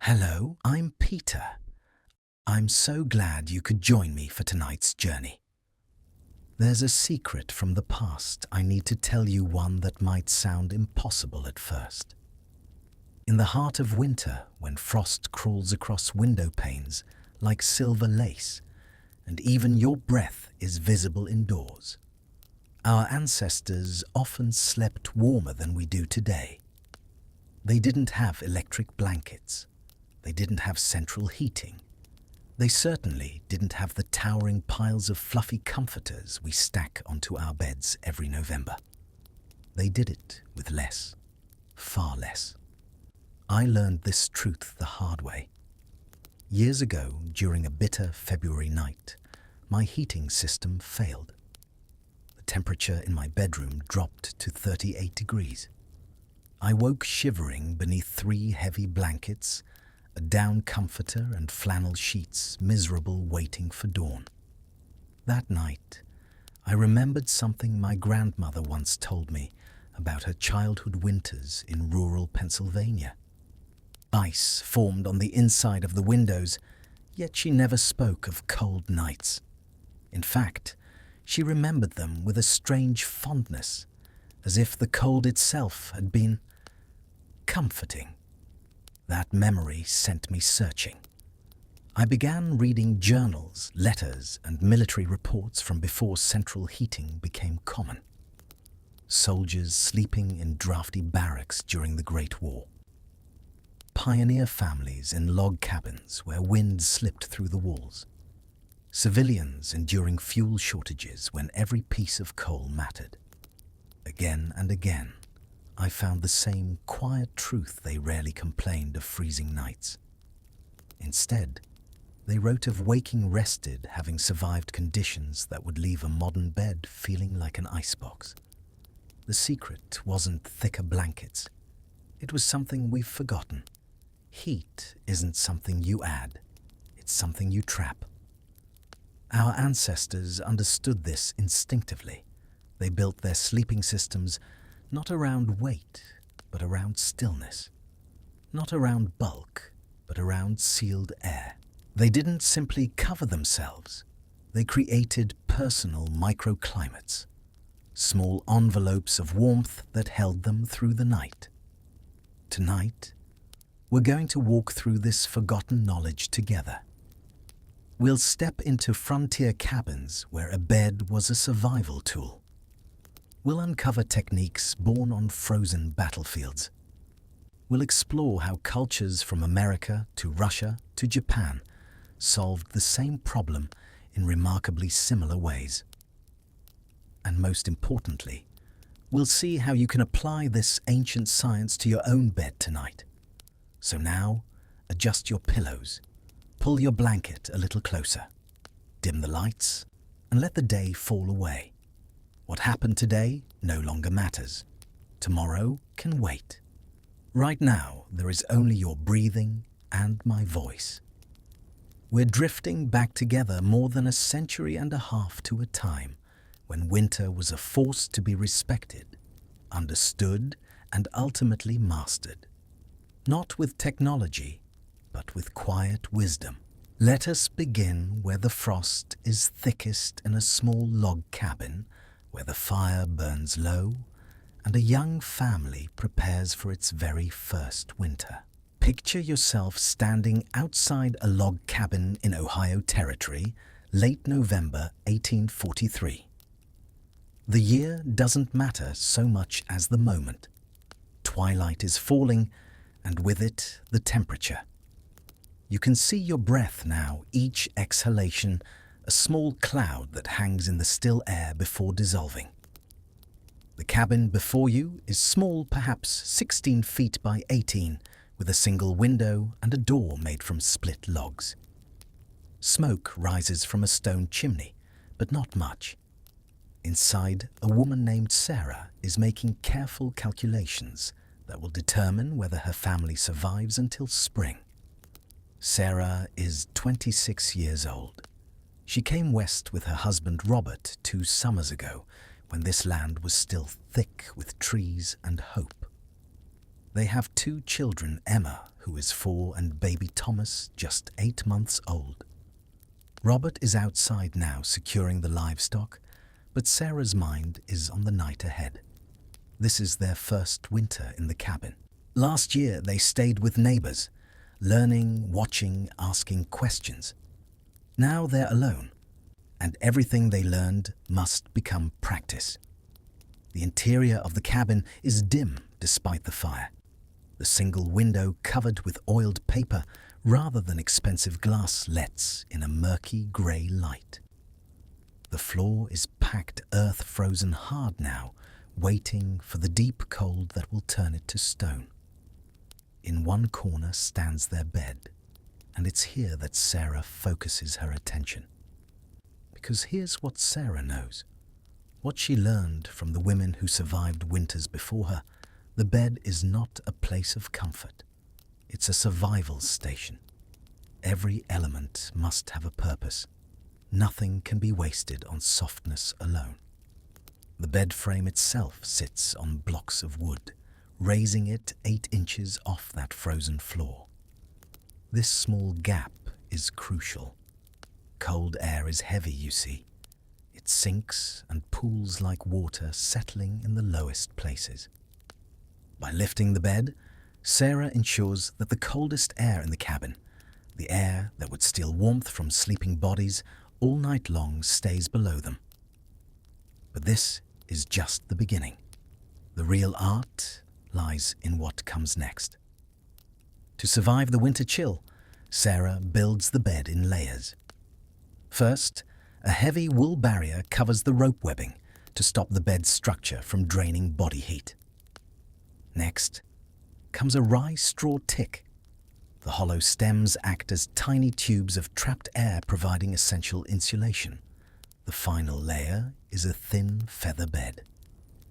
Hello, I'm Peter. I'm so glad you could join me for tonight's journey. There's a secret from the past I need to tell you, one that might sound impossible at first. In the heart of winter, when frost crawls across window panes like silver lace, and even your breath is visible indoors, our ancestors often slept warmer than we do today. They didn't have electric blankets. They didn't have central heating. They certainly didn't have the towering piles of fluffy comforters we stack onto our beds every November. They did it with less, far less. I learned this truth the hard way. Years ago, during a bitter February night, my heating system failed. The temperature in my bedroom dropped to 38 degrees. I woke shivering beneath 3 heavy blankets, a down comforter and flannel sheets, miserable, waiting for dawn. That night, I remembered something my grandmother once told me about her childhood winters in rural Pennsylvania. Ice formed on the inside of the windows, yet she never spoke of cold nights. In fact, she remembered them with a strange fondness, as if the cold itself had been comforting. That memory sent me searching. I began reading journals, letters, and military reports from before central heating became common. Soldiers sleeping in drafty barracks during the Great War. Pioneer families in log cabins where wind slipped through the walls. Civilians enduring fuel shortages when every piece of coal mattered. Again and again, I found the same quiet truth. They rarely complained of freezing nights. Instead, they wrote of waking rested, having survived conditions that would leave a modern bed feeling like an icebox. The secret wasn't thicker blankets. It was something we've forgotten. Heat isn't something you add. It's something you trap. Our ancestors understood this instinctively. They built their sleeping systems not around weight, but around stillness. Not around bulk, but around sealed air. They didn't simply cover themselves. They created personal microclimates, small envelopes of warmth that held them through the night. Tonight, we're going to walk through this forgotten knowledge together. We'll step into frontier cabins where a bed was a survival tool. We'll uncover techniques born on frozen battlefields. We'll explore how cultures from America to Russia to Japan solved the same problem in remarkably similar ways. And most importantly, we'll see how you can apply this ancient science to your own bed tonight. So now, adjust your pillows, pull your blanket a little closer, dim the lights, and let the day fall away. What happened today no longer matters. Tomorrow can wait. Right now, there is only your breathing and my voice. We're drifting back together more than a century and a half to a time when winter was a force to be respected, understood, and ultimately mastered. Not with technology, but with quiet wisdom. Let us begin where the frost is thickest in a small log cabin, where the fire burns low and a young family prepares for its very first winter. Picture yourself standing outside a log cabin in Ohio Territory, late November 1843. The year doesn't matter so much as the moment. Twilight is falling, and with it, the temperature. You can see your breath now, each exhalation a small cloud that hangs in the still air before dissolving. The cabin before you is small, perhaps 16 feet by 18, with a single window and a door made from split logs. Smoke rises from a stone chimney, but not much. Inside, a woman named Sarah is making careful calculations that will determine whether her family survives until spring. Sarah is 26 years old. She came west with her husband Robert 2 summers ago, when this land was still thick with trees and hope. They have 2 children, Emma, who is 4, and baby Thomas, just 8 months old. Robert is outside now securing the livestock, but Sarah's mind is on the night ahead. This is their first winter in the cabin. Last year they stayed with neighbors, learning, watching, asking questions. Now they're alone, and everything they learned must become practice. The interior of the cabin is dim despite the fire. The single window covered with oiled paper rather than expensive glass lets in a murky grey light. The floor is packed earth frozen hard now, waiting for the deep cold that will turn it to stone. In one corner stands their bed, and it's here that Sarah focuses her attention. Because here's what Sarah knows. What she learned from the women who survived winters before her: the bed is not a place of comfort. It's a survival station. Every element must have a purpose. Nothing can be wasted on softness alone. The bed frame itself sits on blocks of wood, raising it 8 inches off that frozen floor. This small gap is crucial. Cold air is heavy, you see. It sinks and pools like water, settling in the lowest places. By lifting the bed, Sarah ensures that the coldest air in the cabin, the air that would steal warmth from sleeping bodies all night long, stays below them. But this is just the beginning. The real art lies in what comes next. To survive the winter chill, Sarah builds the bed in layers. First, a heavy wool barrier covers the rope webbing to stop the bed's structure from draining body heat. Next comes a rye straw tick. The hollow stems act as tiny tubes of trapped air, providing essential insulation. The final layer is a thin feather bed.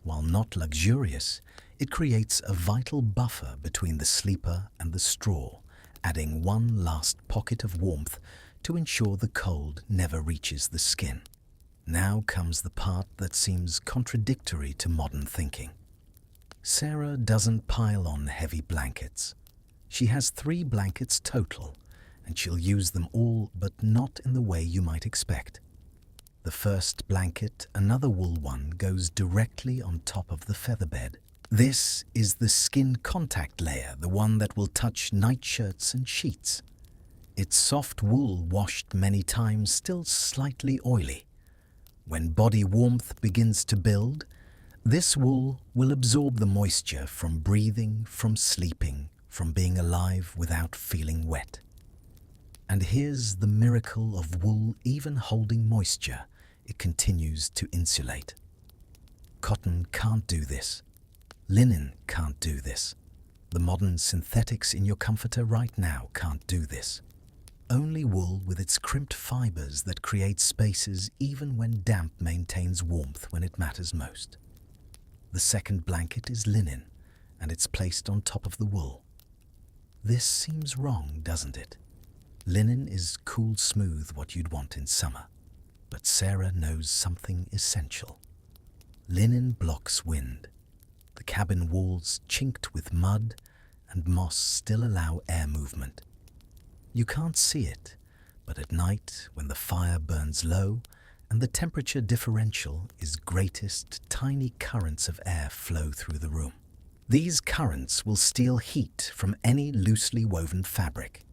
While not luxurious, it creates a vital buffer between the sleeper and the straw, adding one last pocket of warmth to ensure the cold never reaches the skin. Now comes the part that seems contradictory to modern thinking. Sarah doesn't pile on heavy blankets. She has 3 blankets total, and she'll use them all, but not in the way you might expect. The first blanket, another wool one, goes directly on top of the feather bed. This is the skin contact layer, the one that will touch nightshirts and sheets. It's soft wool washed many times, still slightly oily. When body warmth begins to build, this wool will absorb the moisture from breathing, from sleeping, from being alive without feeling wet. And here's the miracle of wool: even holding moisture, it continues to insulate. Cotton can't do this. Linen can't do this. The modern synthetics in your comforter right now can't do this. Only wool, with its crimped fibers that create spaces even when damp, maintains warmth when it matters most. The second blanket is linen, and it's placed on top of the wool. This seems wrong, doesn't it? Linen is cool smooth, what you'd want in summer. But Sarah knows something essential. Linen blocks wind. The cabin walls, chinked with mud and moss, still allow air movement. You can't see it, but at night, when the fire burns low and the temperature differential is greatest, tiny currents of air flow through the room. These currents will steal heat from any loosely woven fabric.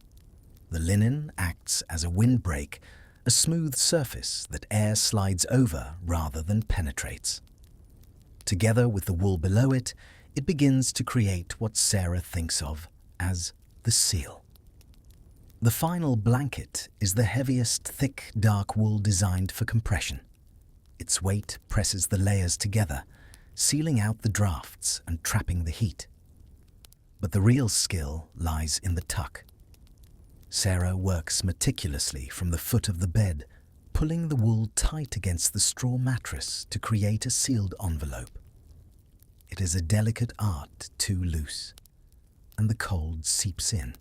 The linen acts as a windbreak, a smooth surface that air slides over rather than penetrates. Together with the wool below it, it begins to create what Sarah thinks of as the seal. The final blanket is the heaviest, thick, dark wool designed for compression. Its weight presses the layers together, sealing out the drafts and trapping the heat. But the real skill lies in the tuck. Sarah works meticulously from the foot of the bed, pulling the wool tight against the straw mattress to create a sealed envelope. It is a delicate art: too loose, and the cold seeps in.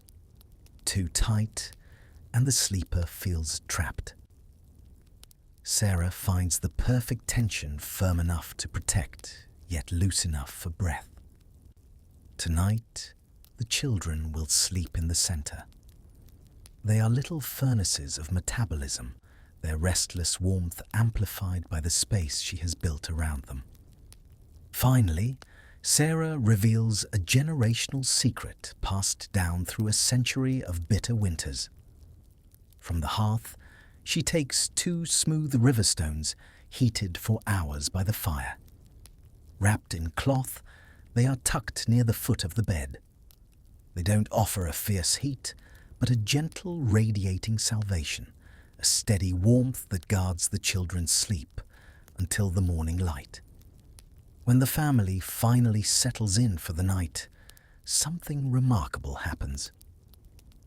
Too tight, and the sleeper feels trapped. Sarah finds the perfect tension, firm enough to protect, yet loose enough for breath. Tonight, the children will sleep in the center. They are little furnaces of metabolism, their restless warmth amplified by the space she has built around them. Finally, Sarah reveals a generational secret passed down through a century of bitter winters. From the hearth, she takes 2 smooth river stones heated for hours by the fire. Wrapped in cloth, they are tucked near the foot of the bed. They don't offer a fierce heat, but a gentle radiating salvation, a steady warmth that guards the children's sleep until the morning light. When the family finally settles in for the night, something remarkable happens.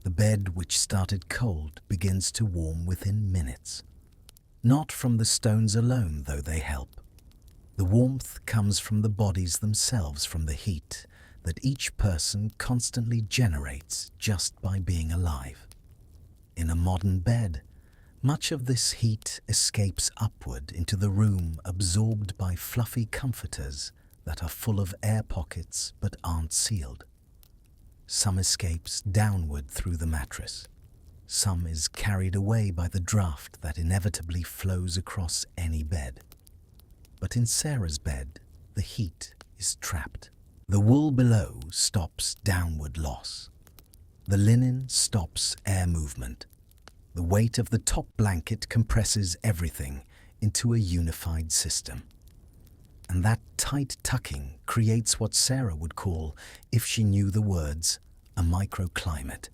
The bed, which started cold, begins to warm within minutes. Not from the stones alone, though they help. The warmth comes from the bodies themselves, from the heat that each person constantly generates just by being alive. In a modern bed, much of this heat escapes upward into the room, absorbed by fluffy comforters that are full of air pockets but aren't sealed. Some escapes downward through the mattress. Some is carried away by the draft that inevitably flows across any bed. But in Sarah's bed, the heat is trapped. The wool below stops downward loss. The linen stops air movement. The weight of the top blanket compresses everything into a unified system. And that tight tucking creates what Sarah would call, if she knew the words, a microclimate.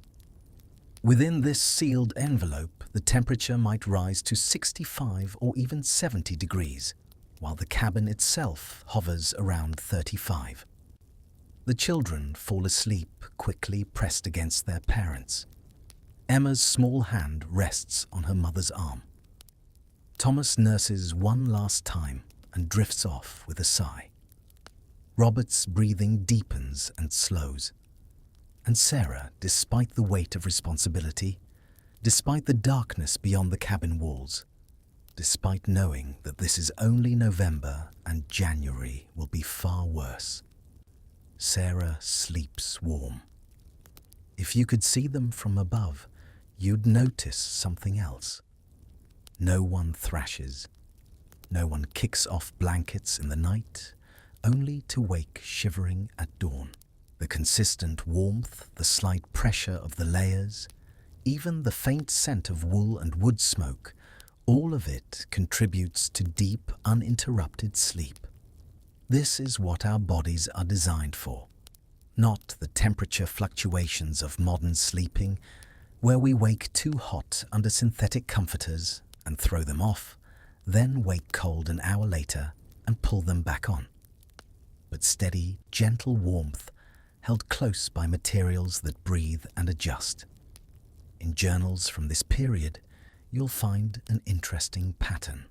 Within this sealed envelope, the temperature might rise to 65 or even 70 degrees, while the cabin itself hovers around 35. The children fall asleep quickly pressed against their parents. Emma's small hand rests on her mother's arm. Thomas nurses one last time and drifts off with a sigh. Robert's breathing deepens and slows. And Sarah, despite the weight of responsibility, despite the darkness beyond the cabin walls, despite knowing that this is only November and January will be far worse, Sarah sleeps warm. If you could see them from above, you'd notice something else. No one thrashes. No one kicks off blankets in the night, only to wake shivering at dawn. The consistent warmth, the slight pressure of the layers, even the faint scent of wool and wood smoke, all of it contributes to deep, uninterrupted sleep. This is what our bodies are designed for, not the temperature fluctuations of modern sleeping, where we wake too hot under synthetic comforters and throw them off, then wake cold an hour later and pull them back on. But steady, gentle warmth held close by materials that breathe and adjust. In journals from this period, you'll find an interesting pattern.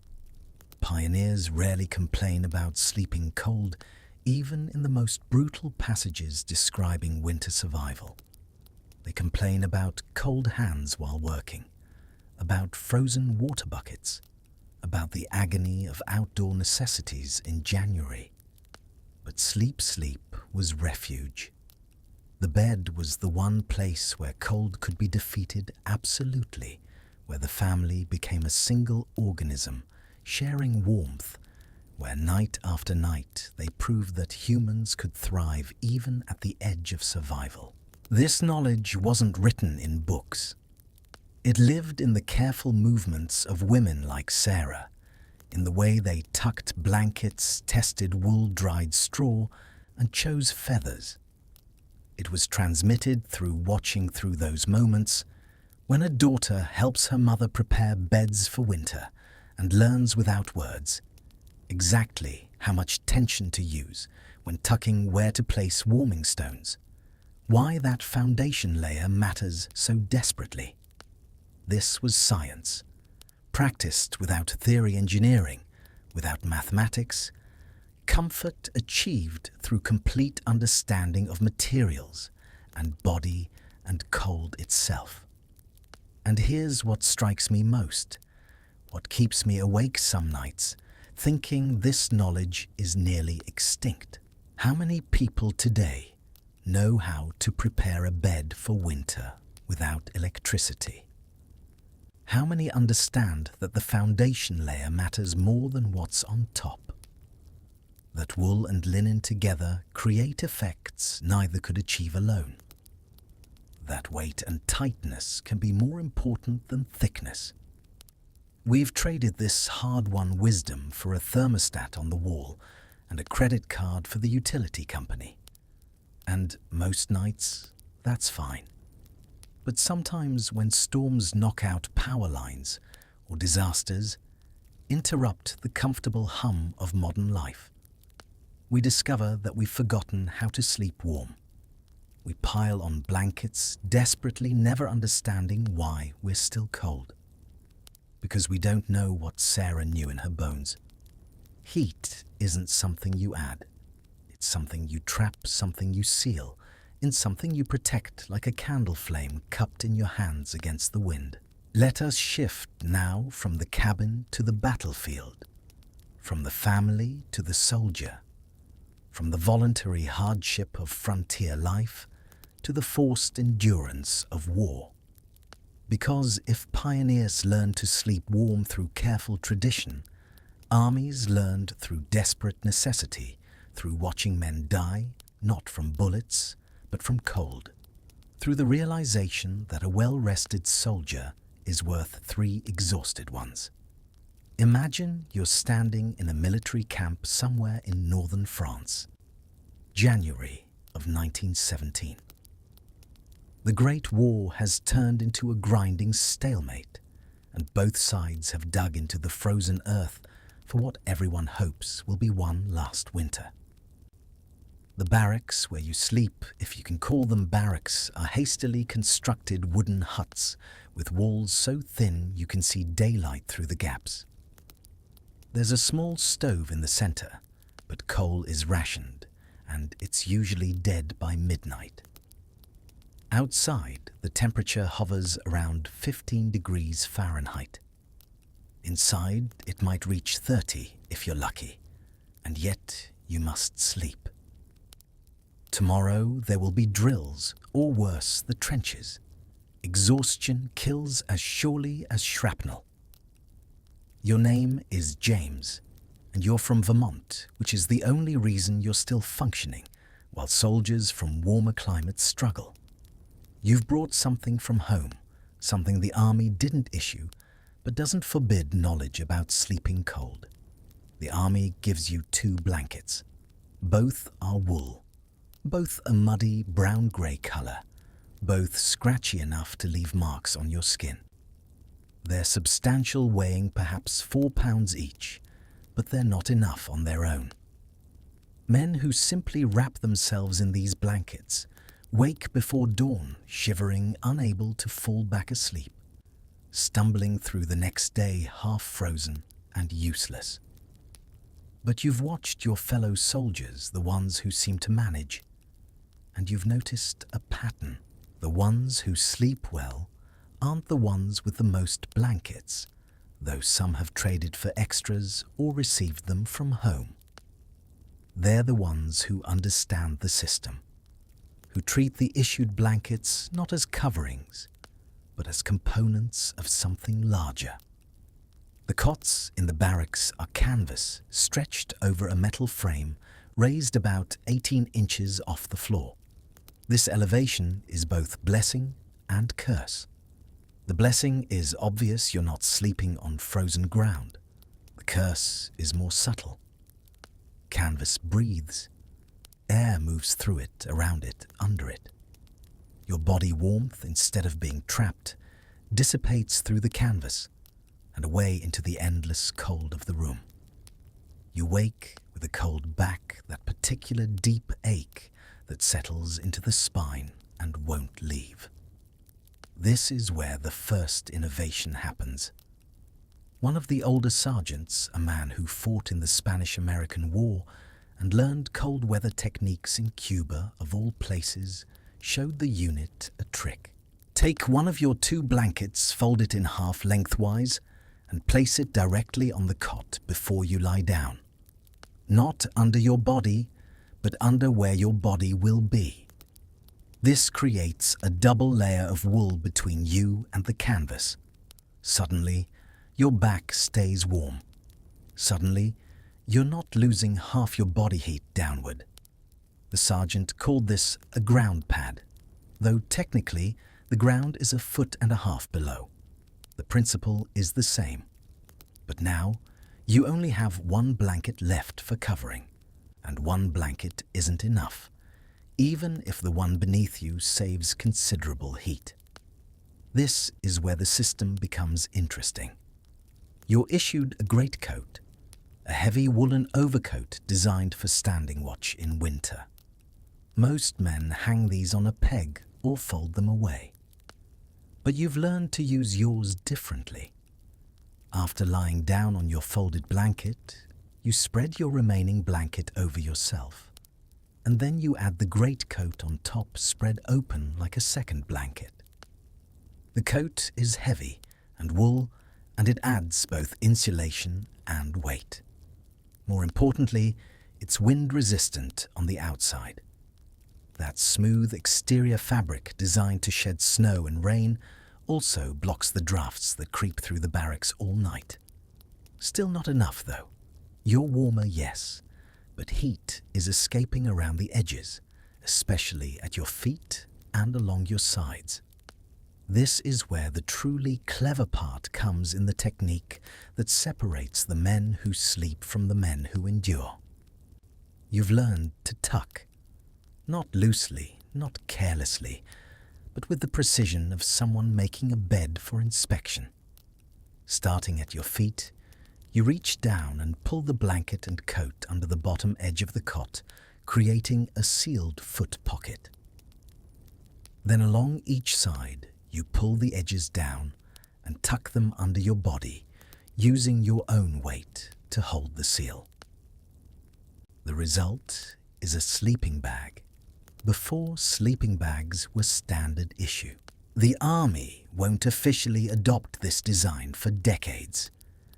Pioneers rarely complain about sleeping cold, even in the most brutal passages describing winter survival. They complain about cold hands while working, about frozen water buckets, about the agony of outdoor necessities in January. But sleep was refuge. The bed was the one place where cold could be defeated absolutely, where the family became a single organism, sharing warmth, where night after night they proved that humans could thrive even at the edge of survival. This knowledge wasn't written in books. It lived in the careful movements of women like Sarah, in the way they tucked blankets, tested wool-dried straw, and chose feathers. It was transmitted through watching through those moments when a daughter helps her mother prepare beds for winter and learns without words exactly how much tension to use when tucking, where to place warming stones, why that foundation layer matters so desperately. This was science, practiced without theory engineering, without mathematics, comfort achieved through complete understanding of materials and body and cold itself. And here's what strikes me most, what keeps me awake some nights, thinking this knowledge is nearly extinct. How many people today know how to prepare a bed for winter without electricity? How many understand that the foundation layer matters more than what's on top? That wool and linen together create effects neither could achieve alone. That weight and tightness can be more important than thickness. We've traded this hard-won wisdom for a thermostat on the wall and a credit card for the utility company. And most nights, that's fine. But sometimes when storms knock out power lines or disasters interrupt the comfortable hum of modern life, we discover that we've forgotten how to sleep warm. We pile on blankets, desperately never understanding why we're still cold. Because we don't know what Sarah knew in her bones. Heat isn't something you add. It's something you trap, something you seal, in something you protect like a candle flame cupped in your hands against the wind. Let us shift now from the cabin to the battlefield, from the family to the soldier, from the voluntary hardship of frontier life to the forced endurance of war. Because if pioneers learned to sleep warm through careful tradition, armies learned through desperate necessity, through watching men die, not from bullets, but from cold, through the realization that a well-rested soldier is worth 3 exhausted ones. Imagine you're standing in a military camp somewhere in northern France, January of 1917. The Great War has turned into a grinding stalemate, and both sides have dug into the frozen earth for what everyone hopes will be one last winter. The barracks where you sleep, if you can call them barracks, are hastily constructed wooden huts with walls so thin you can see daylight through the gaps. There's a small stove in the center, but coal is rationed, and it's usually dead by midnight. Outside, the temperature hovers around 15 degrees Fahrenheit. Inside, it might reach 30 if you're lucky, and yet you must sleep. Tomorrow there will be drills, or worse, the trenches. Exhaustion kills as surely as shrapnel. Your name is James, and you're from Vermont, which is the only reason you're still functioning, while soldiers from warmer climates struggle. You've brought something from home, something the army didn't issue, but doesn't forbid knowledge about sleeping cold. The army gives you 2 blankets. Both are wool, both a muddy brown-grey color, both scratchy enough to leave marks on your skin. They're substantial, weighing perhaps 4 pounds each, but they're not enough on their own. Men who simply wrap themselves in these blankets wake before dawn, shivering, unable to fall back asleep, stumbling through the next day half-frozen and useless. But you've watched your fellow soldiers, the ones who seem to manage, and you've noticed a pattern. The ones who sleep well aren't the ones with the most blankets, though some have traded for extras or received them from home. They're the ones who understand the system, who treat the issued blankets not as coverings, but as components of something larger. The cots in the barracks are canvas stretched over a metal frame raised about 18 inches off the floor. This elevation is both blessing and curse. The blessing is obvious, you're not sleeping on frozen ground. The curse is more subtle. Canvas breathes. Air moves through it, around it, under it. Your body warmth, instead of being trapped, dissipates through the canvas and away into the endless cold of the room. You wake with a cold back, that particular deep ache that settles into the spine and won't leave. This is where the first innovation happens. One of the older sergeants, a man who fought in the Spanish-American War and learned cold weather techniques in Cuba, of all places, showed the unit a trick. Take one of your 2 blankets, fold it in half lengthwise, and place it directly on the cot before you lie down. Not under your body, but under where your body will be. This creates a double layer of wool between you and the canvas. Suddenly, your back stays warm. Suddenly, you're not losing half your body heat downward. The sergeant called this a ground pad, though technically the ground is 1.5 feet below. The principle is the same. But now, you only have one blanket left for covering, and one blanket isn't enough, even if the one beneath you saves considerable heat. This is where the system becomes interesting. You're issued a greatcoat, a heavy woolen overcoat designed for standing watch in winter. Most men hang these on a peg or fold them away. But you've learned to use yours differently. After lying down on your folded blanket, you spread your remaining blanket over yourself, and then you add the greatcoat on top spread open like a second blanket. The coat is heavy and wool, and it adds both insulation and weight. More importantly, it's wind-resistant on the outside. That smooth exterior fabric designed to shed snow and rain also blocks the drafts that creep through the barracks all night. Still not enough, though. You're warmer, yes, but heat is escaping around the edges, especially at your feet and along your sides. This is where the truly clever part comes in the technique that separates the men who sleep from the men who endure. You've learned to tuck. Not loosely, not carelessly, but with the precision of someone making a bed for inspection. Starting at your feet, you reach down and pull the blanket and coat under the bottom edge of the cot, creating a sealed foot pocket. Then along each side, you pull the edges down and tuck them under your body, using your own weight to hold the seal. The result is a sleeping bag. Before, sleeping bags were standard issue. The army won't officially adopt this design for decades,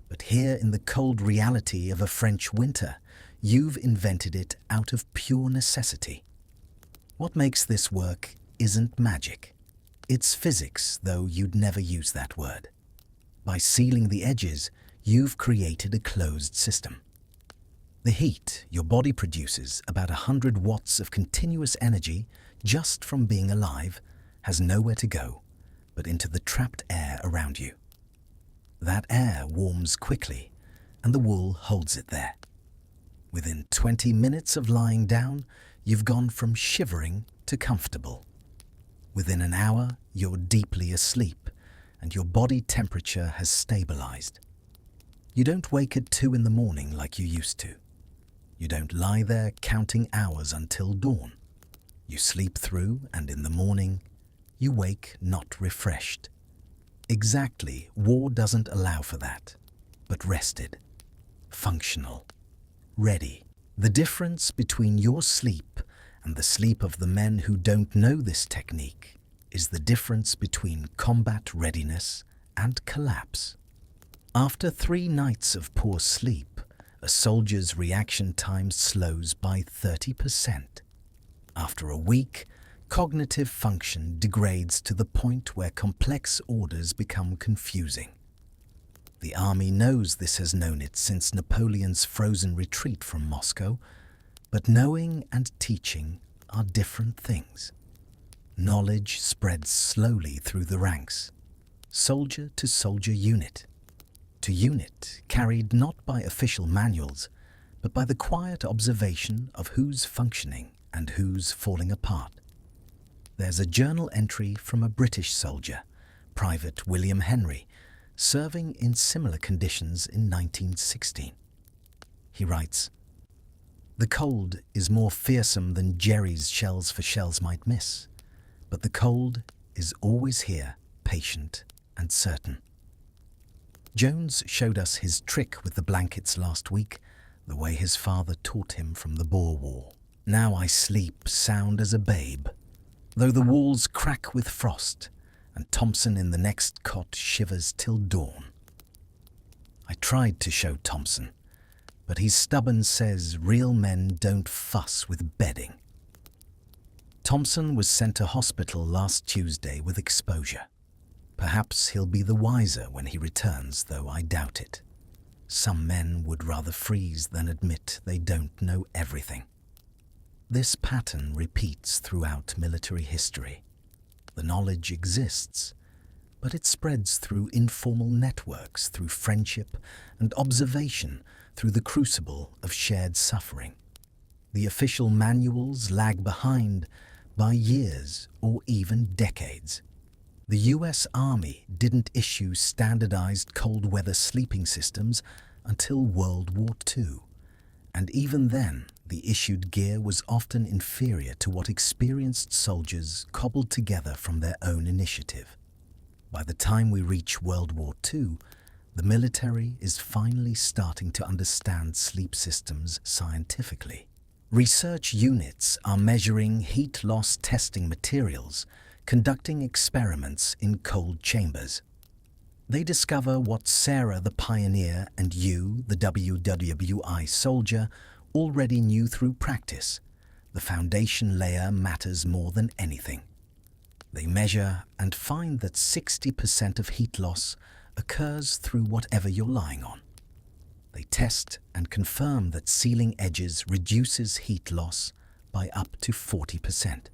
but here in the cold reality of a French winter, you've invented it out of pure necessity. What makes this work isn't magic. It's physics, though you'd never use that word. By sealing the edges, you've created a closed system. The heat your body produces, about 100 watts of continuous energy just from being alive, has nowhere to go but into the trapped air around you. That air warms quickly, and the wool holds it there. Within 20 minutes of lying down, you've gone from shivering to comfortable. Within an hour, you're deeply asleep, and your body temperature has stabilized. You don't wake at 2 in the morning like you used to. You don't lie there counting hours until dawn. You sleep through, and in the morning, you wake not refreshed. Exactly, war doesn't allow for that, but rested, functional, ready. The difference between your sleep and the sleep of the men who don't know this technique is the difference between combat readiness and collapse. After 3 nights of poor sleep, a soldier's reaction time slows by 30%. After a week, cognitive function degrades to the point where complex orders become confusing. The army knows this, has known it since Napoleon's frozen retreat from Moscow, but knowing and teaching are different things. Knowledge spreads slowly through the ranks, soldier to soldier, unit to unit, carried not by official manuals, but by the quiet observation of who's functioning and who's falling apart. There's a journal entry from a British soldier, Private William Henry, serving in similar conditions in 1916. He writes, "The cold is more fearsome than Jerry's shells for shells might miss, but the cold is always here, patient and certain." Jones showed us his trick with the blankets last week, the way his father taught him from the Boer War. Now I sleep sound as a babe, though the walls crack with frost, and Thompson in the next cot shivers till dawn. I tried to show Thompson, but he's stubborn, says real men don't fuss with bedding. Thompson was sent to hospital last Tuesday with exposure. Perhaps he'll be the wiser when he returns, though I doubt it. Some men would rather freeze than admit they don't know everything. This pattern repeats throughout military history. The knowledge exists, but it spreads through informal networks, through friendship and observation, through the crucible of shared suffering. The official manuals lag behind by years or even decades. The US Army didn't issue standardized cold weather sleeping systems until World War II, and even then the issued gear was often inferior to what experienced soldiers cobbled together from their own initiative. By the time we reach World War II, the military is finally starting to understand sleep systems scientifically. Research units are measuring heat loss testing materials, conducting experiments in cold chambers. They discover what Sarah the pioneer and you, the WWI soldier, already knew through practice. The foundation layer matters more than anything. They measure and find that 60% of heat loss occurs through whatever you're lying on. They test and confirm that sealing edges reduces heat loss by up to 40%.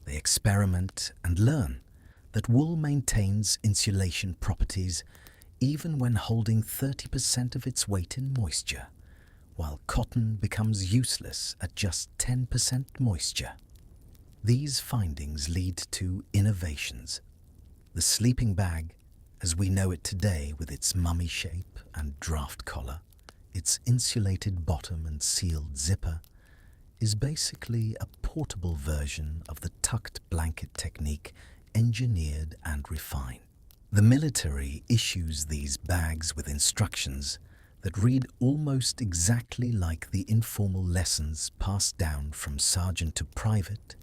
They experiment and learn that wool maintains insulation properties even when holding 30% of its weight in moisture, while cotton becomes useless at just 10% moisture. These findings lead to innovations. The sleeping bag, as we know it today with its mummy shape and draft collar, its insulated bottom and sealed zipper, is basically a portable version of the tucked blanket technique engineered and refined. The military issues these bags with instructions that read almost exactly like the informal lessons passed down from sergeant to private.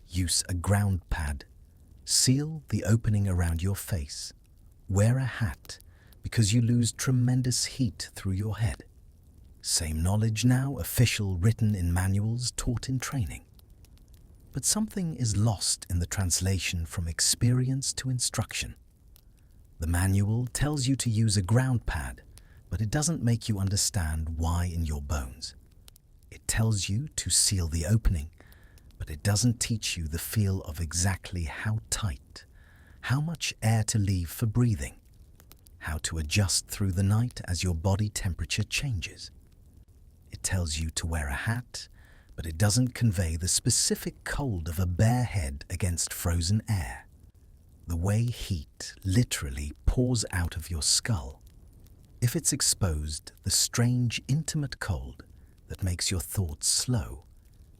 Use a ground pad. Seal the opening around your face. Wear a hat because you lose tremendous heat through your head. Same knowledge now, official, written in manuals, taught in training. But something is lost in the translation from experience to instruction. The manual tells you to use a ground pad, but it doesn't make you understand why in your bones. It tells you to seal the opening, but it doesn't teach you the feel of exactly how tight, how much air to leave for breathing, how to adjust through the night as your body temperature changes. It tells you to wear a hat, but it doesn't convey the specific cold of a bare head against frozen air. The way heat literally pours out of your skull. If it's exposed, the strange, intimate cold that makes your thoughts slow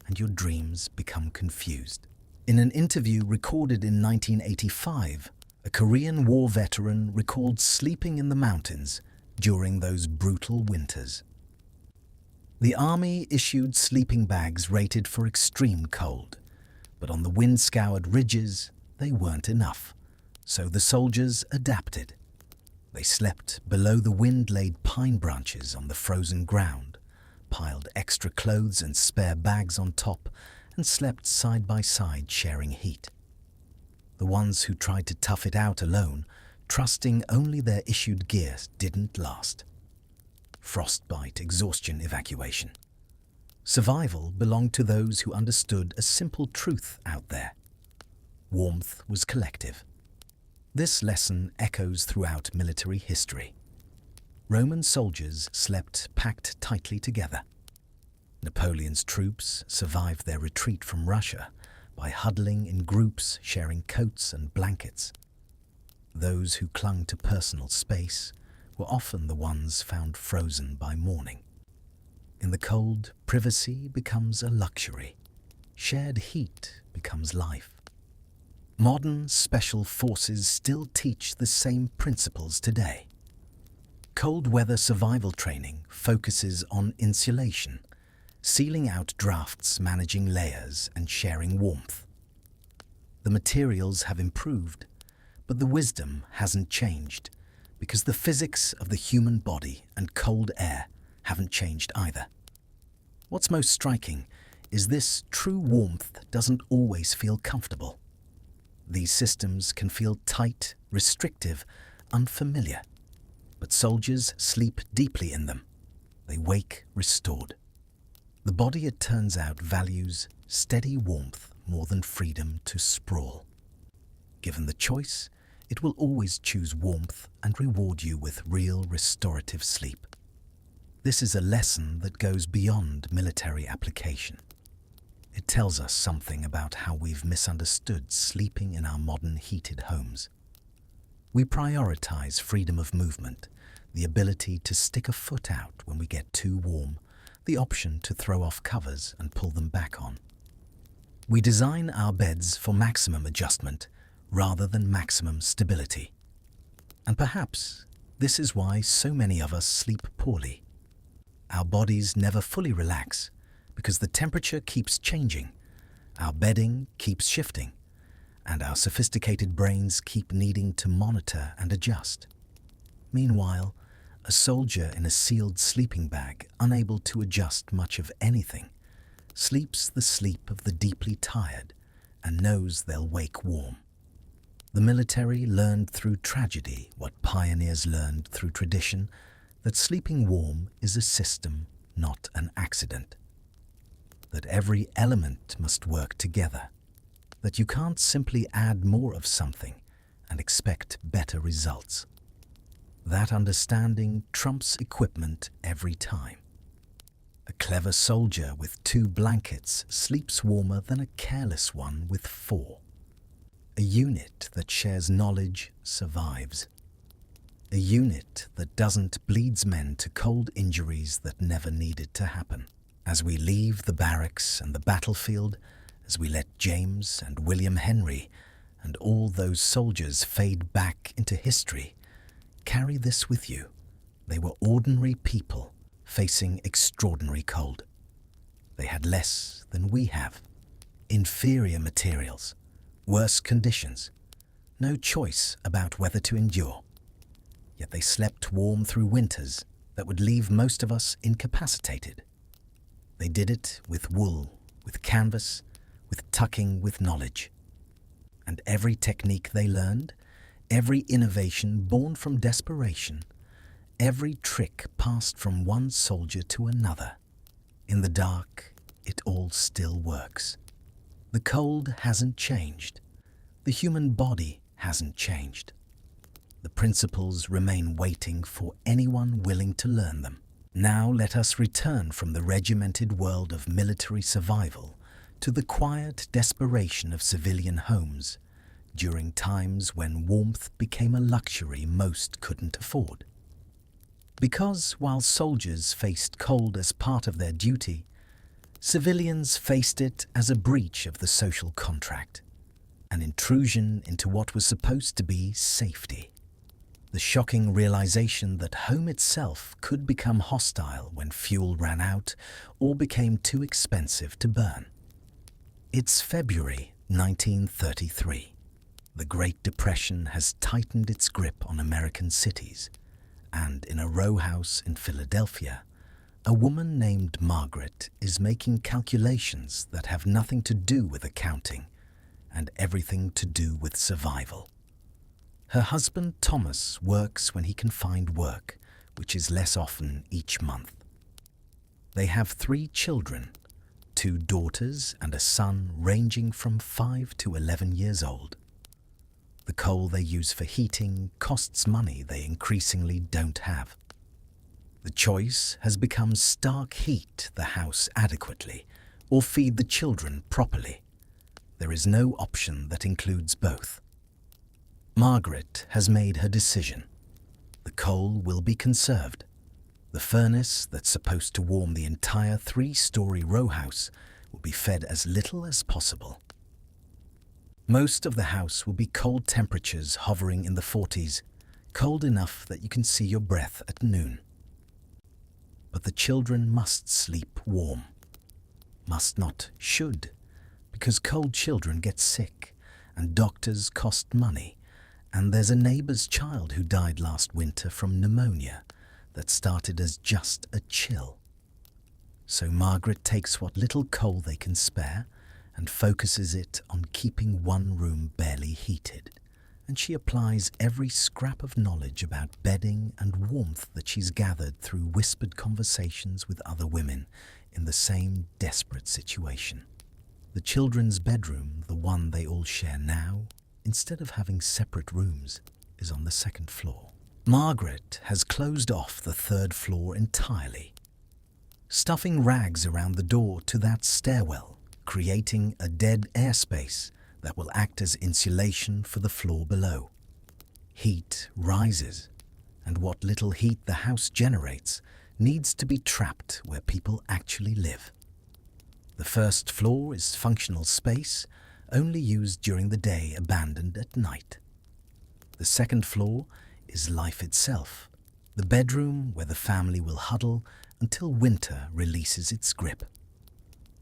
and your dreams become confused. In an interview recorded in 1985, a Korean War veteran recalled sleeping in the mountains during those brutal winters. The Army issued sleeping bags rated for extreme cold, but on the wind-scoured ridges, they weren't enough, so the soldiers adapted. They slept below the wind-laid pine branches on the frozen ground, piled extra clothes and spare bags on top, and slept side by side sharing heat. The ones who tried to tough it out alone, trusting only their issued gear, didn't last. Frostbite, exhaustion, evacuation. Survival belonged to those who understood a simple truth out there. Warmth was collective. This lesson echoes throughout military history. Roman soldiers slept packed tightly together. Napoleon's troops survived their retreat from Russia by huddling in groups, sharing coats and blankets. Those who clung to personal space were often the ones found frozen by morning. In the cold, privacy becomes a luxury. Shared heat becomes life. Modern special forces still teach the same principles today. Cold weather survival training focuses on insulation, sealing out drafts, managing layers, and sharing warmth. The materials have improved, but the wisdom hasn't changed, because the physics of the human body and cold air haven't changed either. What's most striking is this true warmth doesn't always feel comfortable. These systems can feel tight, restrictive, unfamiliar, but soldiers sleep deeply in them. They wake restored. The body, it turns out, values steady warmth more than freedom to sprawl. Given the choice, it will always choose warmth and reward you with real restorative sleep. This is a lesson that goes beyond military application. It tells us something about how we've misunderstood sleeping in our modern heated homes. We prioritize freedom of movement, the ability to stick a foot out when we get too warm, the option to throw off covers and pull them back on. We design our beds for maximum adjustment rather than maximum stability. And perhaps this is why so many of us sleep poorly. Our bodies never fully relax because the temperature keeps changing, our bedding keeps shifting, and our sophisticated brains keep needing to monitor and adjust. Meanwhile, a soldier in a sealed sleeping bag, unable to adjust much of anything, sleeps the sleep of the deeply tired and knows they'll wake warm. The military learned through tragedy what pioneers learned through tradition, that sleeping warm is a system, not an accident. That every element must work together. That you can't simply add more of something and expect better results. That understanding trumps equipment every time. A clever soldier with 2 blankets sleeps warmer than a careless one with 4. A unit that shares knowledge survives. A unit that doesn't bleeds men to cold injuries that never needed to happen. As we leave the barracks and the battlefield, as we let James and William Henry and all those soldiers fade back into history, carry this with you. They were ordinary people facing extraordinary cold. They had less than we have. Inferior materials, worse conditions, no choice about whether to endure. Yet they slept warm through winters that would leave most of us incapacitated. They did it with wool, with canvas, with tucking, with knowledge. And every technique they learned, every innovation born from desperation, every trick passed from one soldier to another. In the dark, it all still works. The cold hasn't changed. The human body hasn't changed. The principles remain waiting for anyone willing to learn them. Now let us return from the regimented world of military survival to the quiet desperation of civilian homes during times when warmth became a luxury most couldn't afford. Because while soldiers faced cold as part of their duty, civilians faced it as a breach of the social contract, an intrusion into what was supposed to be safety. The shocking realization that home itself could become hostile when fuel ran out or became too expensive to burn. It's February 1933. The Great Depression has tightened its grip on American cities, and in a row house in Philadelphia, a woman named Margaret is making calculations that have nothing to do with accounting and everything to do with survival. Her husband Thomas works when he can find work, which is less often each month. They have 3 children, 2 daughters and a son ranging from 5 to 11 years old. The coal they use for heating costs money they increasingly don't have. The choice has become stark: heat the house adequately or feed the children properly. There is no option that includes both. Margaret has made her decision. The coal will be conserved. The furnace that's supposed to warm the entire 3-story row house will be fed as little as possible. Most of the house will be cold temperatures hovering in the 40s, cold enough that you can see your breath at noon. But the children must sleep warm. Must not, should, because cold children get sick and doctors cost money, and there's a neighbor's child who died last winter from pneumonia that started as just a chill. So Margaret takes what little coal they can spare and focuses it on keeping one room barely heated. And she applies every scrap of knowledge about bedding and warmth that she's gathered through whispered conversations with other women in the same desperate situation. The children's bedroom, the one they all share now, instead of having separate rooms, is on the second floor. Margaret has closed off the third floor entirely, stuffing rags around the door to that stairwell, creating a dead airspace that will act as insulation for the floor below. Heat rises, and what little heat the house generates needs to be trapped where people actually live. The first floor is functional space, only used during the day, abandoned at night. The second floor is life itself, the bedroom where the family will huddle until winter releases its grip.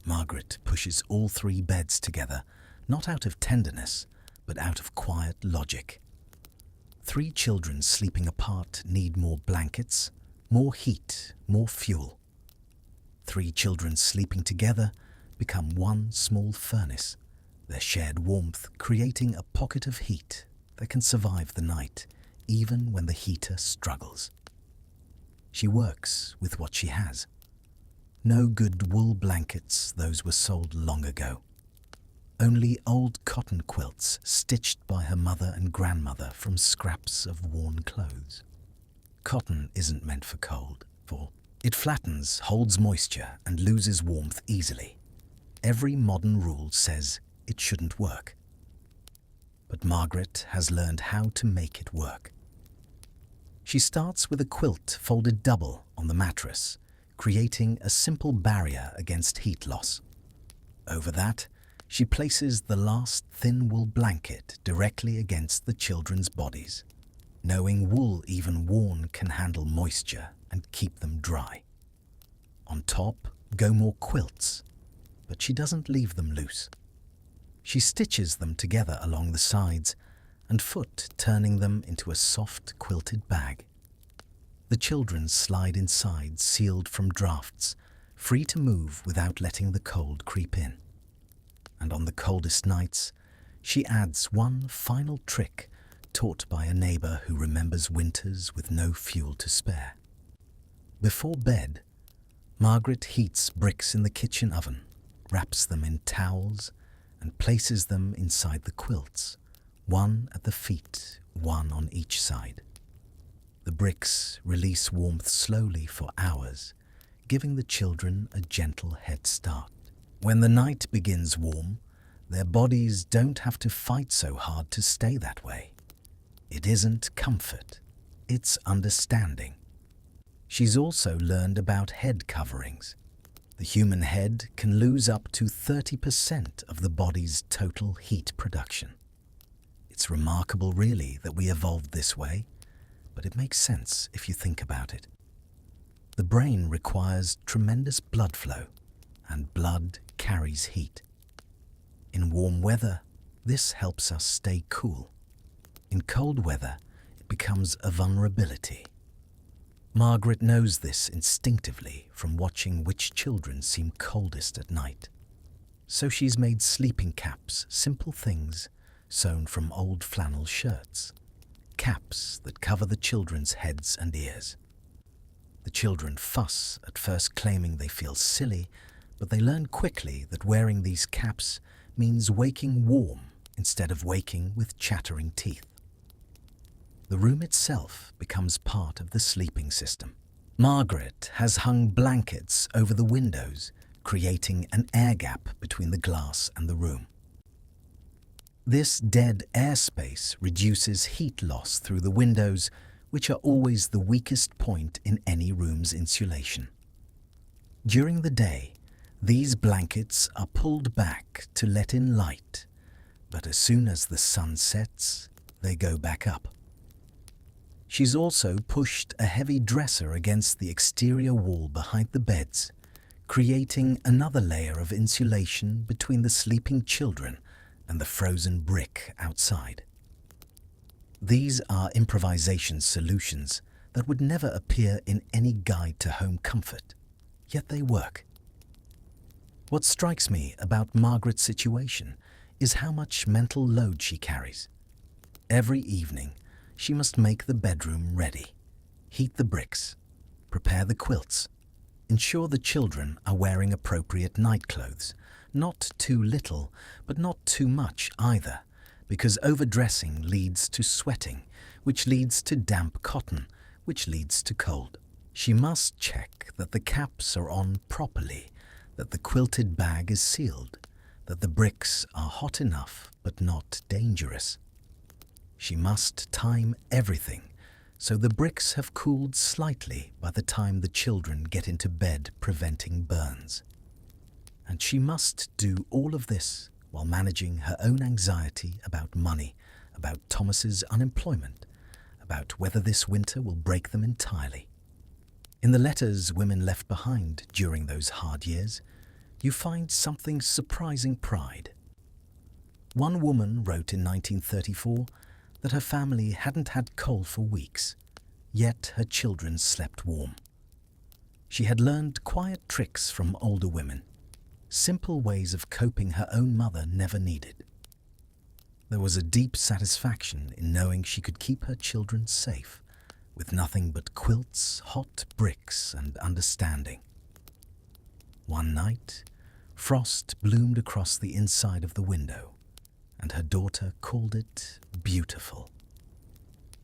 Margaret pushes all three beds together, not out of tenderness, but out of quiet logic. 3 children sleeping apart need more blankets, more heat, more fuel. 3 children sleeping together become one small furnace, their shared warmth creating a pocket of heat that can survive the night, even when the heater struggles. She works with what she has. No good wool blankets, those were sold long ago. Only old cotton quilts stitched by her mother and grandmother from scraps of worn clothes. Cotton isn't meant for cold, for it flattens, holds moisture, and loses warmth easily. Every modern rule says it shouldn't work. But Margaret has learned how to make it work. She starts with a quilt folded double on the mattress, creating a simple barrier against heat loss. Over that, she places the last thin wool blanket directly against the children's bodies, knowing wool even worn can handle moisture and keep them dry. On top go more quilts, but she doesn't leave them loose. She stitches them together along the sides and foot, turning them into a soft quilted bag. The children slide inside, sealed from drafts, free to move without letting the cold creep in. And on the coldest nights, she adds one final trick taught by a neighbor who remembers winters with no fuel to spare. Before bed, Margaret heats bricks in the kitchen oven, wraps them in towels, and places them inside the quilts, one at the feet, one on each side. The bricks release warmth slowly for hours, giving the children a gentle head start. When the night begins warm, their bodies don't have to fight so hard to stay that way. It isn't comfort, it's understanding. She's also learned about head coverings. The human head can lose up to 30% of the body's total heat production. It's remarkable, really, that we evolved this way, but it makes sense if you think about it. The brain requires tremendous blood flow, and blood carries heat. In warm weather, this helps us stay cool. In cold weather, it becomes a vulnerability. Margaret knows this instinctively from watching which children seem coldest at night. So she's made sleeping caps, simple things sewn from old flannel shirts. Caps that cover the children's heads and ears. The children fuss, at first claiming they feel silly, but they learn quickly that wearing these caps means waking warm instead of waking with chattering teeth. The room itself becomes part of the sleeping system. Margaret has hung blankets over the windows, creating an air gap between the glass and the room. This dead airspace reduces heat loss through the windows, which are always the weakest point in any room's insulation. During the day, these blankets are pulled back to let in light, but as soon as the sun sets, they go back up. She's also pushed a heavy dresser against the exterior wall behind the beds, creating another layer of insulation between the sleeping children and the frozen brick outside. These are improvisation solutions that would never appear in any guide to home comfort, yet they work. What strikes me about Margaret's situation is how much mental load she carries. Every evening, she must make the bedroom ready, heat the bricks, prepare the quilts, ensure the children are wearing appropriate night clothes, not too little, but not too much either, because overdressing leads to sweating, which leads to damp cotton, which leads to cold. She must check that the caps are on properly, that the quilted bag is sealed, that the bricks are hot enough but not dangerous. She must time everything so the bricks have cooled slightly by the time the children get into bed, preventing burns. And she must do all of this while managing her own anxiety about money, about Thomas's unemployment, about whether this winter will break them entirely. In the letters women left behind during those hard years, you find something surprising pride. One woman wrote in 1934 that her family hadn't had coal for weeks, yet her children slept warm. She had learned quiet tricks from older women, simple ways of coping her own mother never needed. There was a deep satisfaction in knowing she could keep her children safe, with nothing but quilts, hot bricks, and understanding. One night, frost bloomed across the inside of the window, and her daughter called it beautiful.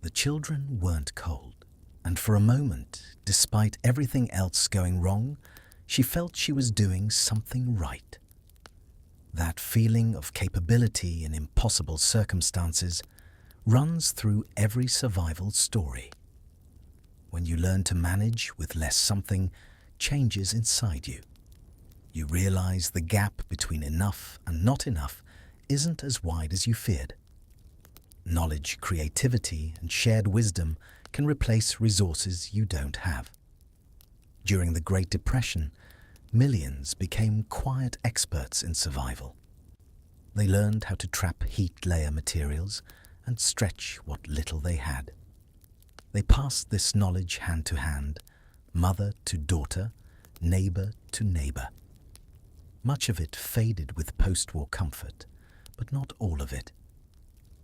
The children weren't cold, and for a moment, despite everything else going wrong, she felt she was doing something right. That feeling of capability in impossible circumstances runs through every survival story. When you learn to manage with less, something changes inside you. You realize the gap between enough and not enough isn't as wide as you feared. Knowledge, creativity, and shared wisdom can replace resources you don't have. During the Great Depression, millions became quiet experts in survival. They learned how to trap heat layer materials and stretch what little they had. They passed this knowledge hand to hand, mother to daughter, neighbor to neighbor. Much of it faded with post-war comfort, but not all of it.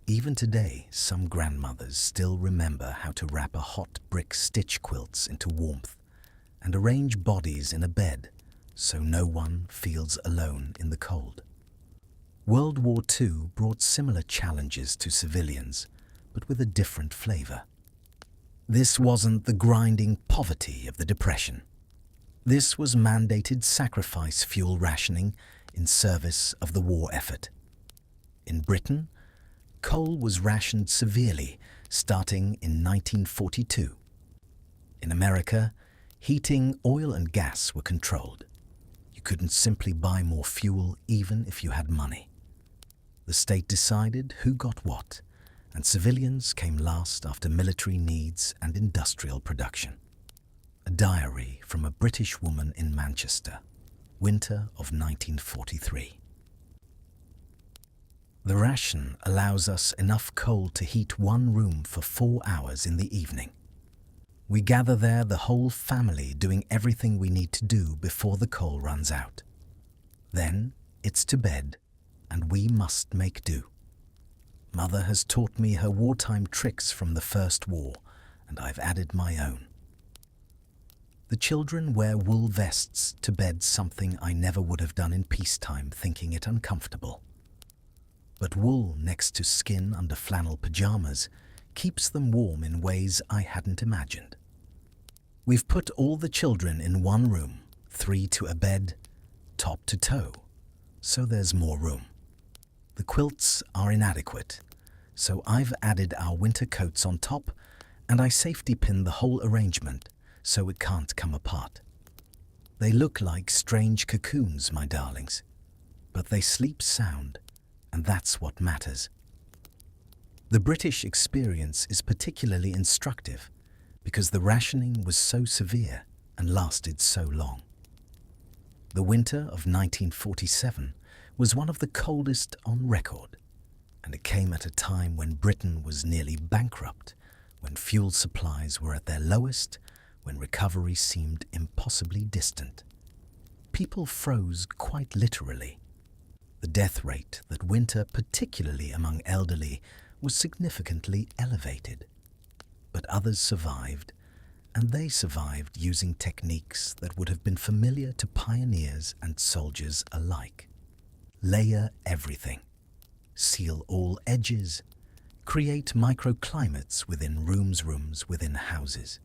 Even today, some grandmothers still remember how to wrap a hot brick stitch quilts into warmth and arrange bodies in a bed so no one feels alone in the cold. World War II brought similar challenges to civilians, but with a different flavor. This wasn't the grinding poverty of the Depression. This was mandated sacrifice fuel rationing in service of the war effort. In Britain, coal was rationed severely starting in 1942. In America, heating, oil and gas were controlled. You couldn't simply buy more fuel even if you had money. The state decided who got what, and civilians came last after military needs and industrial production. A diary from a British woman in Manchester, winter of 1943. The ration allows us enough coal to heat one room for 4 hours in the evening. We gather there, the whole family, doing everything we need to do before the coal runs out. Then it's to bed, and we must make do. Mother has taught me her wartime tricks from the First War, and I've added my own. The children wear wool vests to bed, something I never would have done in peacetime, thinking it uncomfortable. But wool next to skin under flannel pajamas keeps them warm in ways I hadn't imagined. We've put all the children in one room, 3 to a bed, top to toe, so there's more room. The quilts are inadequate, so I've added our winter coats on top, and I safety pin the whole arrangement so it can't come apart. They look like strange cocoons, my darlings, but they sleep sound, and that's what matters. The British experience is particularly instructive because the rationing was so severe and lasted so long. The winter of 1947 was one of the coldest on record, and it came at a time when Britain was nearly bankrupt, when fuel supplies were at their lowest, when recovery seemed impossibly distant. people froze quite literally. The death rate that winter, particularly among elderly, was significantly elevated. But others survived, and they survived using techniques that would have been familiar to pioneers and soldiers alike. Layer everything. Seal all edges. Create microclimates within rooms within houses.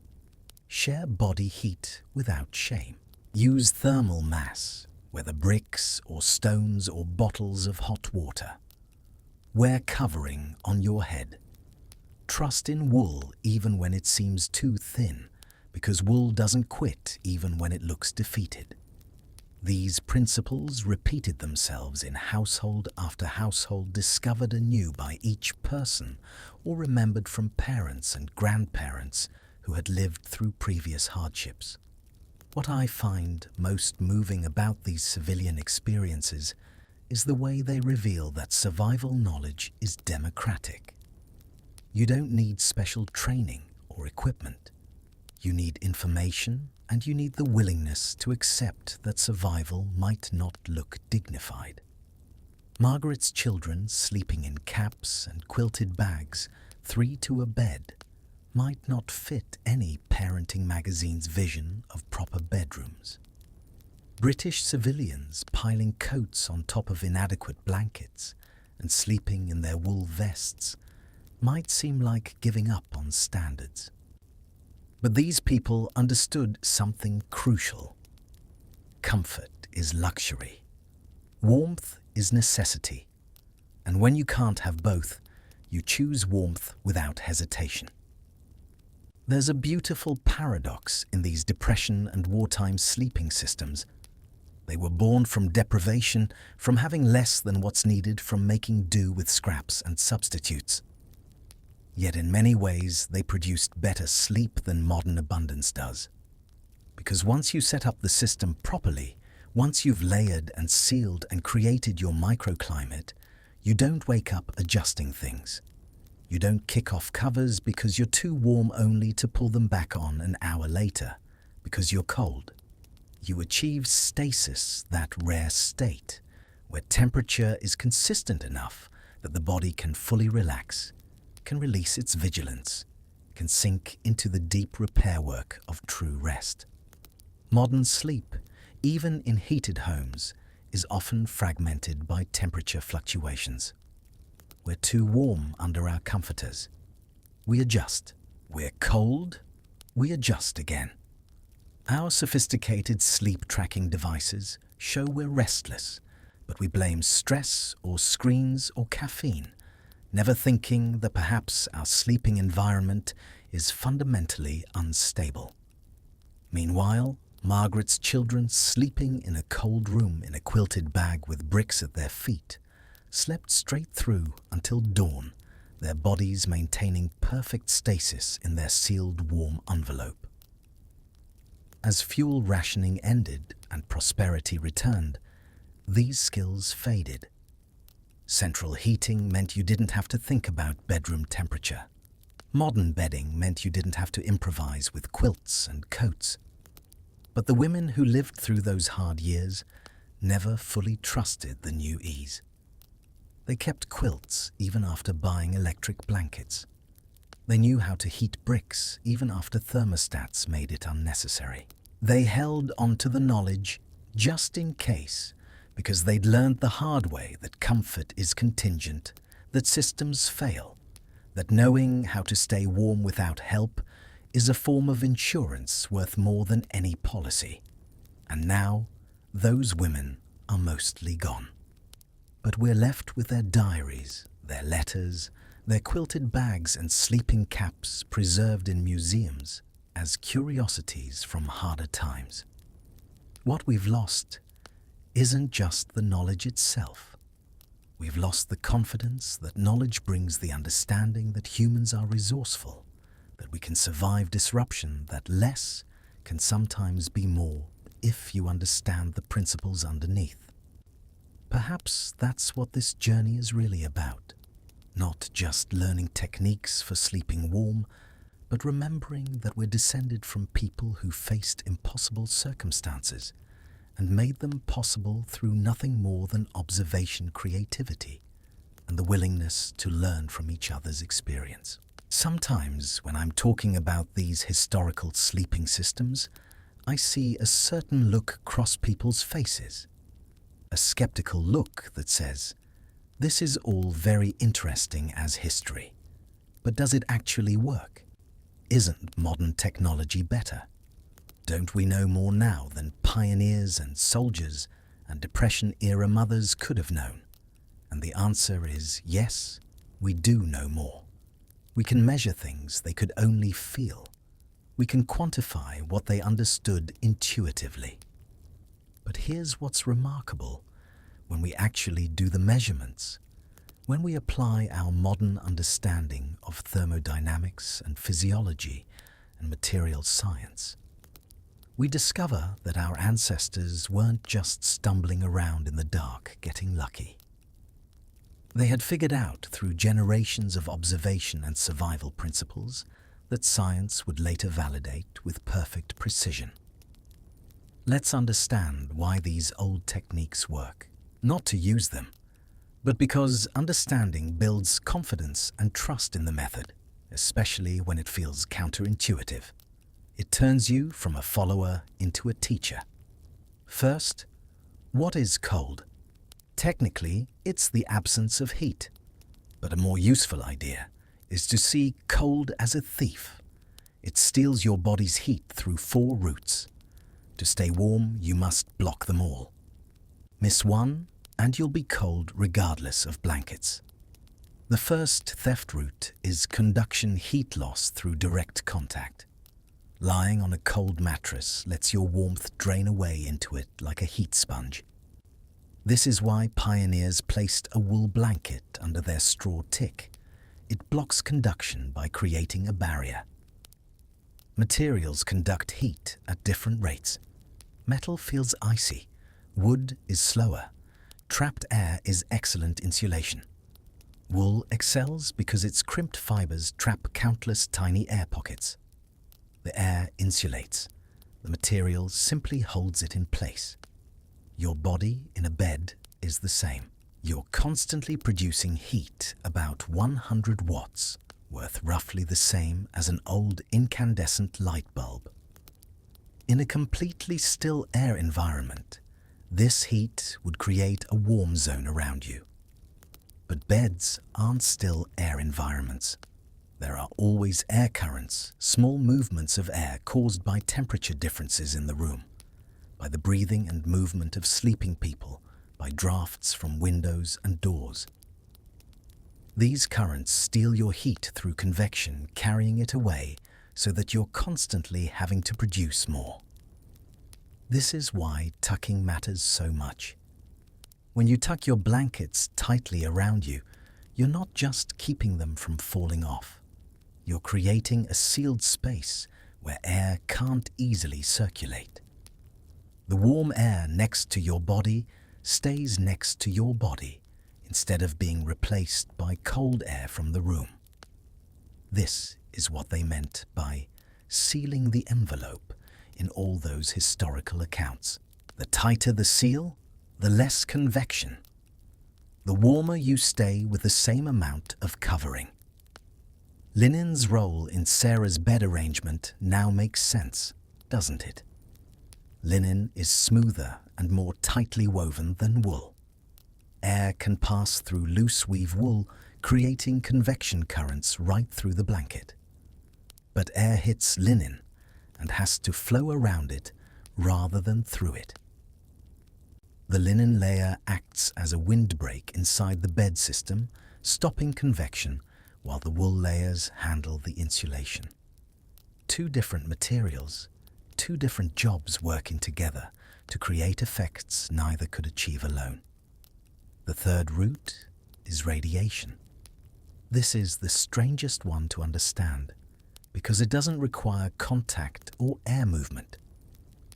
Share body heat without shame. Use thermal mass, whether bricks or stones or bottles of hot water. Wear covering on your head. Trust in wool even when it seems too thin, because wool doesn't quit even when it looks defeated. These principles repeated themselves in household after household, discovered anew by each person or remembered from parents and grandparents who had lived through previous hardships. What I find most moving about these civilian experiences is the way they reveal that survival knowledge is democratic. You don't need special training or equipment. You need information, and you need the willingness to accept that survival might not look dignified. Margaret's children sleeping in caps and quilted bags, 3 to a bed, might not fit any parenting magazine's vision of proper bedrooms. British civilians piling coats on top of inadequate blankets and sleeping in their wool vests might seem like giving up on standards. But these people understood something crucial. Comfort is luxury. Warmth is necessity. And when you can't have both, you choose warmth without hesitation. There's a beautiful paradox in these depression and wartime sleeping systems. They were born from deprivation, from having less than what's needed, from making do with scraps and substitutes. Yet in many ways, they produced better sleep than modern abundance does. Because once you set up the system properly, once you've layered and sealed and created your microclimate, you don't wake up adjusting things. You don't kick off covers because you're too warm only to pull them back on an hour later, because you're cold. You achieve stasis, that rare state, where temperature is consistent enough that the body can fully relax, can release its vigilance, can sink into the deep repair work of true rest. Modern sleep, even in heated homes, is often fragmented by temperature fluctuations. We're too warm under our comforters. We adjust. We're cold. We adjust again. Our sophisticated sleep tracking devices show we're restless, but we blame stress or screens or caffeine, never thinking that perhaps our sleeping environment is fundamentally unstable. Meanwhile, Margaret's children, sleeping in a cold room in a quilted bag with bricks at their feet, slept straight through until dawn, their bodies maintaining perfect stasis in their sealed warm envelope. As fuel rationing ended and prosperity returned, these skills faded. Central heating meant you didn't have to think about bedroom temperature. Modern bedding meant you didn't have to improvise with quilts and coats. But the women who lived through those hard years never fully trusted the new ease. They kept quilts even after buying electric blankets. They knew how to heat bricks even after thermostats made it unnecessary. They held onto the knowledge just in case, because they'd learned the hard way that comfort is contingent, that systems fail, that knowing how to stay warm without help is a form of insurance worth more than any policy. And now, those women are mostly gone. But we're left with their diaries, their letters, their quilted bags and sleeping caps preserved in museums as curiosities from harder times. What we've lost isn't just the knowledge itself. We've lost the confidence that knowledge brings, the understanding that humans are resourceful, that we can survive disruption, that less can sometimes be more if you understand the principles underneath. Perhaps that's what this journey is really about. Not just learning techniques for sleeping warm, but remembering that we're descended from people who faced impossible circumstances and made them possible through nothing more than observation creativity and the willingness to learn from each other's experience. Sometimes, when I'm talking about these historical sleeping systems, I see a certain look cross people's faces. A skeptical look that says, "This is all very interesting as history, but does it actually work? Isn't modern technology better? Don't we know more now than pioneers and soldiers and Depression-era mothers could have known?" And the answer is yes, we do know more. We can measure things they could only feel. We can quantify what they understood intuitively. But here's what's remarkable: when we actually do the measurements, when we apply our modern understanding of thermodynamics and physiology and material science, we discover that our ancestors weren't just stumbling around in the dark getting lucky. They had figured out through generations of observation and survival principles that science would later validate with perfect precision. Let's understand why these old techniques work. Not to use them, but because understanding builds confidence and trust in the method, especially when it feels counterintuitive. It turns you from a follower into a teacher. First, what is cold? Technically, it's the absence of heat. But a more useful idea is to see cold as a thief. It steals your body's heat through 4 routes. To stay warm, you must block them all. Miss one, and you'll be cold regardless of blankets. The first theft route is conduction heat loss through direct contact. Lying on a cold mattress lets your warmth drain away into it like a heat sponge. This is why pioneers placed a wool blanket under their straw tick. It blocks conduction by creating a barrier. Materials conduct heat at different rates. Metal feels icy. Wood is slower. Trapped air is excellent insulation. Wool excels because its crimped fibers trap countless tiny air pockets. The air insulates. The material simply holds it in place. Your body in a bed is the same. You're constantly producing heat about 100 watts, worth roughly the same as an old incandescent light bulb. In a completely still air environment, this heat would create a warm zone around you. But beds aren't still air environments. There are always air currents, small movements of air caused by temperature differences in the room, by the breathing and movement of sleeping people, by drafts from windows and doors. These currents steal your heat through convection, carrying it away so that you're constantly having to produce more. This is why tucking matters so much. When you tuck your blankets tightly around you, you're not just keeping them from falling off. You're creating a sealed space where air can't easily circulate. The warm air next to your body stays next to your body instead of being replaced by cold air from the room. This is what they meant by sealing the envelope in all those historical accounts. The tighter the seal, the less convection. The warmer you stay with the same amount of covering. Linen's role in Sarah's bed arrangement now makes sense, doesn't it? Linen is smoother and more tightly woven than wool. Air can pass through loose weave wool, creating convection currents right through the blanket. But air hits linen and has to flow around it rather than through it. The linen layer acts as a windbreak inside the bed system, stopping convection, while the wool layers handle the insulation. 2 different materials, 2 different jobs working together to create effects neither could achieve alone. The third route is radiation. This is the strangest one to understand because it doesn't require contact or air movement.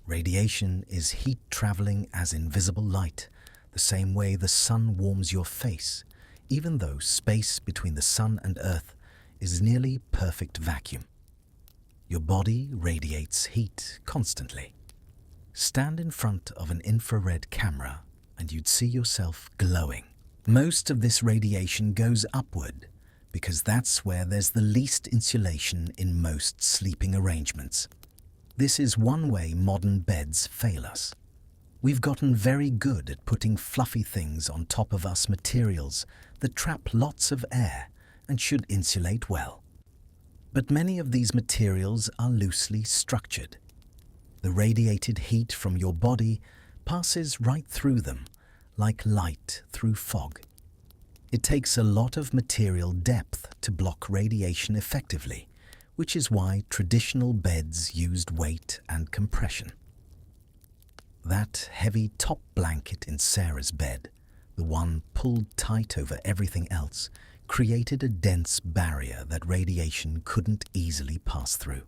Radiation is heat traveling as invisible light, the same way the sun warms your face, even though space between the sun and earth is nearly perfect vacuum. Your body radiates heat constantly. Stand in front of an infrared camera and you'd see yourself glowing. Most of this radiation goes upward because that's where there's the least insulation in most sleeping arrangements. This is one way modern beds fail us. We've gotten very good at putting fluffy things on top of us, materials that trap lots of air and should insulate well. But many of these materials are loosely structured. The radiated heat from your body passes right through them, like light through fog. It takes a lot of material depth to block radiation effectively, which is why traditional beds used weight and compression. That heavy top blanket in Sarah's bed, the one pulled tight over everything else, created a dense barrier that radiation couldn't easily pass through.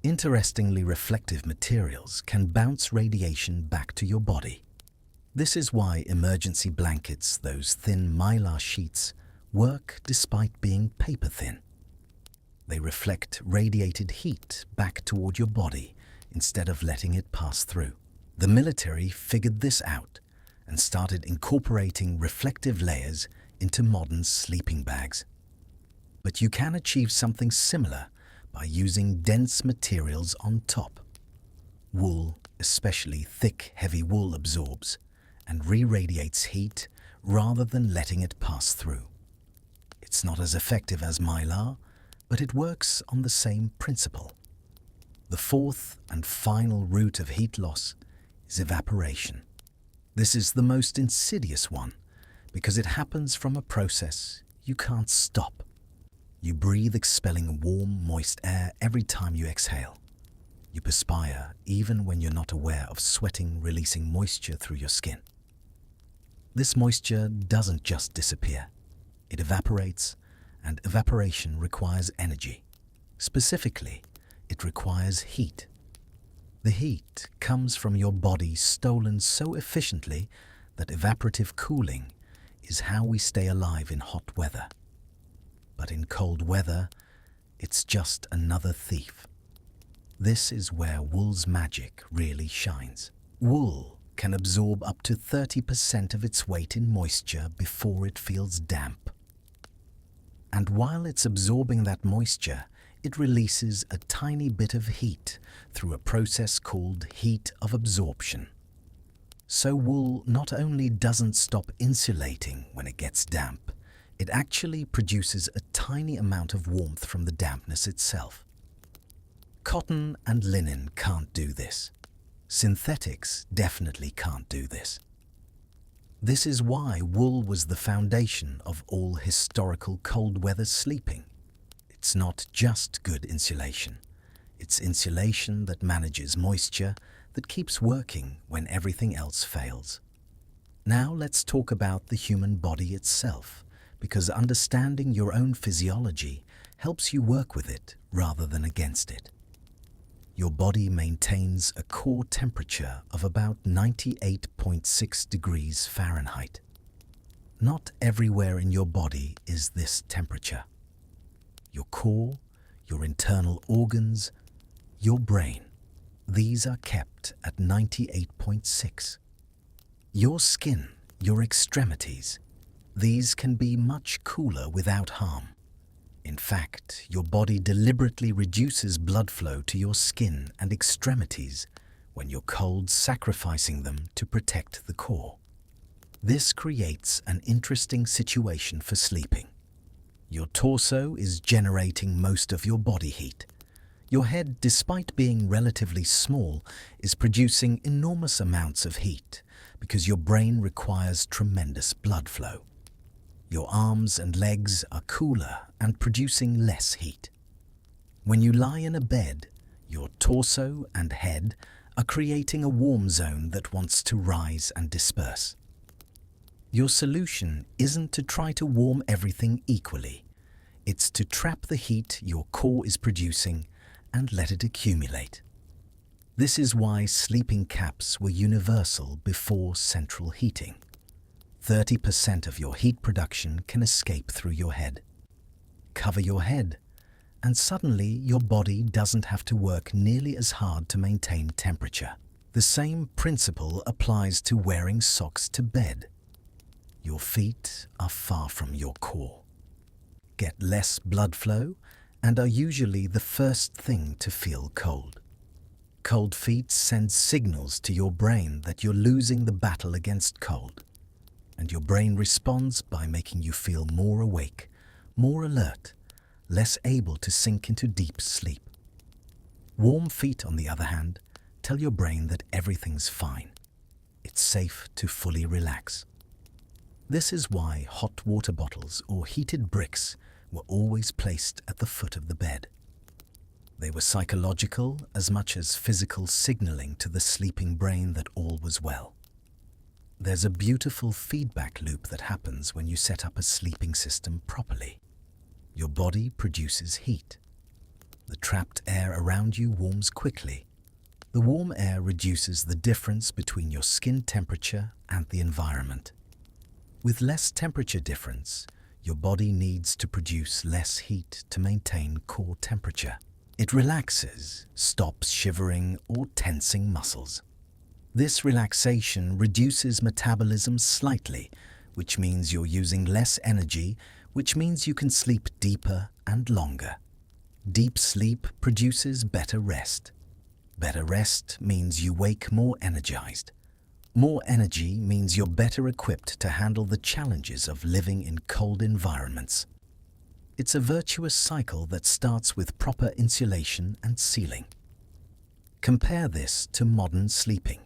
Interestingly, reflective materials can bounce radiation back to your body. This is why emergency blankets, those thin mylar sheets, work despite being paper thin. They reflect radiated heat back toward your body instead of letting it pass through. The military figured this out and started incorporating reflective layers into modern sleeping bags. But you can achieve something similar by using dense materials on top. Wool, especially thick, heavy wool, absorbs and re-radiates heat rather than letting it pass through. It's not as effective as mylar, but it works on the same principle. The fourth and final route of heat loss is evaporation. This is the most insidious one because it happens from a process you can't stop. You breathe, expelling warm, moist air every time you exhale. You perspire even when you're not aware of sweating, releasing moisture through your skin. This moisture doesn't just disappear. It evaporates, and evaporation requires energy. Specifically, it requires heat. The heat comes from your body stolen so efficiently that evaporative cooling is how we stay alive in hot weather. But in cold weather, it's just another thief. This is where wool's magic really shines. Wool can absorb up to 30% of its weight in moisture before it feels damp. And while it's absorbing that moisture, it releases a tiny bit of heat through a process called heat of absorption. So wool not only doesn't stop insulating when it gets damp, it actually produces a tiny amount of warmth from the dampness itself. Cotton and linen can't do this. Synthetics definitely can't do this. This is why wool was the foundation of all historical cold weather sleeping. It's not just good insulation. It's insulation that manages moisture, that keeps working when everything else fails. Now let's talk about the human body itself, because understanding your own physiology helps you work with it rather than against it. Your body maintains a core temperature of about 98.6 degrees Fahrenheit. Not everywhere in your body is this temperature. Your core, your internal organs, your brain, these are kept at 98.6. Your skin, your extremities, these can be much cooler without harm. In fact, your body deliberately reduces blood flow to your skin and extremities when you're cold, sacrificing them to protect the core. This creates an interesting situation for sleeping. Your torso is generating most of your body heat. Your head, despite being relatively small, is producing enormous amounts of heat because your brain requires tremendous blood flow. Your arms and legs are cooler and producing less heat. When you lie in a bed, your torso and head are creating a warm zone that wants to rise and disperse. Your solution isn't to try to warm everything equally. It's to trap the heat your core is producing and let it accumulate. This is why sleeping caps were universal before central heating. 30% of your heat production can escape through your head. Cover your head, and suddenly your body doesn't have to work nearly as hard to maintain temperature. The same principle applies to wearing socks to bed. Your feet are far from your core, get less blood flow, and are usually the first thing to feel cold. Cold feet send signals to your brain that you're losing the battle against cold, and your brain responds by making you feel more awake, more alert, less able to sink into deep sleep. Warm feet, on the other hand, tell your brain that everything's fine. It's safe to fully relax. This is why hot water bottles or heated bricks were always placed at the foot of the bed. They were psychological as much as physical signaling to the sleeping brain that all was well. There's a beautiful feedback loop that happens when you set up a sleeping system properly. Your body produces heat. The trapped air around you warms quickly. The warm air reduces the difference between your skin temperature and the environment. With less temperature difference, your body needs to produce less heat to maintain core temperature. It relaxes, stops shivering or tensing muscles. This relaxation reduces metabolism slightly, which means you're using less energy, which means you can sleep deeper and longer. Deep sleep produces better rest. Better rest means you wake more energized. More energy means you're better equipped to handle the challenges of living in cold environments. It's a virtuous cycle that starts with proper insulation and sealing. Compare this to modern sleeping.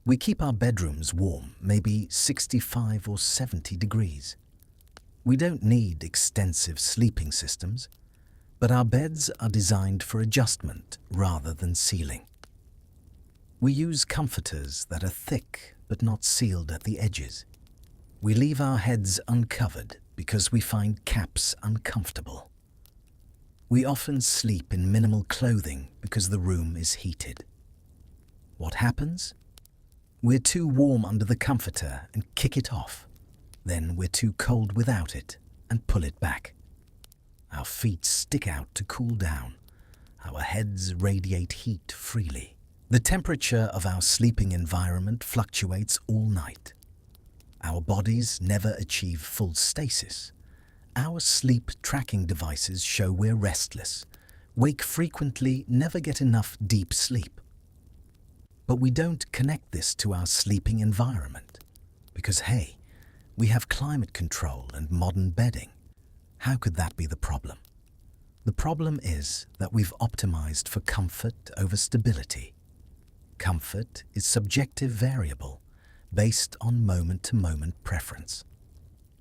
We keep our bedrooms warm, maybe 65 or 70 degrees. We don't need extensive sleeping systems, but our beds are designed for adjustment rather than sealing. We use comforters that are thick but not sealed at the edges. We leave our heads uncovered because we find caps uncomfortable. We often sleep in minimal clothing because the room is heated. What happens? We're too warm under the comforter and kick it off. Then we're too cold without it and pull it back. Our feet stick out to cool down. Our heads radiate heat freely. The temperature of our sleeping environment fluctuates all night. Our bodies never achieve full stasis. Our sleep tracking devices show we're restless, wake frequently, never get enough deep sleep. But we don't connect this to our sleeping environment because, hey, we have climate control and modern bedding. How could that be the problem? The problem is that we've optimized for comfort over stability. Comfort is subjective variable based on moment-to-moment preference.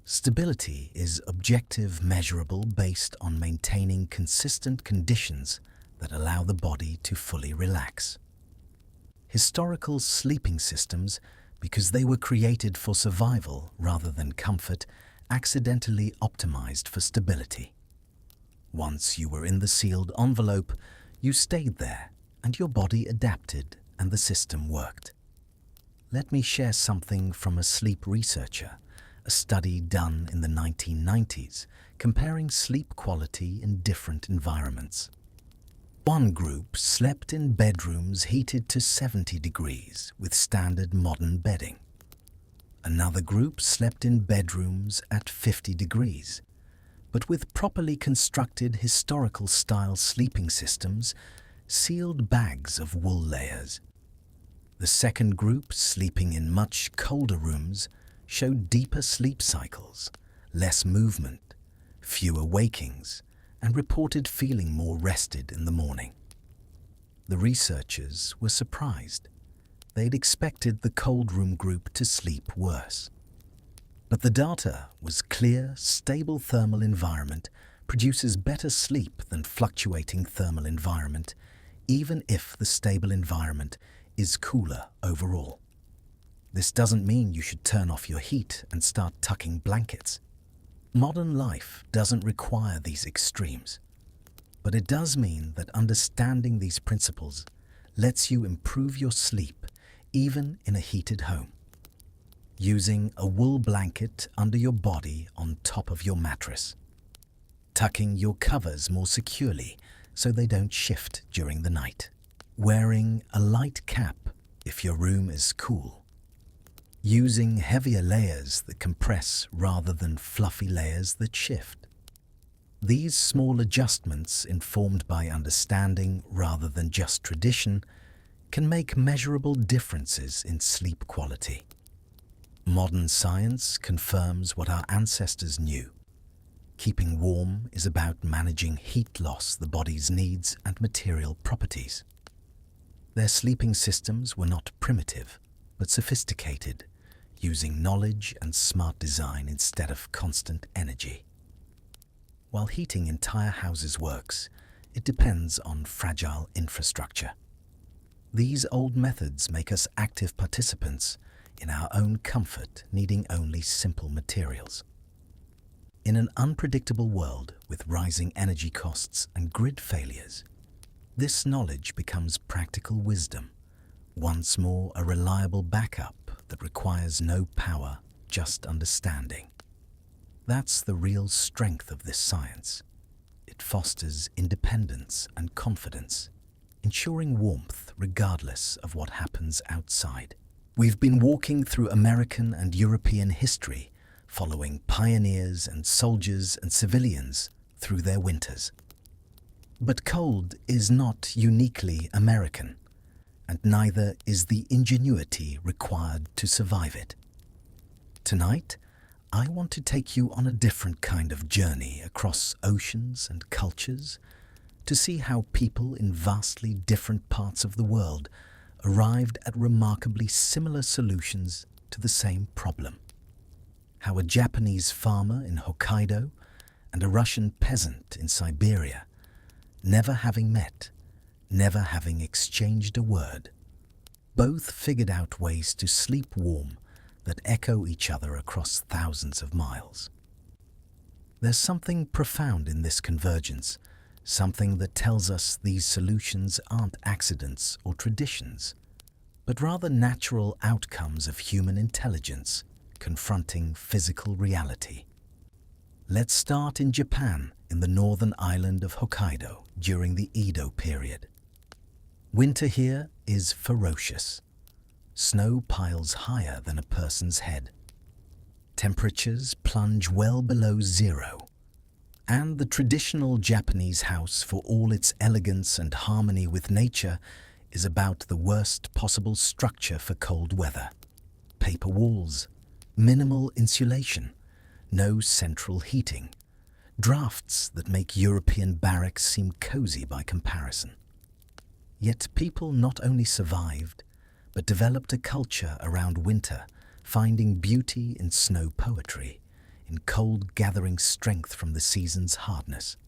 Stability is objective measurable based on maintaining consistent conditions that allow the body to fully relax. Historical sleeping systems, because they were created for survival rather than comfort, accidentally optimized for stability. Once you were in the sealed envelope, you stayed there and your body adapted and the system worked. Let me share something from a sleep researcher, a study done in the 1990s comparing sleep quality in different environments. One group slept in bedrooms heated to 70 degrees with standard modern bedding. Another group slept in bedrooms at 50 degrees, but with properly constructed historical-style sleeping systems, sealed bags of wool layers. The second group, sleeping in much colder rooms, showed deeper sleep cycles, less movement, fewer wakings, and reported feeling more rested in the morning. The researchers were surprised. They'd expected the cold room group to sleep worse. But the data was clear. Stable thermal environment produces better sleep than fluctuating thermal environment, even if the stable environment is cooler overall. This doesn't mean you should turn off your heat and start tucking blankets. Modern life doesn't require these extremes, but it does mean that understanding these principles lets you improve your sleep even in a heated home. Using a wool blanket under your body on top of your mattress. tucking your covers more securely so they don't shift during the night, wearing a light cap if your room is cool, using heavier layers that compress rather than fluffy layers that shift. These small adjustments, informed by understanding rather than just tradition, can make measurable differences in sleep quality. Modern science confirms what our ancestors knew. Keeping warm is about managing heat loss the body's needs and material properties. Their sleeping systems were not primitive, but sophisticated, using knowledge and smart design instead of constant energy. While heating entire houses works, it depends on fragile infrastructure. These old methods make us active participants in our own comfort, needing only simple materials. In an unpredictable world with rising energy costs and grid failures, this knowledge becomes practical wisdom, once more a reliable backup that requires no power, just understanding. That's the real strength of this science. It fosters independence and confidence, ensuring warmth regardless of what happens outside. We've been walking through American and European history, following pioneers and soldiers and civilians through their winters. But cold is not uniquely American, and neither is the ingenuity required to survive it. Tonight, I want to take you on a different kind of journey across oceans and cultures to see how people in vastly different parts of the world arrived at remarkably similar solutions to the same problem. How a Japanese farmer in Hokkaido and a Russian peasant in Siberia, never having met, never having exchanged a word, both figured out ways to sleep warm that echo each other across thousands of miles. There's something profound in this convergence, something that tells us these solutions aren't accidents or traditions, but rather natural outcomes of human intelligence confronting physical reality. Let's start in Japan, in the northern island of Hokkaido during the Edo period. Winter here is ferocious. Snow piles higher than a person's head. Temperatures plunge well below zero. And the traditional Japanese house, for all its elegance and harmony with nature, is about the worst possible structure for cold weather. Paper walls, minimal insulation, no central heating, drafts that make European barracks seem cozy by comparison. Yet people not only survived, but developed a culture around winter, finding beauty in snow poetry, in cold gathering strength from the season's hardness.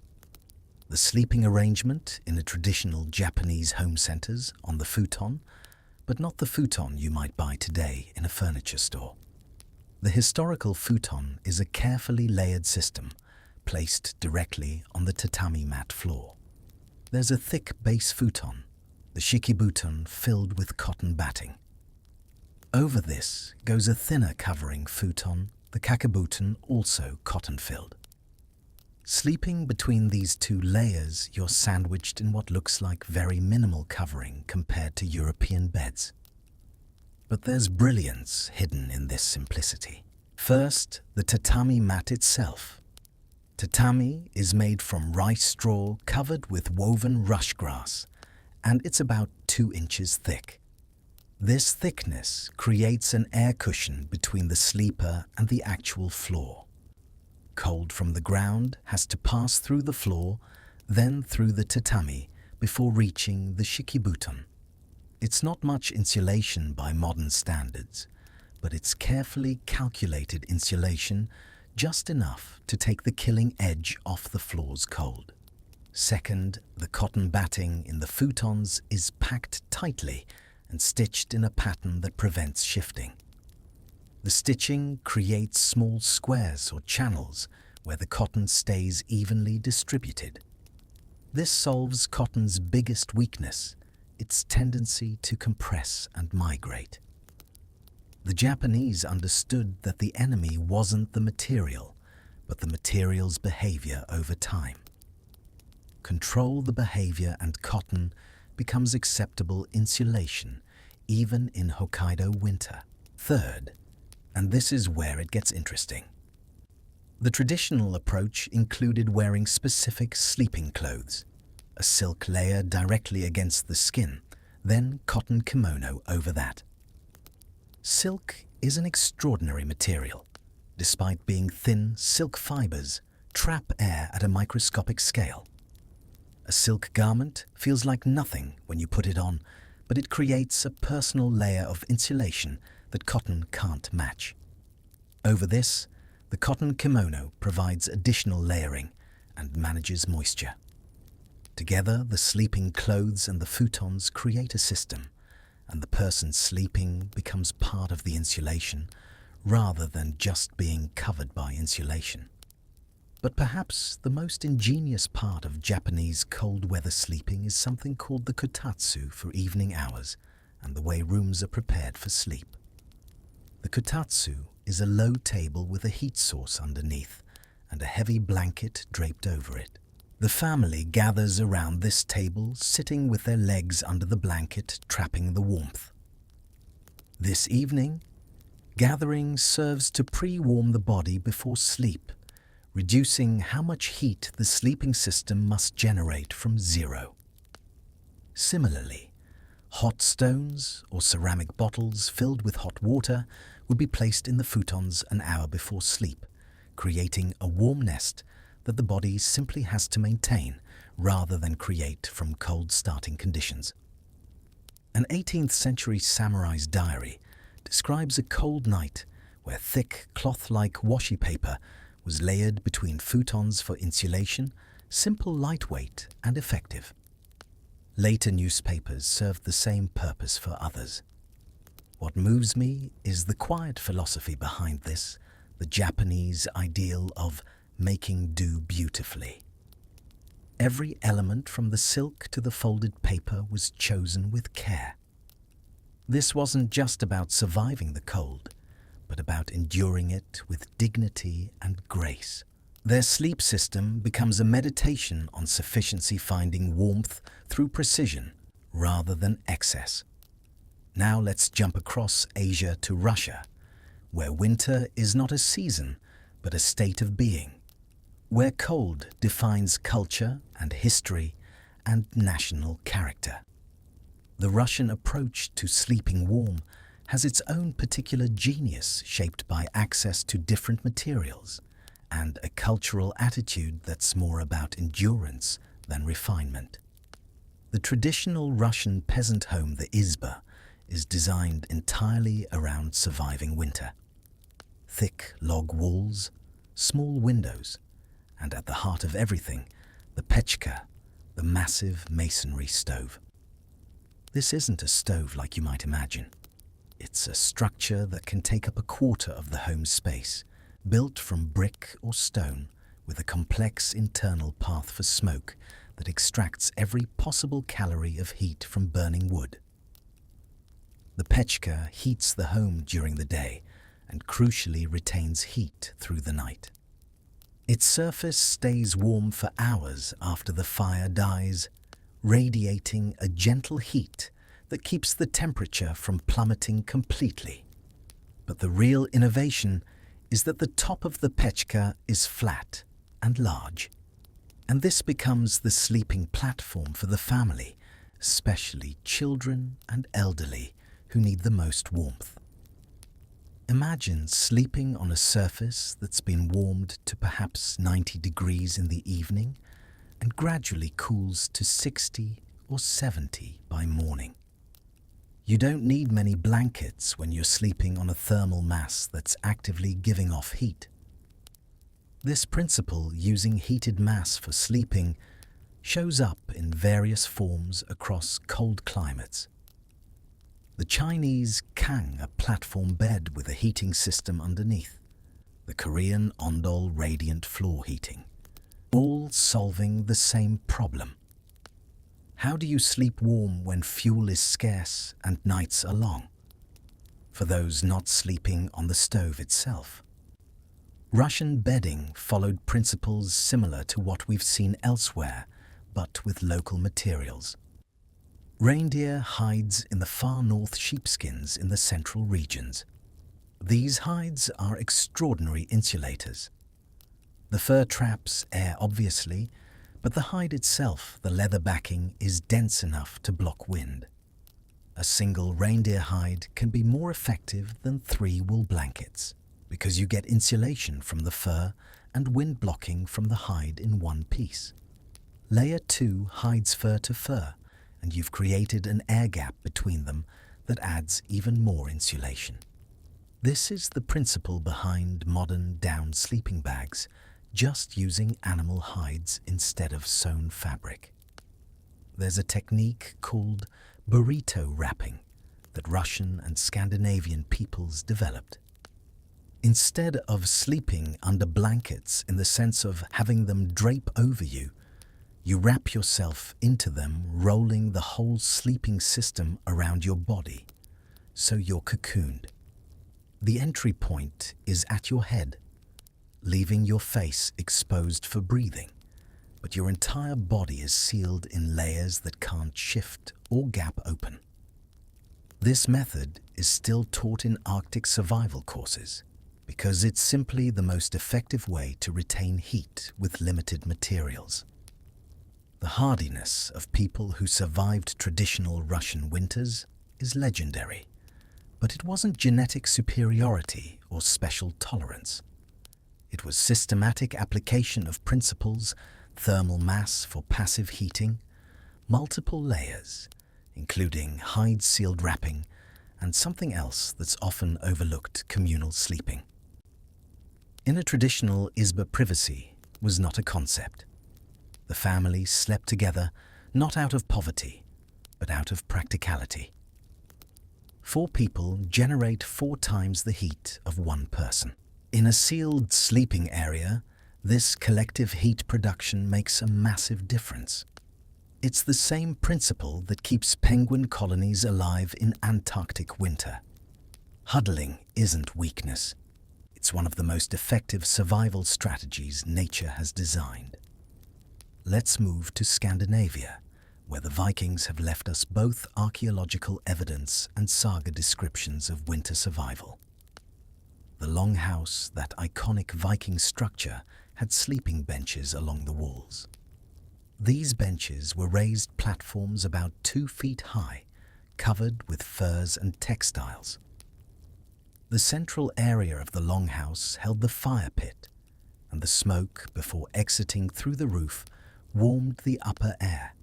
The sleeping arrangement in a traditional Japanese home centers on the futon, but not the futon you might buy today in a furniture store. The historical futon is a carefully layered system placed directly on the tatami mat floor. There's a thick base futon, the shikibuton, filled with cotton batting. Over this goes a thinner covering futon, the kakebuton, also cotton-filled. Sleeping between these two layers, you're sandwiched in what looks like very minimal covering compared to European beds. But there's brilliance hidden in this simplicity. First, the tatami mat itself. Tatami is made from rice straw covered with woven rush grass, and it's about 2 inches thick. This thickness creates an air cushion between the sleeper and the actual floor. Cold from the ground has to pass through the floor, then through the tatami, before reaching the shikibuton. It's not much insulation by modern standards, but it's carefully calculated insulation, just enough to take the killing edge off the floor's cold. Second, the cotton batting in the futons is packed tightly and stitched in a pattern that prevents shifting. The stitching creates small squares or channels where the cotton stays evenly distributed. This solves cotton's biggest weakness, its tendency to compress and migrate. The Japanese understood that the enemy wasn't the material, but the material's behavior over time. Control the behavior and cotton becomes acceptable insulation even in Hokkaido winter. Third, and this is where it gets interesting, the traditional approach included wearing specific sleeping clothes, a silk layer directly against the skin, then cotton kimono over that. Silk is an extraordinary material. Despite being thin, silk fibers trap air at a microscopic scale. A silk garment feels like nothing when you put it on, but it creates a personal layer of insulation that cotton can't match. Over this, the cotton kimono provides additional layering and manages moisture. Together, the sleeping clothes and the futons create a system, and the person sleeping becomes part of the insulation rather than just being covered by insulation. But perhaps the most ingenious part of Japanese cold weather sleeping is something called the kotatsu for evening hours and the way rooms are prepared for sleep. The kotatsu is a low table with a heat source underneath and a heavy blanket draped over it. The family gathers around this table, sitting with their legs under the blanket, trapping the warmth. This evening, gathering serves to pre-warm the body before sleep, reducing how much heat the sleeping system must generate from zero. Similarly, hot stones or ceramic bottles filled with hot water would be placed in the futons an hour before sleep, creating a warm nest that the body simply has to maintain rather than create from cold starting conditions. An 18th century samurai's diary describes a cold night where thick cloth-like washi paper was layered between futons for insulation, simple, lightweight, and effective. Later newspapers served the same purpose for others. What moves me is the quiet philosophy behind this, the Japanese ideal of making do beautifully. Every element from the silk to the folded paper was chosen with care. This wasn't just about surviving the cold, but about enduring it with dignity and grace. Their sleep system becomes a meditation on sufficiency, finding warmth through precision rather than excess. Now let's jump across Asia to Russia, where winter is not a season, but a state of being, where cold defines culture and history and national character. The Russian approach to sleeping warm has its own particular genius, shaped by access to different materials and a cultural attitude that's more about endurance than refinement. The traditional Russian peasant home, the izba, is designed entirely around surviving winter. Thick log walls, small windows, and at the heart of everything, the pechka, the massive masonry stove. This isn't a stove like you might imagine. It's a structure that can take up a quarter of the home space, built from brick or stone, with a complex internal path for smoke that extracts every possible calorie of heat from burning wood. The pechka heats the home during the day and crucially retains heat through the night. Its surface stays warm for hours after the fire dies, radiating a gentle heat that keeps the temperature from plummeting completely. But the real innovation is that the top of the pechka is flat and large, and this becomes the sleeping platform for the family, especially children and elderly who need the most warmth. Imagine sleeping on a surface that's been warmed to perhaps 90 degrees in the evening and gradually cools to 60 or 70 by morning. You don't need many blankets when you're sleeping on a thermal mass that's actively giving off heat. This principle, using heated mass for sleeping, shows up in various forms across cold climates. The Chinese kang, a platform bed with a heating system underneath. The Korean ondol, radiant floor heating. All solving the same problem. How do you sleep warm when fuel is scarce and nights are long? For those not sleeping on the stove itself. Russian bedding followed principles similar to what we've seen elsewhere, but with local materials. Reindeer hides in the far north, sheepskins in the central regions. These hides are extraordinary insulators. The fur traps air, obviously, but the hide itself, the leather backing, is dense enough to block wind. A single reindeer hide can be more effective than 3 wool blankets, because you get insulation from the fur and wind blocking from the hide in one piece. Layer 2 hides fur to fur, and you've created an air gap between them that adds even more insulation. This is the principle behind modern down sleeping bags, just using animal hides instead of sewn fabric. There's a technique called burrito wrapping that Russian and Scandinavian peoples developed. Instead of sleeping under blankets in the sense of having them drape over you, you wrap yourself into them, rolling the whole sleeping system around your body, so you're cocooned. The entry point is at your head, leaving your face exposed for breathing, but your entire body is sealed in layers that can't shift or gap open. This method is still taught in Arctic survival courses because it's simply the most effective way to retain heat with limited materials. The hardiness of people who survived traditional Russian winters is legendary, but it wasn't genetic superiority or special tolerance. It was systematic application of principles, thermal mass for passive heating, multiple layers, including hide-sealed wrapping, and something else that's often overlooked: communal sleeping. In a traditional Izba, privacy was not a concept. The family slept together not out of poverty, but out of practicality. 4 people generate 4 times the heat of 1 person. In a sealed sleeping area, this collective heat production makes a massive difference. It's the same principle that keeps penguin colonies alive in Antarctic winter. Huddling isn't weakness. It's one of the most effective survival strategies nature has designed. Let's move to Scandinavia, where the Vikings have left us both archaeological evidence and saga descriptions of winter survival. The longhouse, that iconic Viking structure, had sleeping benches along the walls. These benches were raised platforms about 2 feet high, covered with furs and textiles. The central area of the longhouse held the fire pit, and the smoke, before exiting through the roof, warmed the upper air.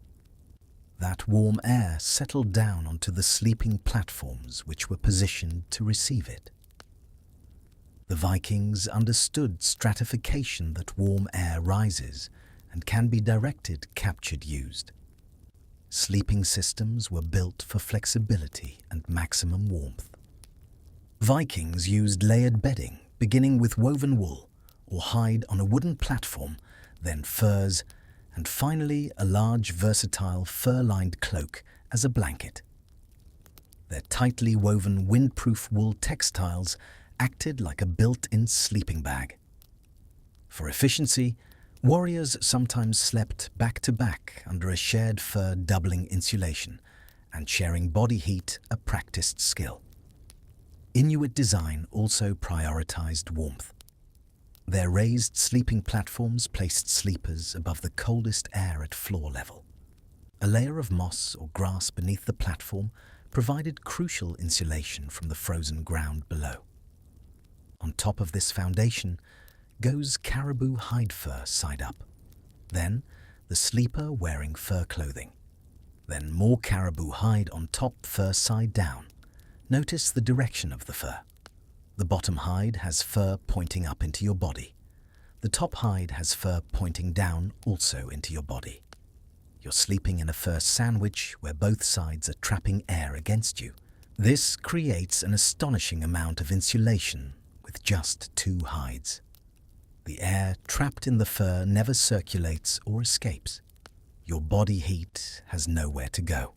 That warm air settled down onto the sleeping platforms which were positioned to receive it. The Vikings understood stratification, that warm air rises and can be directed, captured, used. Sleeping systems were built for flexibility and maximum warmth. Vikings used layered bedding, beginning with woven wool or hide on a wooden platform, then furs, and finally a large versatile fur-lined cloak as a blanket. Their tightly woven windproof wool textiles acted like a built-in sleeping bag. For efficiency, warriors sometimes slept back-to-back under a shared fur, doubling insulation, and sharing body heat, a practiced skill. Inuit design also prioritized warmth. Their raised sleeping platforms placed sleepers above the coldest air at floor level. A layer of moss or grass beneath the platform provided crucial insulation from the frozen ground below. On top of this foundation goes caribou hide fur side up. Then the sleeper wearing fur clothing. Then more caribou hide on top, fur side down. Notice the direction of the fur. The bottom hide has fur pointing up into your body. The top hide has fur pointing down, also into your body. You're sleeping in a fur sandwich where both sides are trapping air against you. This creates an astonishing amount of insulation with just 2 hides. The air trapped in the fur never circulates or escapes. Your body heat has nowhere to go.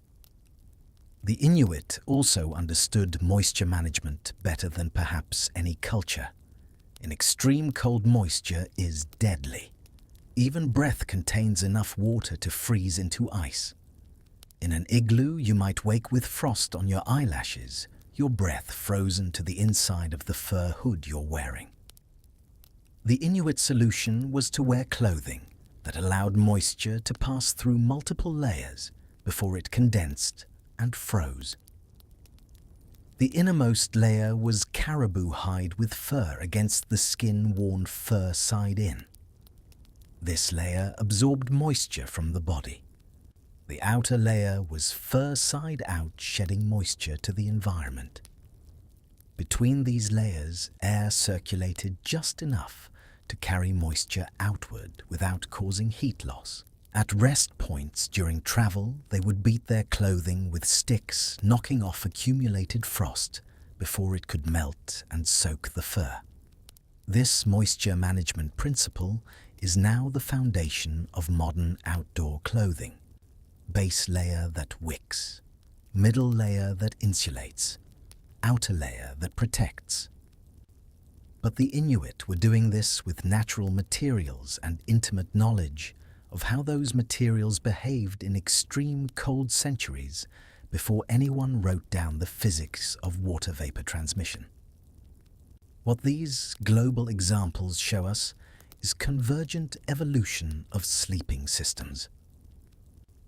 The Inuit also understood moisture management better than perhaps any culture. in extreme cold, moisture is deadly. Even breath contains enough water to freeze into ice. In an igloo, you might wake with frost on your eyelashes, your breath frozen to the inside of the fur hood you're wearing. The Inuit solution was to wear clothing that allowed moisture to pass through multiple layers before it condensed and froze. The innermost layer was caribou hide with fur against the skin worn fur side in. This layer absorbed moisture from the body. The outer layer was fur side out, shedding moisture to the environment. Between these layers, air circulated just enough to carry moisture outward without causing heat loss. At rest points during travel, they would beat their clothing with sticks, knocking off accumulated frost before it could melt and soak the fur. This moisture management principle is now the foundation of modern outdoor clothing. Base layer that wicks, middle layer that insulates, outer layer that protects. But the Inuit were doing this with natural materials and intimate knowledge of how those materials behaved in extreme cold centuries before anyone wrote down the physics of water vapor transmission. What these global examples show us is convergent evolution of sleeping systems.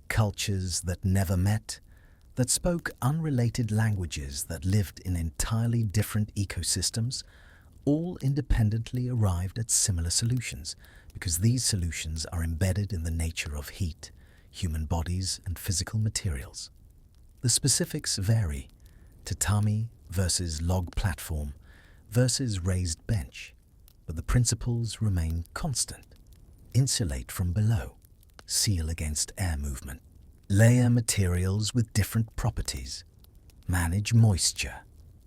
Cultures that never met, that spoke unrelated languages, that lived in entirely different ecosystems, all independently arrived at similar solutions, because these solutions are embedded in the nature of heat, human bodies, and physical materials. The specifics vary: tatami versus log platform versus raised bench, but the principles remain constant. Insulate from below, seal against air movement, layer materials with different properties, manage moisture,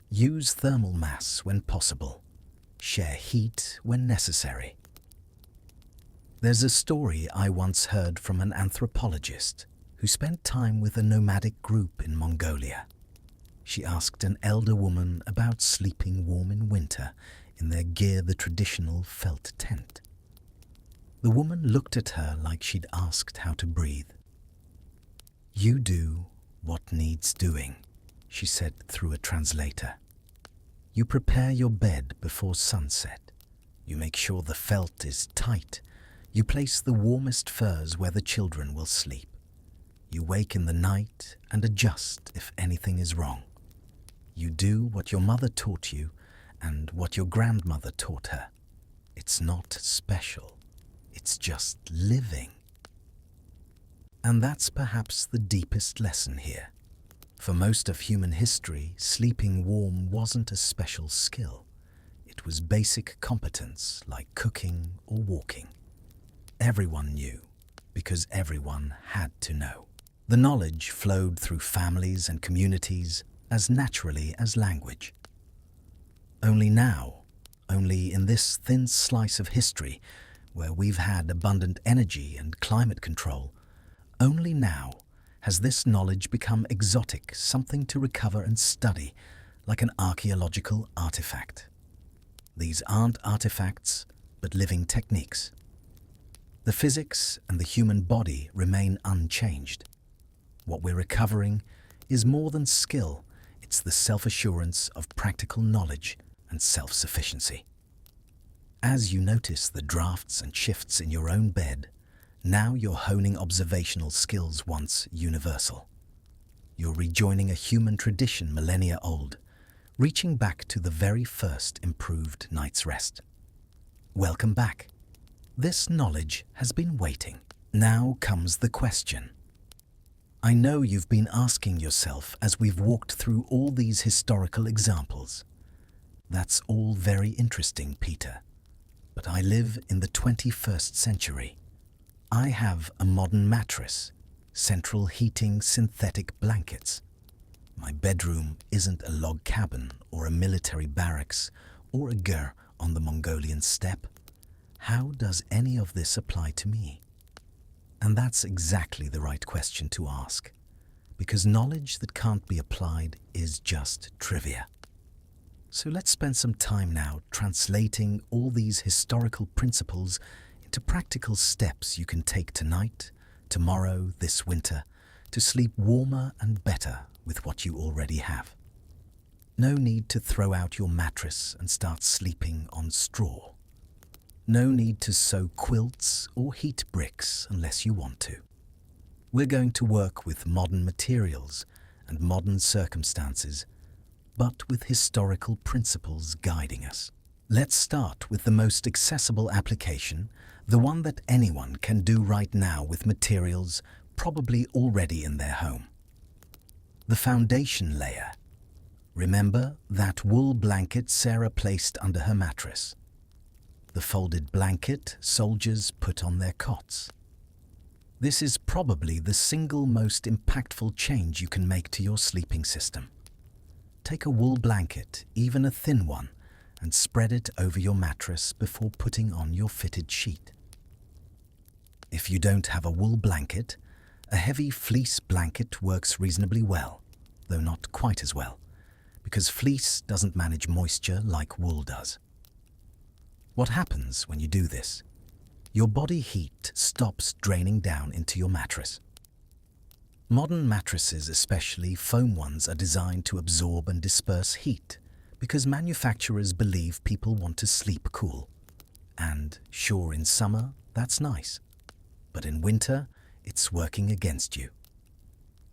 use thermal mass when possible, share heat when necessary. There's a story I once heard from an anthropologist who spent time with a nomadic group in Mongolia. She asked an elder woman about sleeping warm in winter in their the traditional felt tent. The woman looked at her like she'd asked how to breathe. "You do what needs doing," she said through a translator. "You prepare your bed before sunset. You make sure the felt is tight. You place the warmest furs where the children will sleep. You wake in the night and adjust if anything is wrong. You do what your mother taught you and what your grandmother taught her. It's not special. It's just living." And that's perhaps the deepest lesson here. For most of human history, sleeping warm wasn't a special skill. It was basic competence like cooking or walking. Everyone knew, because everyone had to know. The knowledge flowed through families and communities as naturally as language. Only now, only in this thin slice of history where we've had abundant energy and climate control, only now has this knowledge become exotic, something to recover and study like an archaeological artifact. These aren't artifacts, but living techniques. The physics and the human body remain unchanged. What we're recovering is more than skill, it's the self-assurance of practical knowledge and self-sufficiency. As you notice the drafts and shifts in your own bed, now you're honing observational skills once universal. You're rejoining a human tradition millennia old, reaching back to the very first improved night's rest. Welcome back. This knowledge has been waiting. Now comes the question. I know you've been asking yourself as we've walked through all these historical examples. That's all very interesting, Peter. But I live in the 21st century. I have a modern mattress, central heating synthetic blankets. My bedroom isn't a log cabin or a military barracks or a ger on the Mongolian steppe. How does any of this apply to me? And that's exactly the right question to ask, because knowledge that can't be applied is just trivia. So let's spend some time now translating all these historical principles into practical steps you can take tonight, tomorrow, this winter, to sleep warmer and better with what you already have. No need to throw out your mattress and start sleeping on straw. No need to sew quilts or heat bricks unless you want to. We're going to work with modern materials and modern circumstances, but with historical principles guiding us. Let's start with the most accessible application, the one that anyone can do right now with materials probably already in their home. The foundation layer. Remember that wool blanket Sarah placed under her mattress. The folded blanket soldiers put on their cots. This is probably the single most impactful change you can make to your sleeping system. Take a wool blanket, even a thin one, and spread it over your mattress before putting on your fitted sheet. If you don't have a wool blanket, a heavy fleece blanket works reasonably well, though not quite as well, because fleece doesn't manage moisture like wool does. What happens when you do this? Your body heat stops draining down into your mattress. Modern mattresses, especially foam ones, are designed to absorb and disperse heat because manufacturers believe people want to sleep cool. And sure, in summer, that's nice. But in winter, it's working against you.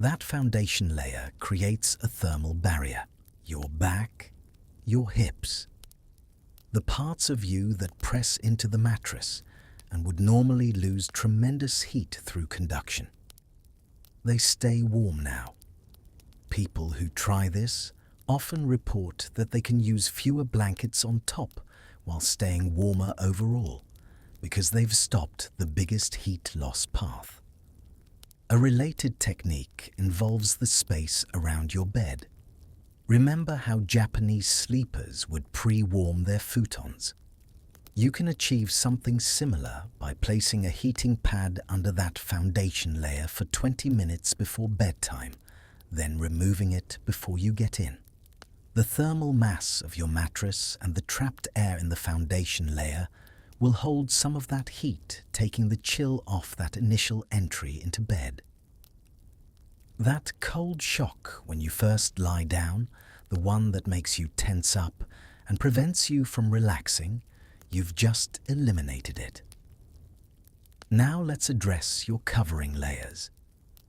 That foundation layer creates a thermal barrier. Your back, your hips, the parts of you that press into the mattress and would normally lose tremendous heat through conduction. They stay warm now. People who try this often report that they can use fewer blankets on top while staying warmer overall because they've stopped the biggest heat loss path. A related technique involves the space around your bed. Remember how Japanese sleepers would pre-warm their futons? You can achieve something similar by placing a heating pad under that foundation layer for 20 minutes before bedtime, then removing it before you get in. The thermal mass of your mattress and the trapped air in the foundation layer will hold some of that heat, taking the chill off that initial entry into bed. That cold shock when you first lie down, the one that makes you tense up and prevents you from relaxing, you've just eliminated it. Now let's address your covering layers,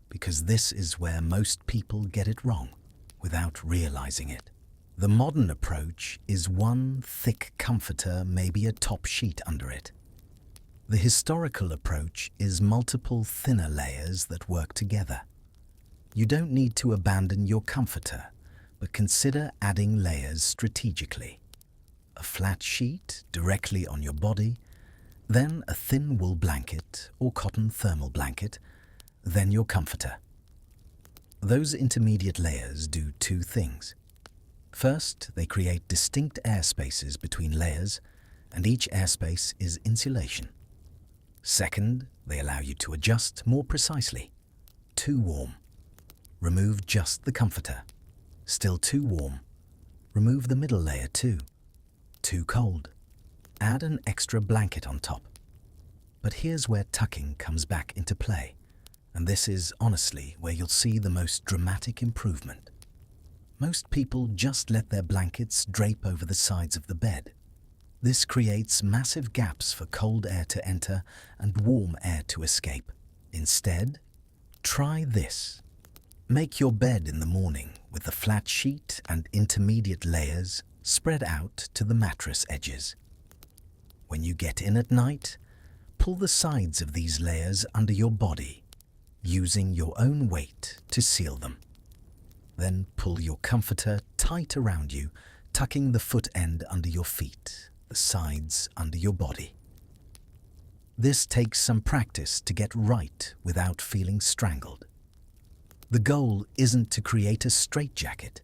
because this is where most people get it wrong without realizing it. The modern approach is one thick comforter, maybe a top sheet under it. The historical approach is multiple thinner layers that work together. You don't need to abandon your comforter, but consider adding layers strategically. A flat sheet directly on your body, then a thin wool blanket or cotton thermal blanket, then your comforter. Those intermediate layers do two things. First, they create distinct air spaces between layers, and each airspace is insulation. Second, they allow you to adjust more precisely. Too warm. Remove just the comforter. Still too warm. Remove the middle layer too. Too cold. Add an extra blanket on top. But here's where tucking comes back into play, and this is honestly where you'll see the most dramatic improvement. Most people just let their blankets drape over the sides of the bed. This creates massive gaps for cold air to enter and warm air to escape. Instead, try this. Make your bed in the morning with the flat sheet and intermediate layers spread out to the mattress edges. When you get in at night, pull the sides of these layers under your body, using your own weight to seal them. Then pull your comforter tight around you, tucking the foot end under your feet, the sides under your body. This takes some practice to get right without feeling strangled. The goal isn't to create a straitjacket,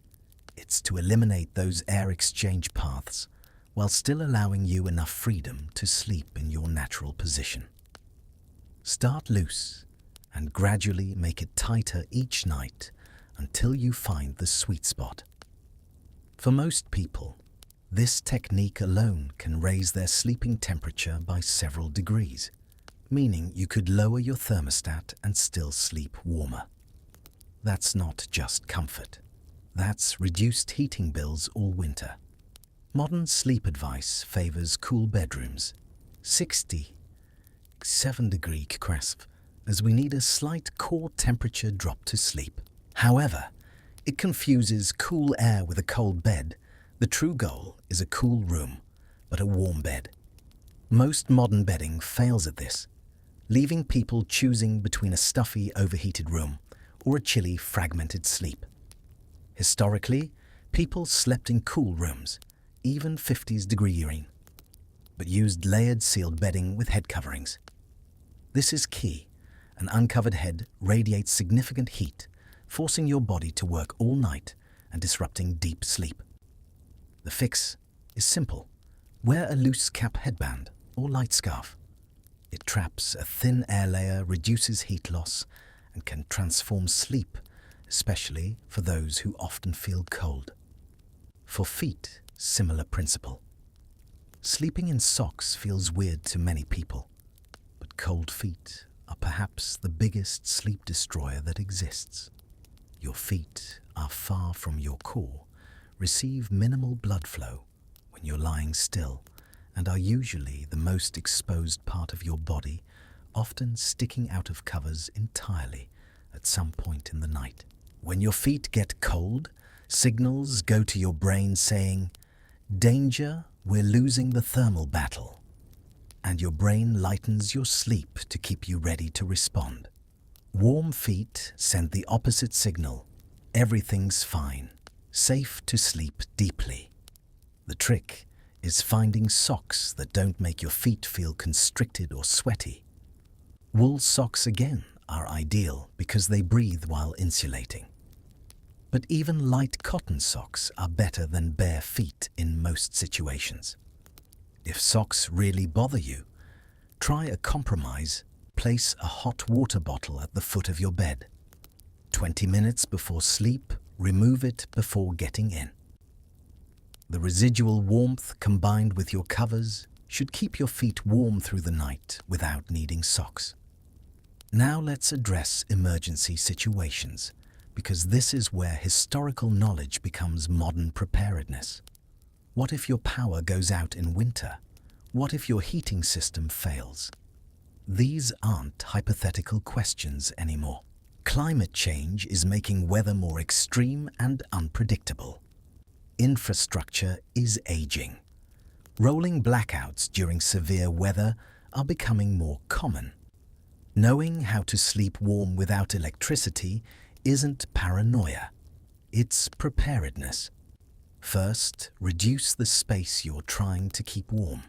it's to eliminate those air exchange paths while still allowing you enough freedom to sleep in your natural position. Start loose and gradually make it tighter each night until you find the sweet spot. For most people, This technique alone can raise their sleeping temperature by several degrees, meaning you could lower your thermostat and still sleep warmer. That's not just comfort. That's reduced heating bills all winter. Modern sleep advice favors cool bedrooms, 67-degree crisp, as we need a slight core temperature drop to sleep. However, it confuses cool air with a cold bed. The true goal is a cool room, but a warm bed. Most modern bedding fails at this, leaving people choosing between a stuffy, overheated room or a chilly, fragmented sleep. Historically, people slept in cool rooms, even 50s-degree urine, but used layered sealed bedding with head coverings. This is key. An uncovered head radiates significant heat, forcing your body to work all night and disrupting deep sleep. The fix is simple. Wear a loose cap headband or light scarf. It traps a thin air layer, reduces heat loss, and can transform sleep, especially for those who often feel cold. For feet, similar principle. Sleeping in socks feels weird to many people, but cold feet are perhaps the biggest sleep destroyer that exists. Your feet are far from your core, receive minimal blood flow when you're lying still, and are usually the most exposed part of your body, often sticking out of covers entirely at some point in the night. When your feet get cold, signals go to your brain saying, "Danger, we're losing the thermal battle." And your brain lightens your sleep to keep you ready to respond. Warm feet send the opposite signal. Everything's fine, safe to sleep deeply. The trick is finding socks that don't make your feet feel constricted or sweaty. Wool socks again are ideal because they breathe while insulating. But even light cotton socks are better than bare feet in most situations. If socks really bother you, try a compromise. Place a hot water bottle at the foot of your bed. 20 minutes before sleep, remove it before getting in. The residual warmth combined with your covers should keep your feet warm through the night without needing socks. Now let's address emergency situations, because this is where historical knowledge becomes modern preparedness. What if your power goes out in winter? What if your heating system fails? These aren't hypothetical questions anymore. Climate change is making weather more extreme and unpredictable. Infrastructure is aging. Rolling blackouts during severe weather are becoming more common. Knowing how to sleep warm without electricity isn't paranoia. It's preparedness. First, reduce the space you're trying to keep warm.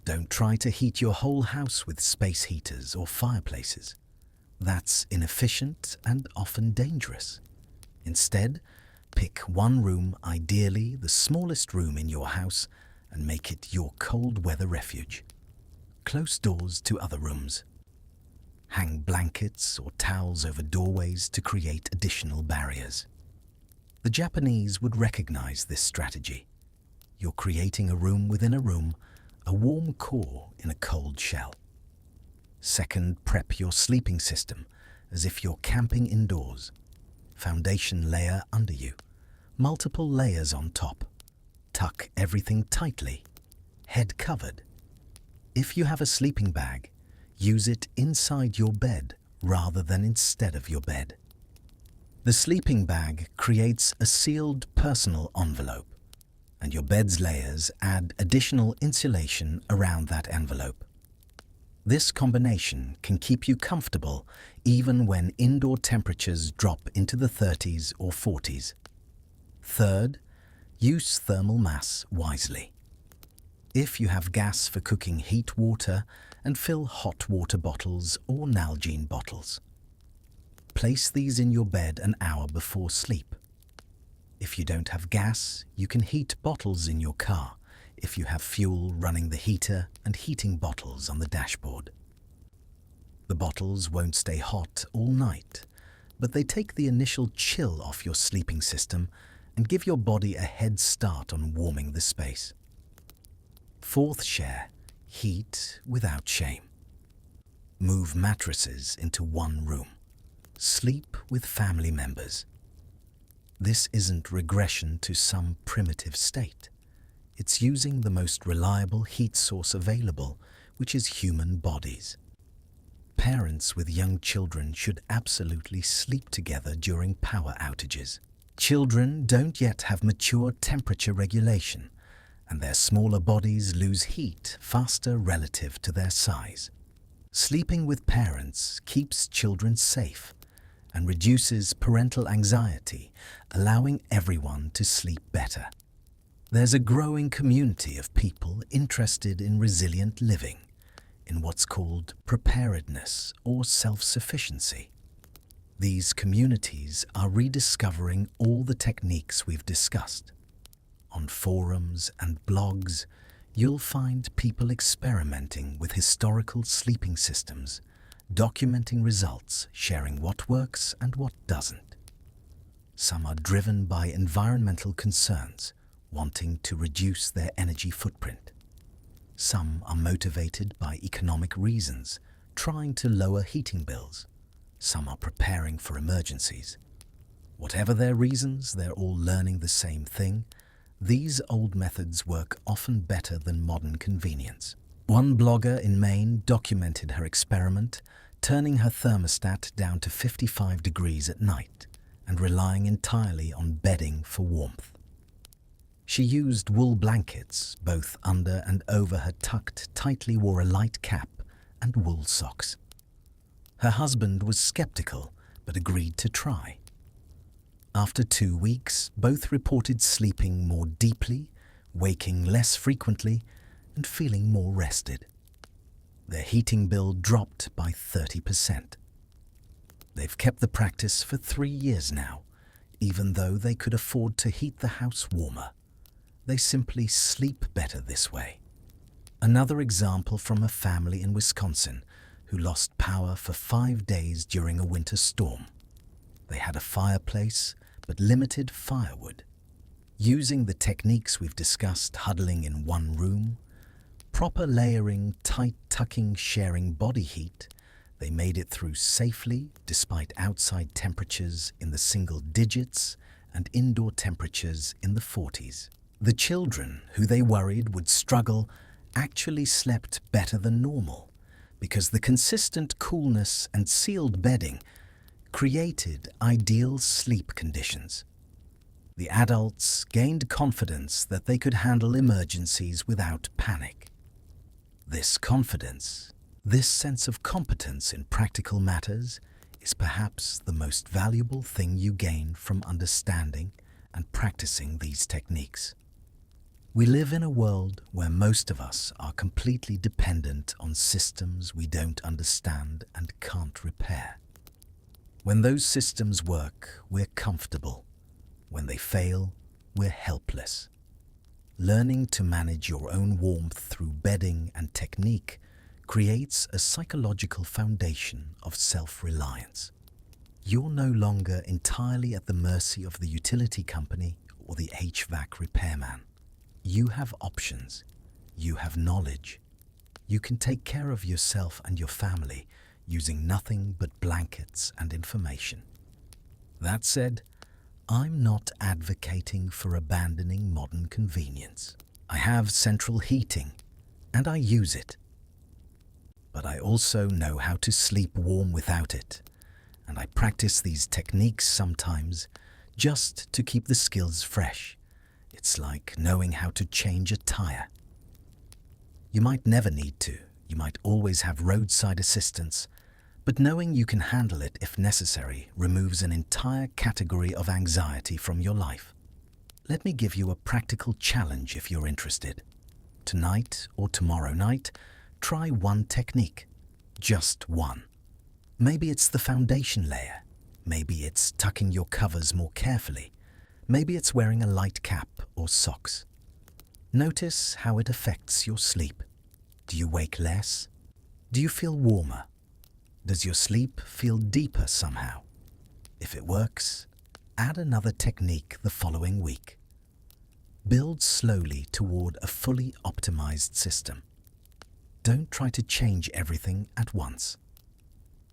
Don't try to heat your whole house with space heaters or fireplaces. That's inefficient and often dangerous. Instead, pick one room, ideally the smallest room in your house, and make it your cold weather refuge. Close doors to other rooms. Hang blankets or towels over doorways to create additional barriers. The Japanese would recognize this strategy. You're creating a room within a room, a warm core in a cold shell. Second, prep your sleeping system as if you're camping indoors. Foundation layer under you, multiple layers on top. Tuck everything tightly, head covered. If you have a sleeping bag, use it inside your bed rather than instead of your bed. The sleeping bag creates a sealed personal envelope, and your bed's layers add additional insulation around that envelope. This combination can keep you comfortable even when indoor temperatures drop into the 30s or 40s. Third, use thermal mass wisely. If you have gas for cooking, heat water and fill hot water bottles or Nalgene bottles. Place these in your bed an hour before sleep. If you don't have gas, you can heat bottles in your car if you have fuel running the heater and heating bottles on the dashboard. The bottles won't stay hot all night, but they take the initial chill off your sleeping system and give your body a head start on warming the space. Fourth share, heat without shame. Move mattresses into one room. Sleep with family members. This isn't regression to some primitive state. It's using the most reliable heat source available, which is human bodies. Parents with young children should absolutely sleep together during power outages. Children don't yet have mature temperature regulation, and their smaller bodies lose heat faster relative to their size. Sleeping with parents keeps children safe and reduces parental anxiety, allowing everyone to sleep better. There's a growing community of people interested in resilient living, in what's called preparedness or self-sufficiency. These communities are rediscovering all the techniques we've discussed. On forums and blogs, you'll find people experimenting with historical sleeping systems, documenting results, sharing what works and what doesn't. Some are driven by environmental concerns, wanting to reduce their energy footprint. Some are motivated by economic reasons, trying to lower heating bills. Some are preparing for emergencies. Whatever their reasons, they're all learning the same thing. These old methods work often better than modern convenience. One blogger in Maine documented her experiment, turning her thermostat down to 55 degrees at night and relying entirely on bedding for warmth. She used wool blankets, both under and over her tucked, tightly wore a light cap and wool socks. Her husband was skeptical, but agreed to try. After 2 weeks, both reported sleeping more deeply, waking less frequently, and feeling more rested. Their heating bill dropped by 30%. They've kept the practice for 3 years now, even though they could afford to heat the house warmer. They simply sleep better this way. Another example from a family in Wisconsin who lost power for 5 days during a winter storm. They had a fireplace, but limited firewood. Using the techniques we've discussed, huddling in one room, proper layering, tight tucking, sharing body heat, they made it through safely despite outside temperatures in the single digits and indoor temperatures in the 40s. The children, who they worried would struggle, actually slept better than normal because the consistent coolness and sealed bedding created ideal sleep conditions. The adults gained confidence that they could handle emergencies without panic. This confidence, this sense of competence in practical matters, is perhaps the most valuable thing you gain from understanding and practicing these techniques. We live in a world where most of us are completely dependent on systems we don't understand and can't repair. When those systems work, we're comfortable. When they fail, we're helpless. Learning to manage your own warmth through bedding and technique creates a psychological foundation of self-reliance. You're no longer entirely at the mercy of the utility company or the HVAC repairman. You have options. You have knowledge. You can take care of yourself and your family using nothing but blankets and information. That said, I'm not advocating for abandoning modern convenience. I have central heating, and I use it. But I also know how to sleep warm without it, and I practice these techniques sometimes just to keep the skills fresh. It's like knowing how to change a tire. You might never need to. You might always have roadside assistance, but knowing you can handle it if necessary removes an entire category of anxiety from your life. Let me give you a practical challenge if you're interested. Tonight or tomorrow night, try one technique. Just one. Maybe it's the foundation layer. Maybe it's tucking your covers more carefully. Maybe it's wearing a light cap or socks. Notice how it affects your sleep. Do you wake less? Do you feel warmer? Does your sleep feel deeper somehow? If it works, add another technique the following week. Build slowly toward a fully optimized system. Don't try to change everything at once.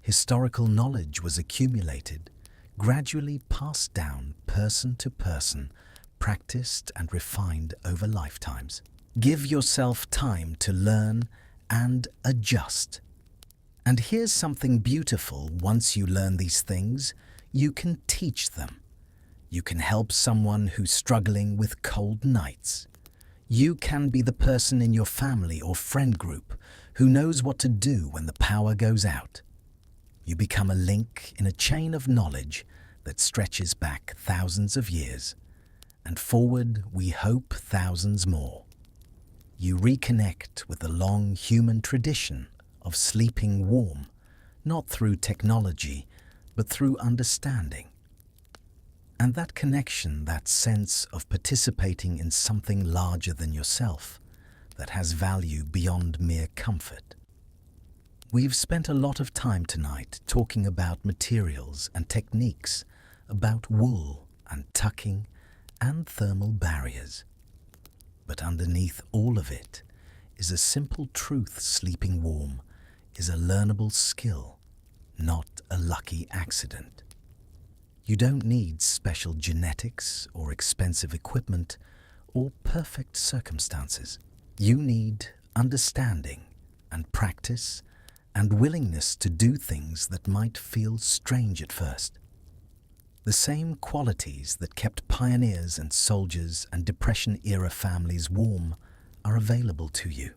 Historical knowledge was accumulated, gradually passed down person to person, practiced and refined over lifetimes. Give yourself time to learn and adjust. And here's something beautiful: once you learn these things, you can teach them. You can help someone who's struggling with cold nights. You can be the person in your family or friend group who knows what to do when the power goes out. You become a link in a chain of knowledge that stretches back thousands of years, and forward, we hope, thousands more. You reconnect with the long human tradition of sleeping warm, not through technology, but through understanding. And that connection, that sense of participating in something larger than yourself, that has value beyond mere comfort. We've spent a lot of time tonight talking about materials and techniques, about wool and tucking and thermal barriers. But underneath all of it is a simple truth: sleeping warm is a learnable skill, not a lucky accident. You don't need special genetics or expensive equipment or perfect circumstances. You need understanding and practice and willingness to do things that might feel strange at first. The same qualities that kept pioneers and soldiers and Depression-era families warm are available to you.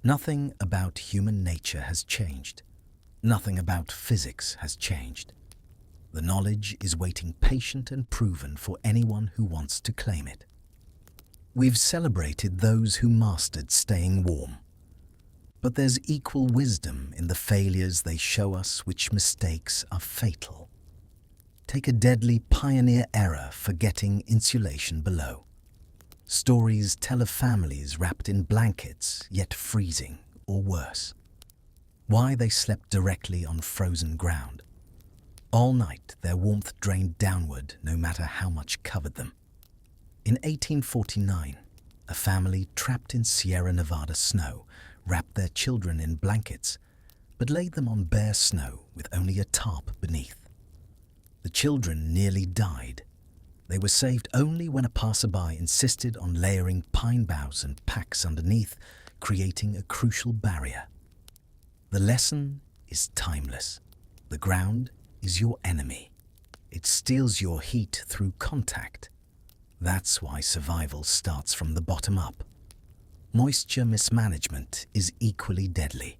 Nothing about human nature has changed. Nothing about physics has changed. The knowledge is waiting patient and proven for anyone who wants to claim it. We've celebrated those who mastered staying warm. But there's equal wisdom in the failures they show us, which mistakes are fatal. Take a deadly pioneer error forgetting insulation below. Stories tell of families wrapped in blankets, yet freezing, or worse. Why they slept directly on frozen ground. All night, their warmth drained downward, no matter how much covered them. In 1849, a family trapped in Sierra Nevada snow wrapped their children in blankets, but laid them on bare snow with only a tarp beneath. The children nearly died. They were saved only when a passerby insisted on layering pine boughs and packs underneath, creating a crucial barrier. The lesson is timeless. The ground is your enemy. It steals your heat through contact. That's why survival starts from the bottom up. Moisture mismanagement is equally deadly.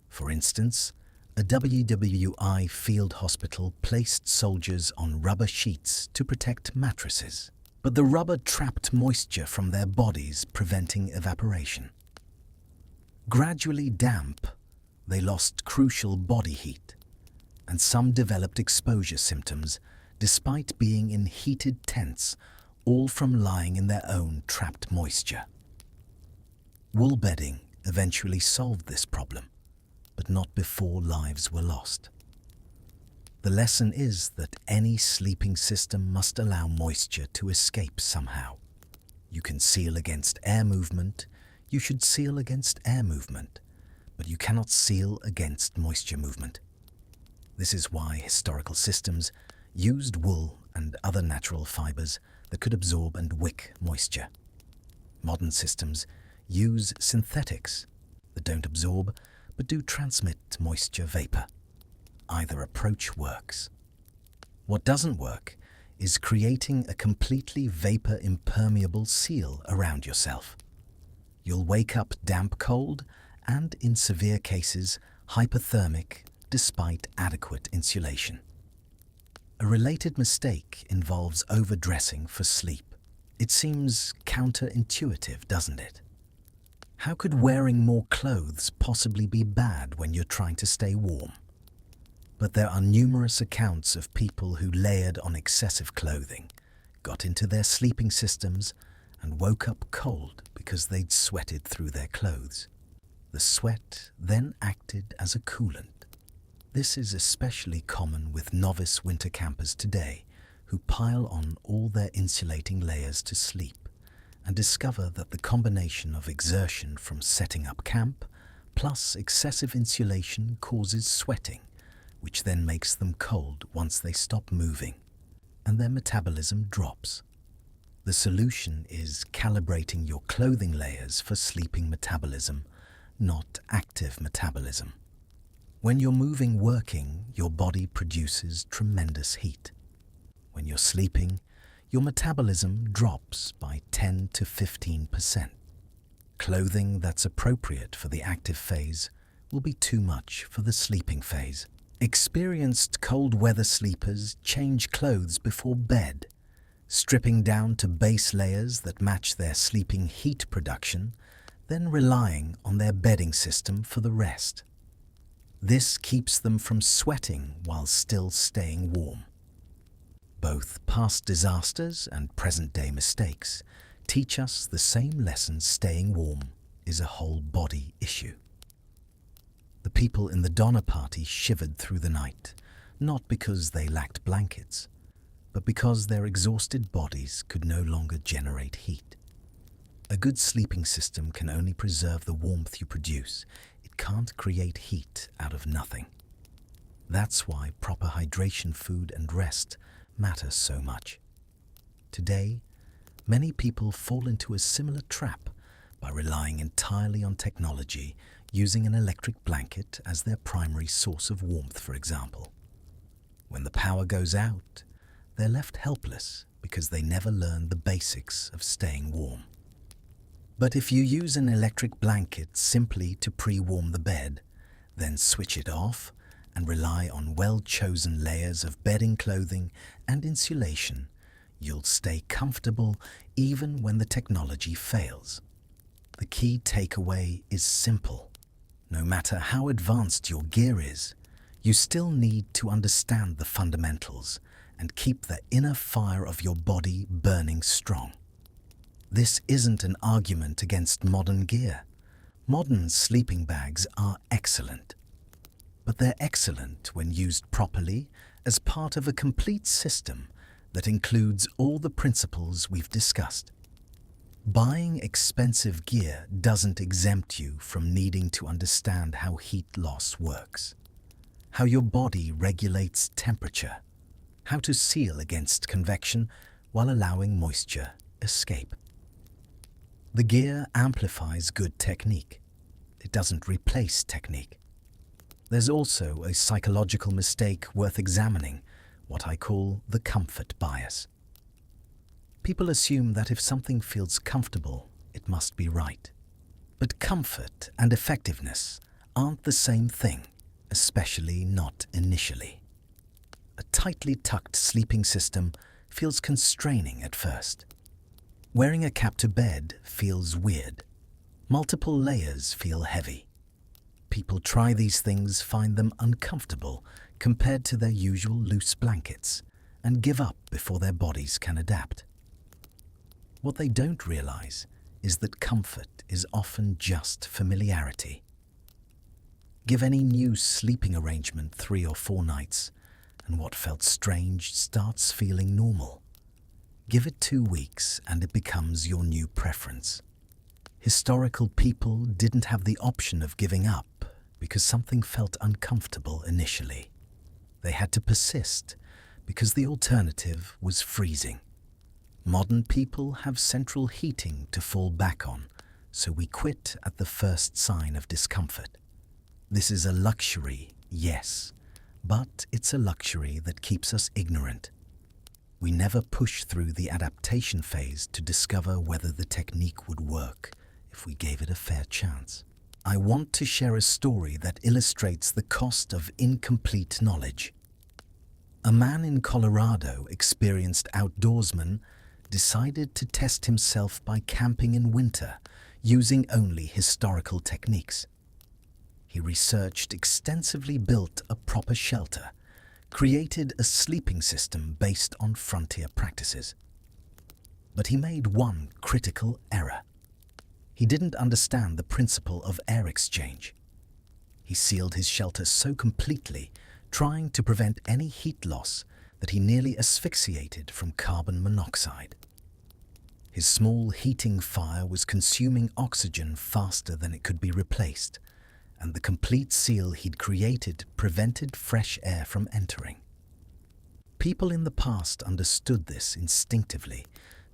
For instance, a WWI field hospital placed soldiers on rubber sheets to protect mattresses, but the rubber trapped moisture from their bodies, preventing evaporation. Gradually damp, they lost crucial body heat, and some developed exposure symptoms despite being in heated tents, all from lying in their own trapped moisture. Wool bedding eventually solved this problem, but not before lives were lost. The lesson is that any sleeping system must allow moisture to escape somehow. You can seal against air movement, you should seal against air movement, but you cannot seal against moisture movement. This is why historical systems used wool and other natural fibers that could absorb and wick moisture. Modern systems use synthetics that don't absorb but do transmit moisture vapor. Either approach works. What doesn't work is creating a completely vapor-impermeable seal around yourself. You'll wake up damp cold and, in severe cases, hypothermic despite adequate insulation. A related mistake involves overdressing for sleep. It seems counterintuitive, doesn't it? How could wearing more clothes possibly be bad when you're trying to stay warm? But there are numerous accounts of people who layered on excessive clothing, got into their sleeping systems, and woke up cold because they'd sweated through their clothes. The sweat then acted as a coolant. This is especially common with novice winter campers today, who pile on all their insulating layers to sleep and discover that the combination of exertion from setting up camp plus excessive insulation causes sweating, which then makes them cold once they stop moving, and their metabolism drops. The solution is calibrating your clothing layers for sleeping metabolism, not active metabolism. When you're moving working, your body produces tremendous heat. When you're sleeping, your metabolism drops by 10 to 15%. Clothing that's appropriate for the active phase will be too much for the sleeping phase. Experienced cold weather sleepers change clothes before bed, stripping down to base layers that match their sleeping heat production, then relying on their bedding system for the rest. This keeps them from sweating while still staying warm. Both past disasters and present-day mistakes teach us the same lesson: staying warm is a whole body issue. The people in the Donner Party shivered through the night, not because they lacked blankets, but because their exhausted bodies could no longer generate heat. A good sleeping system can only preserve the warmth you produce. It can't create heat out of nothing. That's why proper hydration, food, and rest matter so much. Today, many people fall into a similar trap by relying entirely on technology, using an electric blanket as their primary source of warmth, for example. When the power goes out, they're left helpless because they never learned the basics of staying warm. But if you use an electric blanket simply to pre-warm the bed, then switch it off and rely on well-chosen layers of bedding, clothing, and insulation, you'll stay comfortable even when the technology fails. The key takeaway is simple. No matter how advanced your gear is, you still need to understand the fundamentals and keep the inner fire of your body burning strong. This isn't an argument against modern gear. Modern sleeping bags are excellent. But they're excellent when used properly as part of a complete system that includes all the principles we've discussed. Buying expensive gear doesn't exempt you from needing to understand how heat loss works, how your body regulates temperature, how to seal against convection while allowing moisture escape. The gear amplifies good technique. It doesn't replace technique. There's also a psychological mistake worth examining, what I call the comfort bias. People assume that if something feels comfortable, it must be right. But comfort and effectiveness aren't the same thing, especially not initially. A tightly tucked sleeping system feels constraining at first. Wearing a cap to bed feels weird. Multiple layers feel heavy. People try these things, find them uncomfortable compared to their usual loose blankets, and give up before their bodies can adapt. What they don't realize is that comfort is often just familiarity. Give any new sleeping arrangement 3 or 4 nights, and what felt strange starts feeling normal. Give it 2 weeks and it becomes your new preference. Historical people didn't have the option of giving up because something felt uncomfortable initially. They had to persist because the alternative was freezing. Modern people have central heating to fall back on, so we quit at the first sign of discomfort. This is a luxury, yes, but it's a luxury that keeps us ignorant. We never push through the adaptation phase to discover whether the technique would work if we gave it a fair chance. I want to share a story that illustrates the cost of incomplete knowledge. A man in Colorado, experienced outdoorsman, decided to test himself by camping in winter using only historical techniques. He researched extensively, built a proper shelter, created a sleeping system based on frontier practices. But he made one critical error. He didn't understand the principle of air exchange. He sealed his shelter so completely, trying to prevent any heat loss, that he nearly asphyxiated from carbon monoxide. His small heating fire was consuming oxygen faster than it could be replaced, and the complete seal he'd created prevented fresh air from entering. People in the past understood this instinctively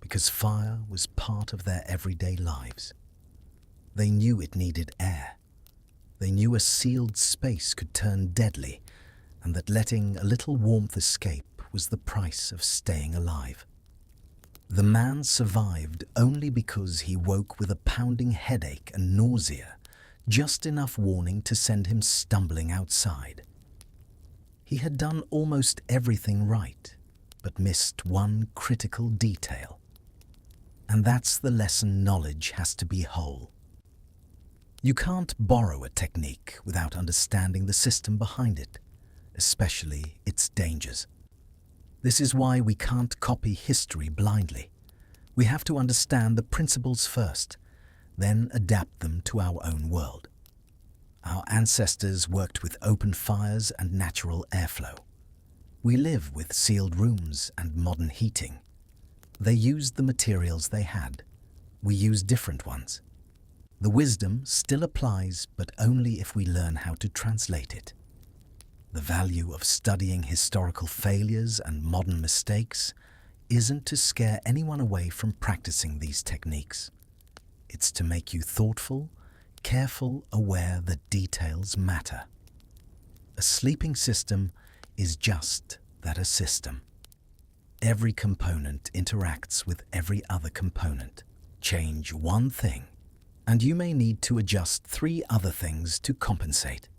because fire was part of their everyday lives. They knew it needed air. They knew a sealed space could turn deadly, and that letting a little warmth escape was the price of staying alive. The man survived only because he woke with a pounding headache and nausea, just enough warning to send him stumbling outside. He had done almost everything right, but missed one critical detail. And that's the lesson knowledge has to be whole. You can't borrow a technique without understanding the system behind it, especially its dangers. This is why we can't copy history blindly. We have to understand the principles first, then adapt them to our own world. Our ancestors worked with open fires and natural airflow. We live with sealed rooms and modern heating. They used the materials they had. We use different ones. The wisdom still applies, but only if we learn how to translate it. The value of studying historical failures and modern mistakes isn't to scare anyone away from practicing these techniques. It's to make you thoughtful, careful, aware that details matter. A sleeping system is just that, a system. Every component interacts with every other component. Change one thing, and you may need to adjust 3 other things to compensate.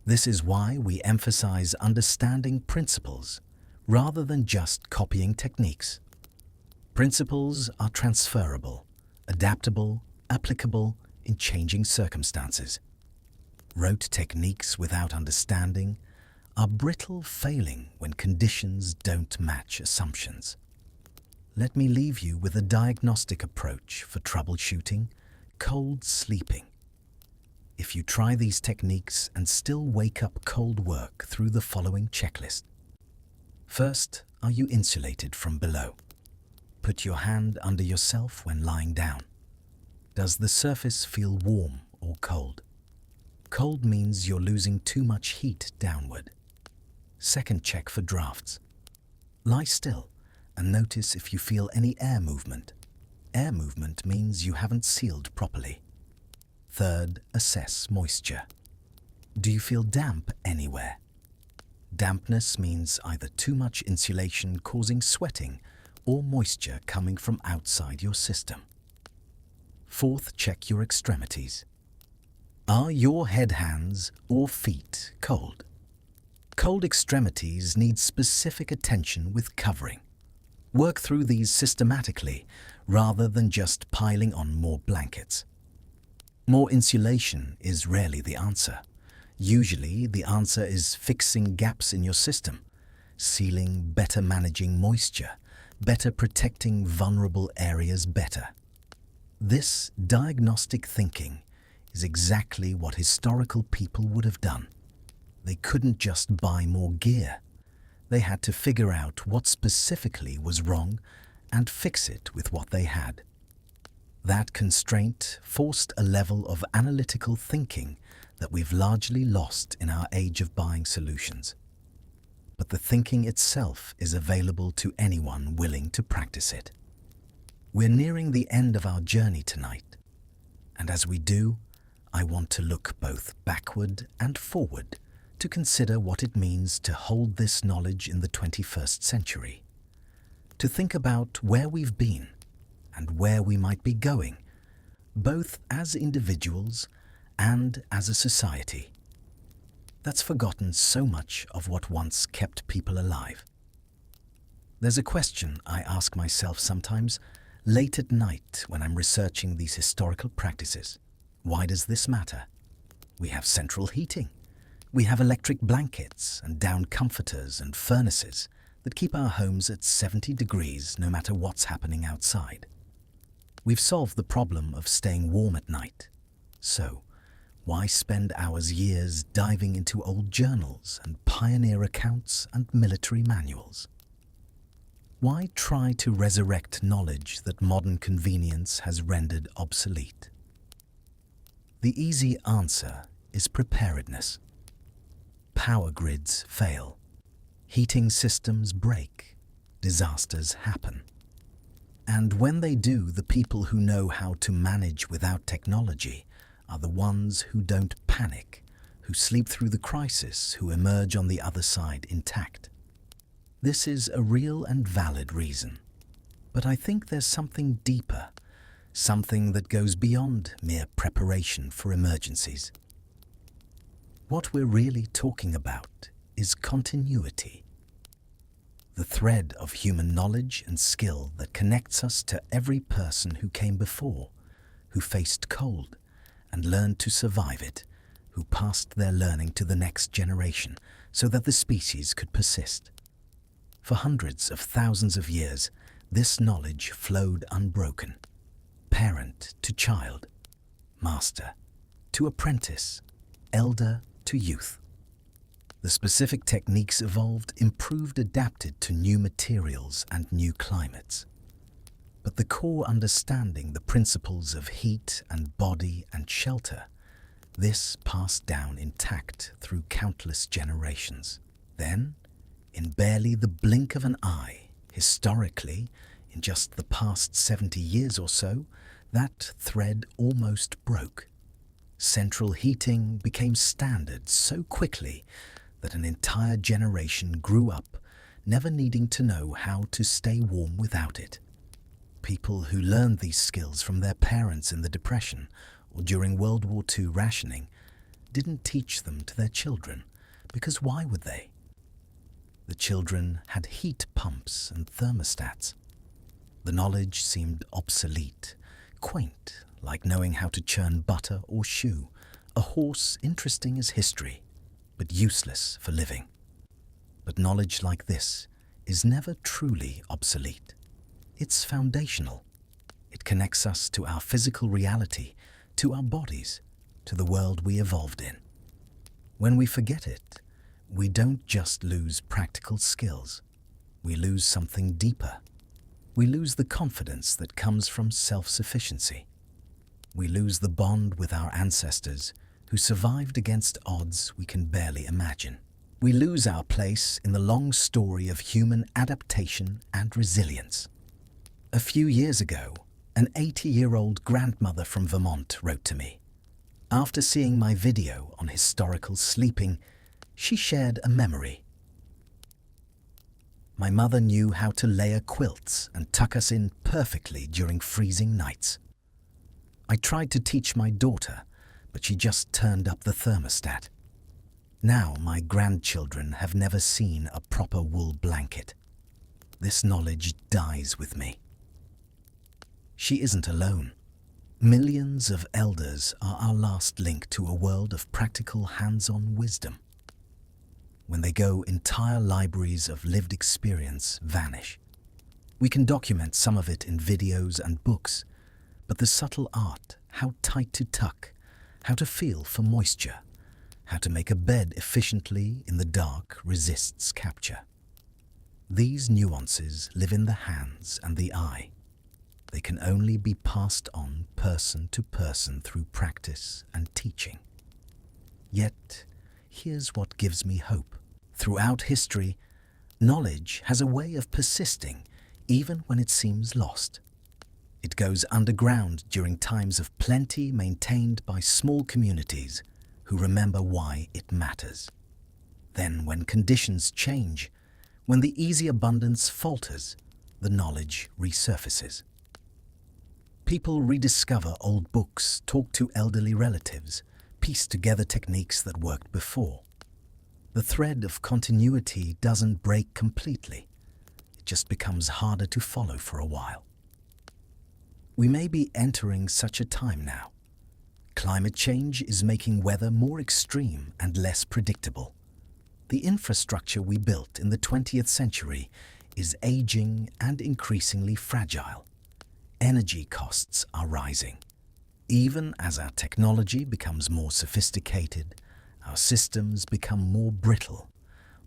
This is why we emphasize understanding principles rather than just copying techniques. Principles are transferable, adaptable, applicable in changing circumstances. Rote techniques without understanding are brittle, failing when conditions don't match assumptions. Let me leave you with a diagnostic approach for troubleshooting cold sleeping. If you try these techniques and still wake up cold, work through the following checklist. First, are you insulated from below? Put your hand under yourself when lying down. Does the surface feel warm or cold? Cold means you're losing too much heat downward. Second, check for drafts. Lie still and notice if you feel any air movement. Air movement means you haven't sealed properly. Third, assess moisture. Do you feel damp anywhere? Dampness means either too much insulation causing sweating or moisture coming from outside your system. Fourth, check your extremities. Are your head, hands, or feet cold? Cold extremities need specific attention with covering. Work through these systematically rather than just piling on more blankets. More insulation is rarely the answer. Usually, the answer is fixing gaps in your system, sealing, better managing moisture, better protecting vulnerable areas better. This diagnostic thinking is exactly what historical people would have done. They couldn't just buy more gear. They had to figure out what specifically was wrong and fix it with what they had. That constraint forced a level of analytical thinking that we've largely lost in our age of buying solutions. But the thinking itself is available to anyone willing to practice it. We're nearing the end of our journey tonight, and as we do, I want to look both backward and forward to consider what it means to hold this knowledge in the 21st century, to think about where we've been and where we might be going, both as individuals and as a society that's forgotten so much of what once kept people alive. There's a question I ask myself sometimes late at night when I'm researching these historical practices. Why does this matter? We have central heating. We have electric blankets and down comforters and furnaces that keep our homes at 70 degrees no matter what's happening outside. We've solved the problem of staying warm at night. So, Why spend hours, years diving into old journals and pioneer accounts and military manuals? Why try to resurrect knowledge that modern convenience has rendered obsolete? The easy answer is preparedness. Power grids fail. Heating systems break. Disasters happen. And when they do, the people who know how to manage without technology are the ones who don't panic, who sleep through the crisis, who emerge on the other side intact. This is a real and valid reason. But I think there's something deeper, something that goes beyond mere preparation for emergencies. What we're really talking about is continuity. The thread of human knowledge and skill that connects us to every person who came before, who faced cold and learned to survive it, who passed their learning to the next generation so that the species could persist. For hundreds of thousands of years, this knowledge flowed unbroken, parent to child, master to apprentice, elder to youth. The specific techniques evolved, improved, adapted to new materials and new climates. But the core understanding, the principles of heat and body and shelter, this passed down intact through countless generations. Then, in barely the blink of an eye, historically, in just the past 70 years or so, that thread almost broke. Central heating became standard so quickly that an entire generation grew up never needing to know how to stay warm without it. People who learned these skills from their parents in the Depression or during World War II rationing didn't teach them to their children, because why would they? The children had heat pumps and thermostats. The knowledge seemed obsolete, quaint, like knowing how to churn butter or shoe, a horse interesting as history, but useless for living. But knowledge like this is never truly obsolete. It's foundational. It connects us to our physical reality, to our bodies, to the world we evolved in. When we forget it, we don't just lose practical skills. We lose something deeper. We lose the confidence that comes from self-sufficiency. We lose the bond with our ancestors who survived against odds we can barely imagine. We lose our place in the long story of human adaptation and resilience. A few years ago, an 80-year-old grandmother from Vermont wrote to me. After seeing my video on historical sleeping, she shared a memory. My mother knew how to layer quilts and tuck us in perfectly during freezing nights. I tried to teach my daughter, but she just turned up the thermostat. Now my grandchildren have never seen a proper wool blanket. This knowledge dies with me. She isn't alone. Millions of elders are our last link to a world of practical hands-on wisdom. When they go, entire libraries of lived experience vanish. We can document some of it in videos and books, but the subtle art, how tight to tuck, how to feel for moisture, how to make a bed efficiently in the dark resists capture. These nuances live in the hands and the eye. They can only be passed on person to person through practice and teaching. Yet, here's what gives me hope. Throughout history, knowledge has a way of persisting even when it seems lost. It goes underground during times of plenty, maintained by small communities who remember why it matters. Then, when conditions change, when the easy abundance falters, the knowledge resurfaces. People rediscover old books, talk to elderly relatives, piece together techniques that worked before. The thread of continuity doesn't break completely. It just becomes harder to follow for a while. We may be entering such a time now. Climate change is making weather more extreme and less predictable. The infrastructure we built in the 20th century is aging and increasingly fragile. Energy costs are rising. Even as our technology becomes more sophisticated, our systems become more brittle,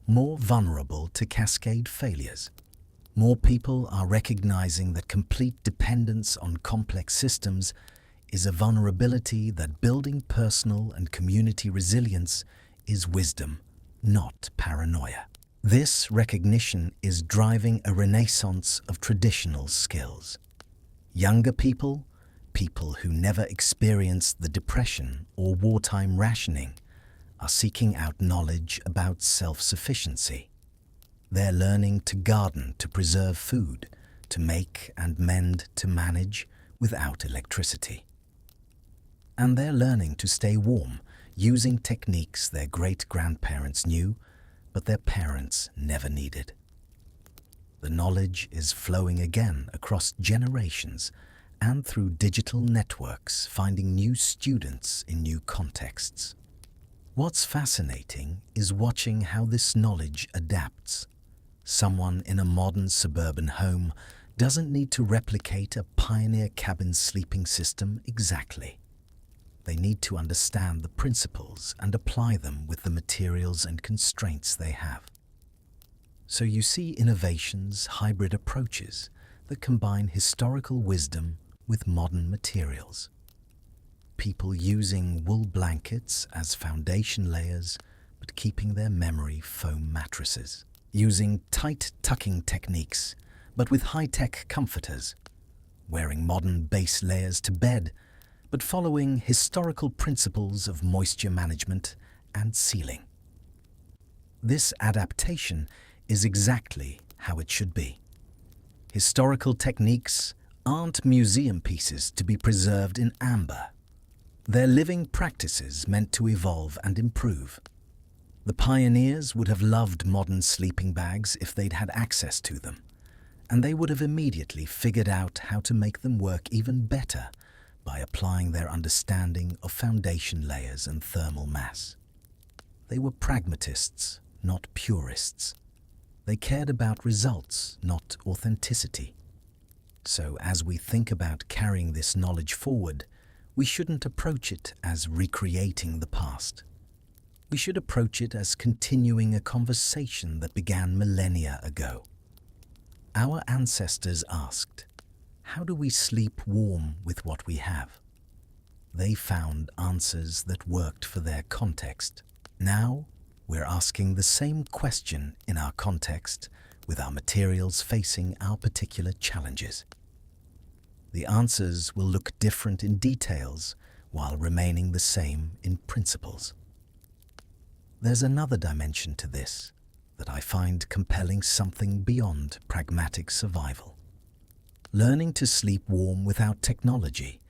more vulnerable to cascade failures. More people are recognizing that complete dependence on complex systems is a vulnerability, that building personal and community resilience is wisdom, not paranoia. This recognition is driving a renaissance of traditional skills. Younger people, people who never experienced the depression or wartime rationing, are seeking out knowledge about self-sufficiency. They're learning to garden to preserve food, to make and mend to manage without electricity. And they're learning to stay warm using techniques their great-grandparents knew, but their parents never needed. The knowledge is flowing again across generations and through digital networks, finding new students in new contexts. What's fascinating is watching how this knowledge adapts. Someone in a modern suburban home doesn't need to replicate a pioneer cabin sleeping system exactly. They need to understand the principles and apply them with the materials and constraints they have. So you see innovations, hybrid approaches that combine historical wisdom with modern materials. People using wool blankets as foundation layers, but keeping their memory foam mattresses. Using tight tucking techniques, but with high-tech comforters. Wearing modern base layers to bed, but following historical principles of moisture management and sealing. This adaptation is exactly how it should be. Historical techniques aren't museum pieces to be preserved in amber. They're living practices meant to evolve and improve. The pioneers would have loved modern sleeping bags if they'd had access to them, and they would have immediately figured out how to make them work even better by applying their understanding of foundation layers and thermal mass. They were pragmatists, not purists. They cared about results, not authenticity. So as we think about carrying this knowledge forward, we shouldn't approach it as recreating the past. We should approach it as continuing a conversation that began millennia ago. Our ancestors asked, how do we sleep warm with what we have? They found answers that worked for their context. Now, we're asking the same question in our context with our materials facing our particular challenges. The answers will look different in details while remaining the same in principles. There's another dimension to this that I find compelling, something beyond pragmatic survival. Learning to sleep warm without technology,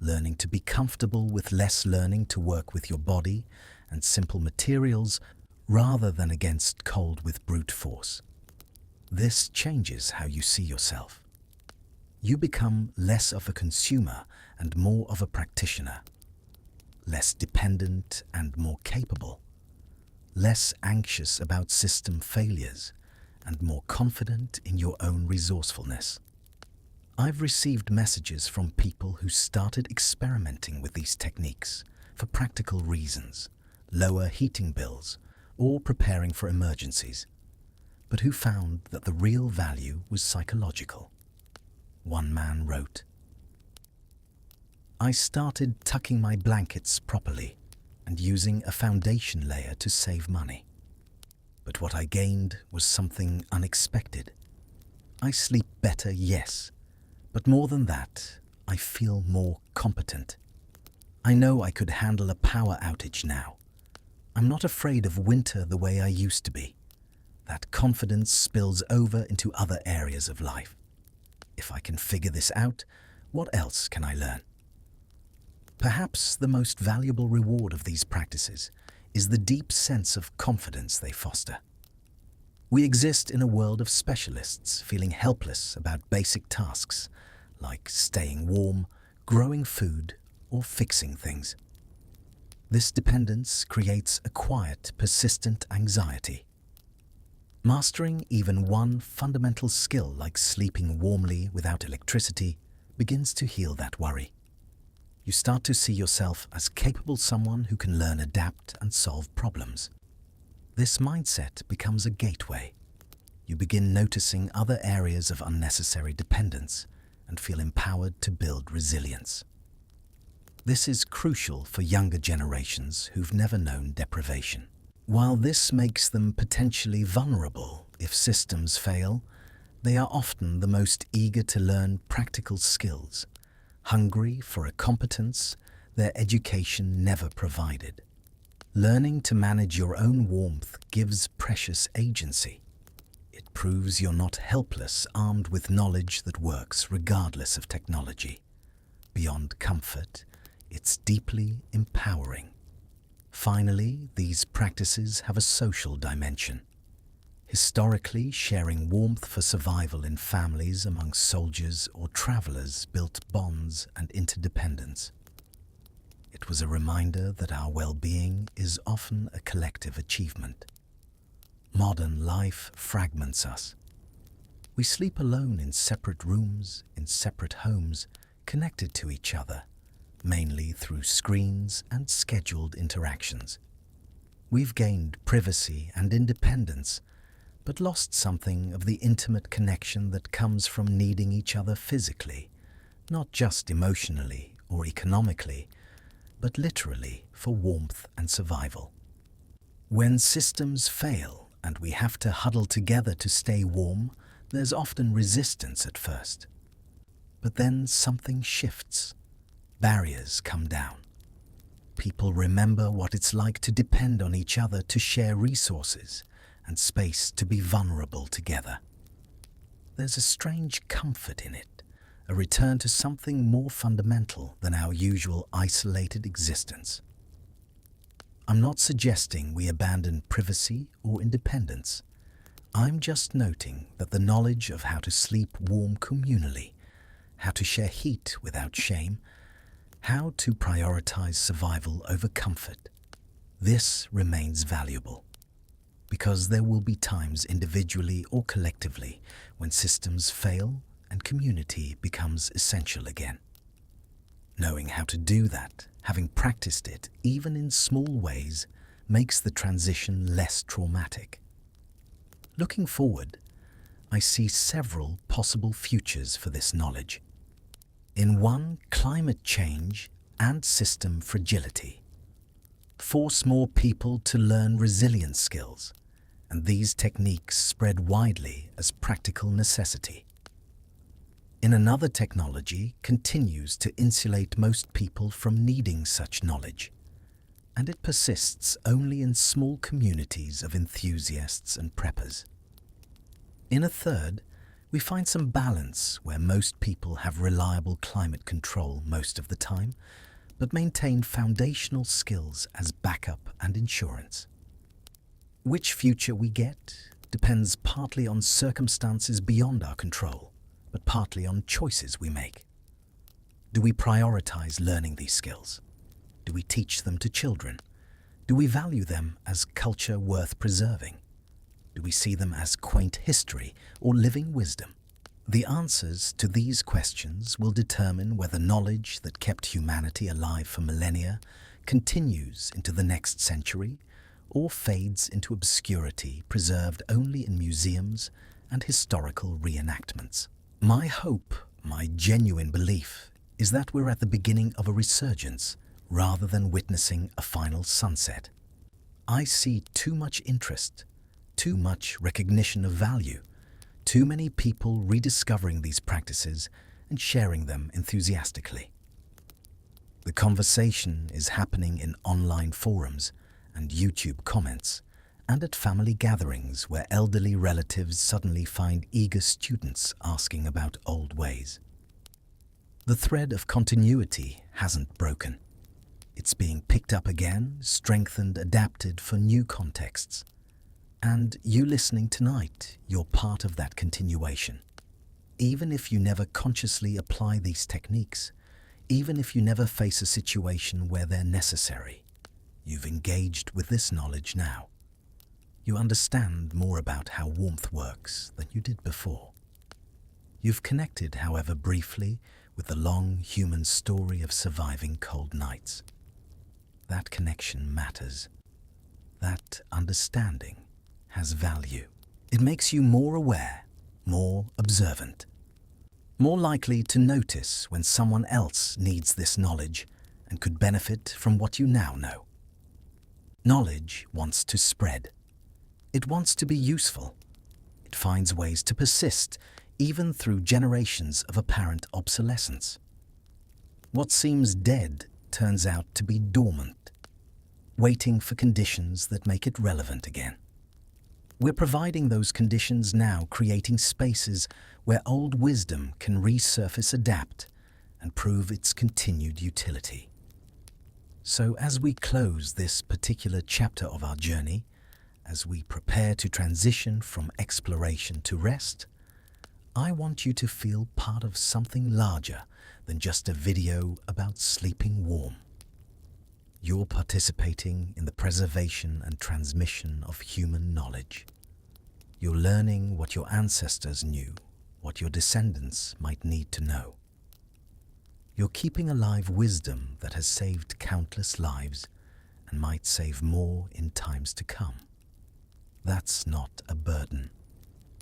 learning to be comfortable with less, learning to work with your body and simple materials rather than against cold with brute force. This changes how you see yourself. You become less of a consumer and more of a practitioner, less dependent and more capable, less anxious about system failures and more confident in your own resourcefulness. I've received messages from people who started experimenting with these techniques for practical reasons, lower heating bills, or preparing for emergencies, but who found that the real value was psychological. One man wrote, "I started tucking my blankets properly and using a foundation layer to save money. But what I gained was something unexpected. I sleep better, yes, but more than that, I feel more competent. I know I could handle a power outage now. I'm not afraid of winter the way I used to be. That confidence spills over into other areas of life. If I can figure this out, what else can I learn?" Perhaps the most valuable reward of these practices is the deep sense of confidence they foster. We exist in a world of specialists feeling helpless about basic tasks like staying warm, growing food, or fixing things. This dependence creates a quiet, persistent anxiety. Mastering even one fundamental skill like sleeping warmly without electricity begins to heal that worry. You start to see yourself as capable someone who can learn, adapt, and solve problems. This mindset becomes a gateway. You begin noticing other areas of unnecessary dependence and feel empowered to build resilience. This is crucial for younger generations who've never known deprivation. While this makes them potentially vulnerable if systems fail, they are often the most eager to learn practical skills, hungry for a competence their education never provided. Learning to manage your own warmth gives precious agency. It proves you're not helpless, armed with knowledge that works regardless of technology. Beyond comfort, it's deeply empowering. Finally, these practices have a social dimension. Historically, sharing warmth for survival in families among soldiers or travelers built bonds and interdependence. It was a reminder that our well-being is often a collective achievement. Modern life fragments us. We sleep alone in separate rooms, in separate homes, connected to each other, mainly through screens and scheduled interactions. We've gained privacy and independence, but lost something of the intimate connection that comes from needing each other physically, not just emotionally or economically, but literally for warmth and survival. When systems fail and we have to huddle together to stay warm, there's often resistance at first. But then something shifts. Barriers come down. People remember what it's like to depend on each other to share resources and space to be vulnerable together. There's a strange comfort in it, a return to something more fundamental than our usual isolated existence. I'm not suggesting we abandon privacy or independence. I'm just noting that the knowledge of how to sleep warm communally, how to share heat without shame, how to prioritize survival over comfort, this remains valuable. Because there will be times individually or collectively when systems fail and community becomes essential again. Knowing how to do that, having practiced it, even in small ways, makes the transition less traumatic. Looking forward, I see several possible futures for this knowledge. In one, climate change and system fragility. Force more people to learn resilience skills, and these techniques spread widely as practical necessity. In another, technology continues to insulate most people from needing such knowledge, and it persists only in small communities of enthusiasts and preppers. In a third, we find some balance where most people have reliable climate control most of the time, but maintain foundational skills as backup and insurance. Which future we get depends partly on circumstances beyond our control, but partly on choices we make. Do we prioritize learning these skills? Do we teach them to children? Do we value them as culture worth preserving? Do we see them as quaint history or living wisdom? The answers to these questions will determine whether knowledge that kept humanity alive for millennia continues into the next century or fades into obscurity, preserved only in museums and historical reenactments. My hope, my genuine belief, is that we're at the beginning of a resurgence rather than witnessing a final sunset. I see too much interest, too much recognition of value, too many people rediscovering these practices and sharing them enthusiastically. The conversation is happening in online forums and YouTube comments, and at family gatherings where elderly relatives suddenly find eager students asking about old ways. The thread of continuity hasn't broken. It's being picked up again, strengthened, adapted for new contexts. And you listening tonight, you're part of that continuation. Even if you never consciously apply these techniques, even if you never face a situation where they're necessary, you've engaged with this knowledge now. You understand more about how warmth works than you did before. You've connected, however briefly, with the long human story of surviving cold nights. That connection matters. That understanding has value. It makes you more aware, more observant, more likely to notice when someone else needs this knowledge and could benefit from what you now know. Knowledge wants to spread. It wants to be useful. It finds ways to persist, even through generations of apparent obsolescence. What seems dead turns out to be dormant, waiting for conditions that make it relevant again. We're providing those conditions now, creating spaces where old wisdom can resurface, adapt, and prove its continued utility. So as we close this particular chapter of our journey, as we prepare to transition from exploration to rest, I want you to feel part of something larger than just a video about sleeping warm. You're participating in the preservation and transmission of human knowledge. You're learning what your ancestors knew, what your descendants might need to know. You're keeping alive wisdom that has saved countless lives and might save more in times to come. That's not a burden.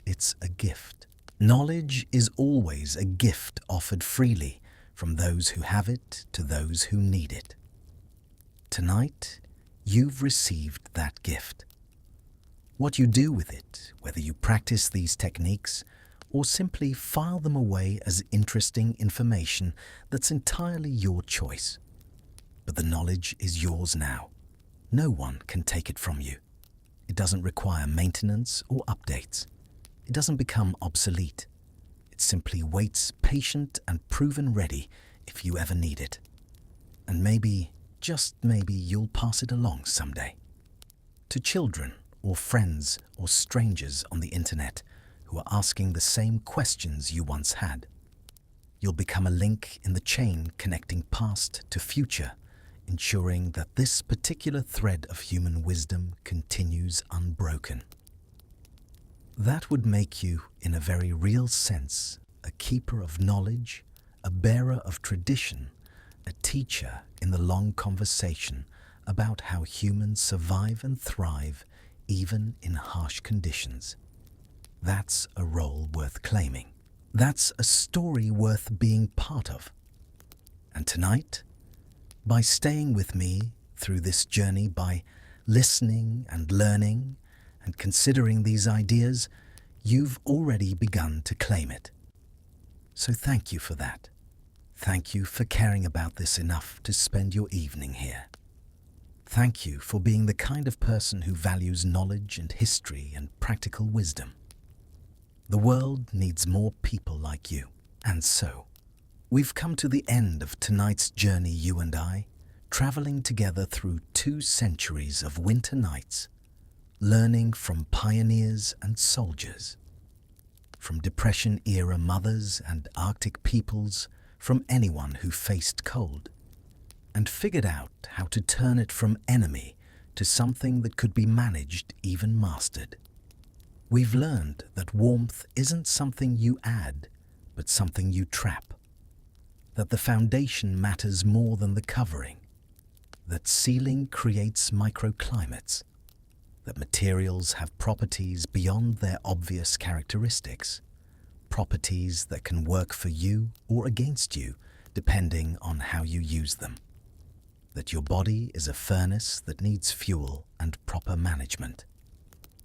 It's a gift. Knowledge is always a gift offered freely from those who have it to those who need it. Tonight, you've received that gift. What you do with it, whether you practice these techniques or simply file them away as interesting information, that's entirely your choice. But the knowledge is yours now. No one can take it from you. It doesn't require maintenance or updates. It doesn't become obsolete. It simply waits patient and proven ready if you ever need it. And maybe, just maybe, you'll pass it along someday. To children or friends or strangers on the internet who are asking the same questions you once had. You'll become a link in the chain connecting past to future, ensuring that this particular thread of human wisdom continues unbroken. That would make you, in a very real sense, a keeper of knowledge, a bearer of tradition, a teacher in the long conversation about how humans survive and thrive even in harsh conditions. That's a role worth claiming. That's a story worth being part of. And tonight, by staying with me through this journey, by listening and learning and considering these ideas, you've already begun to claim it. So thank you for that. Thank you for caring about this enough to spend your evening here. Thank you for being the kind of person who values knowledge and history and practical wisdom. The world needs more people like you. And so, we've come to the end of tonight's journey, you and I, traveling together through 2 centuries of winter nights, learning from pioneers and soldiers, from Depression-era mothers and Arctic peoples, from anyone who faced cold, and figured out how to turn it from enemy to something that could be managed, even mastered. We've learned that warmth isn't something you add, but something you trap. That the foundation matters more than the covering. That sealing creates microclimates. That materials have properties beyond their obvious characteristics. Properties that can work for you or against you, depending on how you use them. That your body is a furnace that needs fuel and proper management.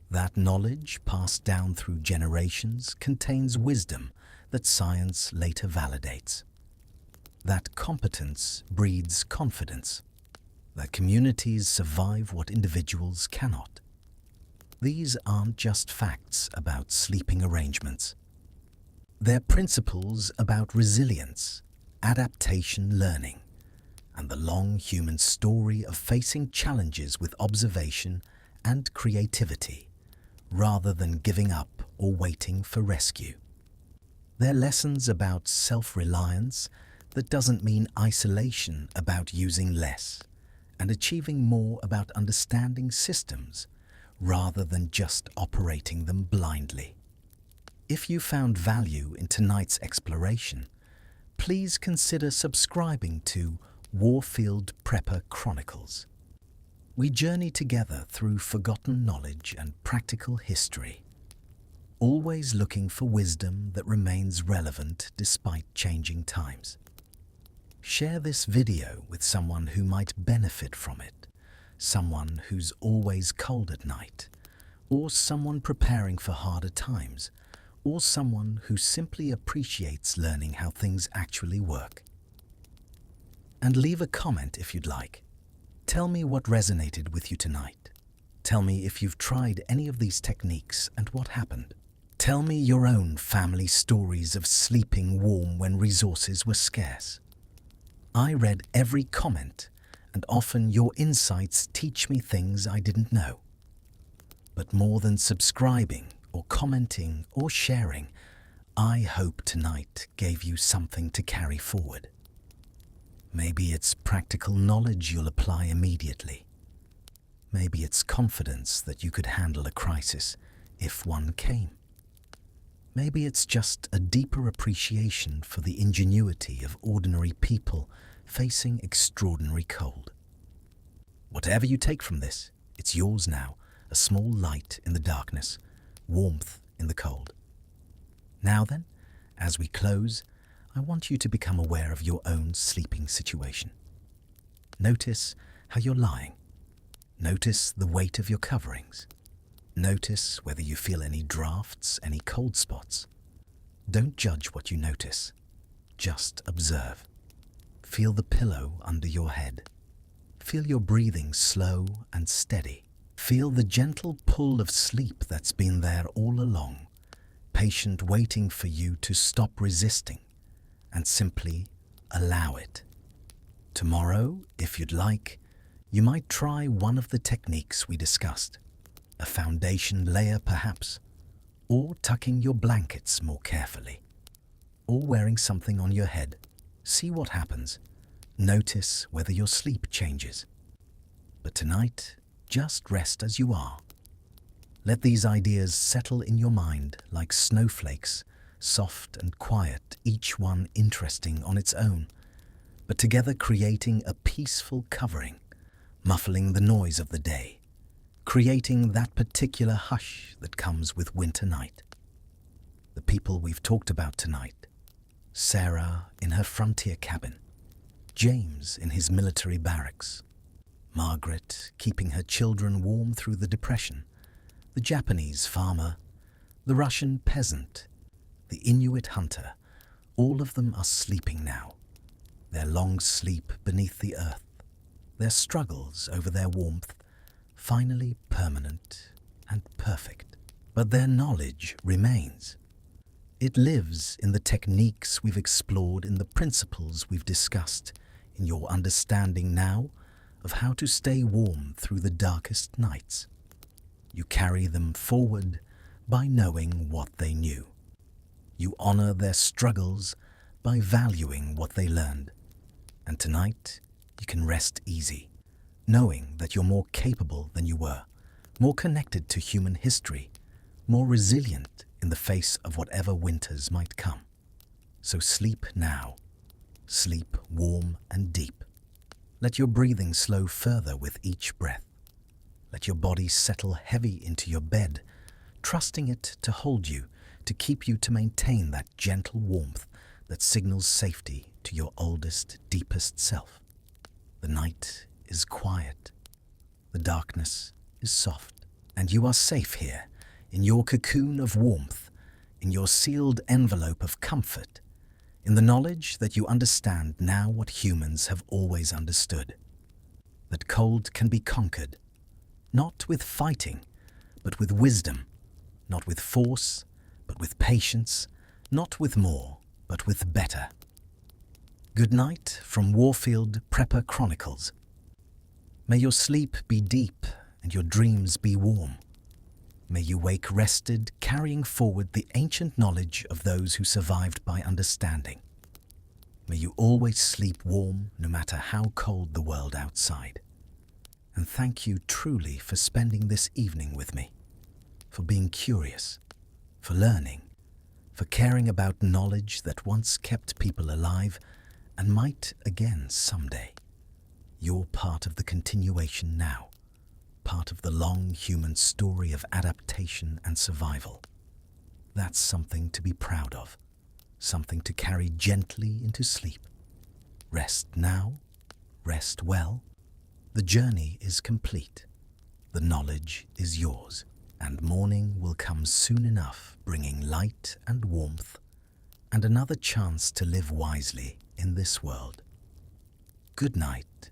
That knowledge, passed down through generations, contains wisdom that science later validates. That competence breeds confidence. That communities survive what individuals cannot. These aren't just facts about sleeping arrangements. They're principles about resilience, adaptation learning, and the long human story of facing challenges with observation and creativity, rather than giving up or waiting for rescue. They're lessons about self-reliance that doesn't mean isolation, about using less, and achieving more, about understanding systems rather than just operating them blindly. If you found value in tonight's exploration, please consider subscribing to Warfield Prepper Chronicles. We journey together through forgotten knowledge and practical history, always looking for wisdom that remains relevant despite changing times. Share this video with someone who might benefit from it, someone who's always cold at night, or someone preparing for harder times, or someone who simply appreciates learning how things actually work. And leave a comment if you'd like. Tell me what resonated with you tonight. Tell me if you've tried any of these techniques and what happened. Tell me your own family stories of sleeping warm when resources were scarce. I read every comment, and often your insights teach me things I didn't know. But more than subscribing or commenting or sharing, I hope tonight gave you something to carry forward. Maybe it's practical knowledge you'll apply immediately. Maybe it's confidence that you could handle a crisis if one came. Maybe it's just a deeper appreciation for the ingenuity of ordinary people facing extraordinary cold. Whatever you take from this, it's yours now, a small light in the darkness, warmth in the cold. Now then, as we close, I want you to become aware of your own sleeping situation. Notice how you're lying. Notice the weight of your coverings. Notice whether you feel any drafts, any cold spots. Don't judge what you notice. Just observe. Feel the pillow under your head. Feel your breathing slow and steady. Feel the gentle pull of sleep that's been there all along, patient waiting for you to stop resisting and simply allow it. Tomorrow, if you'd like, you might try one of the techniques we discussed, a foundation layer perhaps, or tucking your blankets more carefully, or wearing something on your head. See what happens. Notice whether your sleep changes. But tonight, just rest as you are. Let these ideas settle in your mind like snowflakes, soft and quiet, each one interesting on its own, but together creating a peaceful covering, muffling the noise of the day, creating that particular hush that comes with winter night. The people we've talked about tonight, Sarah in her frontier cabin, James in his military barracks, Margaret keeping her children warm through the Depression, the Japanese farmer, the Russian peasant, the Inuit hunter, all of them are sleeping now. Their long sleep beneath the earth, their struggles over their warmth, finally permanent and perfect. But their knowledge remains. It lives in the techniques we've explored, in the principles we've discussed, in your understanding now of how to stay warm through the darkest nights. You carry them forward by knowing what they knew. You honor their struggles by valuing what they learned. And tonight, you can rest easy, knowing that you're more capable than you were, more connected to human history, more resilient in the face of whatever winters might come. So sleep now. Sleep warm and deep. Let your breathing slow further with each breath. Let your body settle heavy into your bed, trusting it to hold you, to keep you, to maintain that gentle warmth that signals safety to your oldest, deepest self. The night is quiet. The darkness is soft. And you are safe here, in your cocoon of warmth, in your sealed envelope of comfort, in the knowledge that you understand now what humans have always understood, that cold can be conquered, not with fighting, but with wisdom, not with force, but with patience, not with more, but with better. Good night from Warfield Prepper Chronicles. May your sleep be deep and your dreams be warm. May you wake rested, carrying forward the ancient knowledge of those who survived by understanding. May you always sleep warm, no matter how cold the world outside. And thank you truly for spending this evening with me, for being curious, for learning, for caring about knowledge that once kept people alive and might again someday. You're part of the continuation now, part of the long human story of adaptation and survival. That's something to be proud of, something to carry gently into sleep. Rest now, rest well. The journey is complete. The knowledge is yours, and morning will come soon enough, bringing light and warmth and another chance to live wisely in this world. Good night.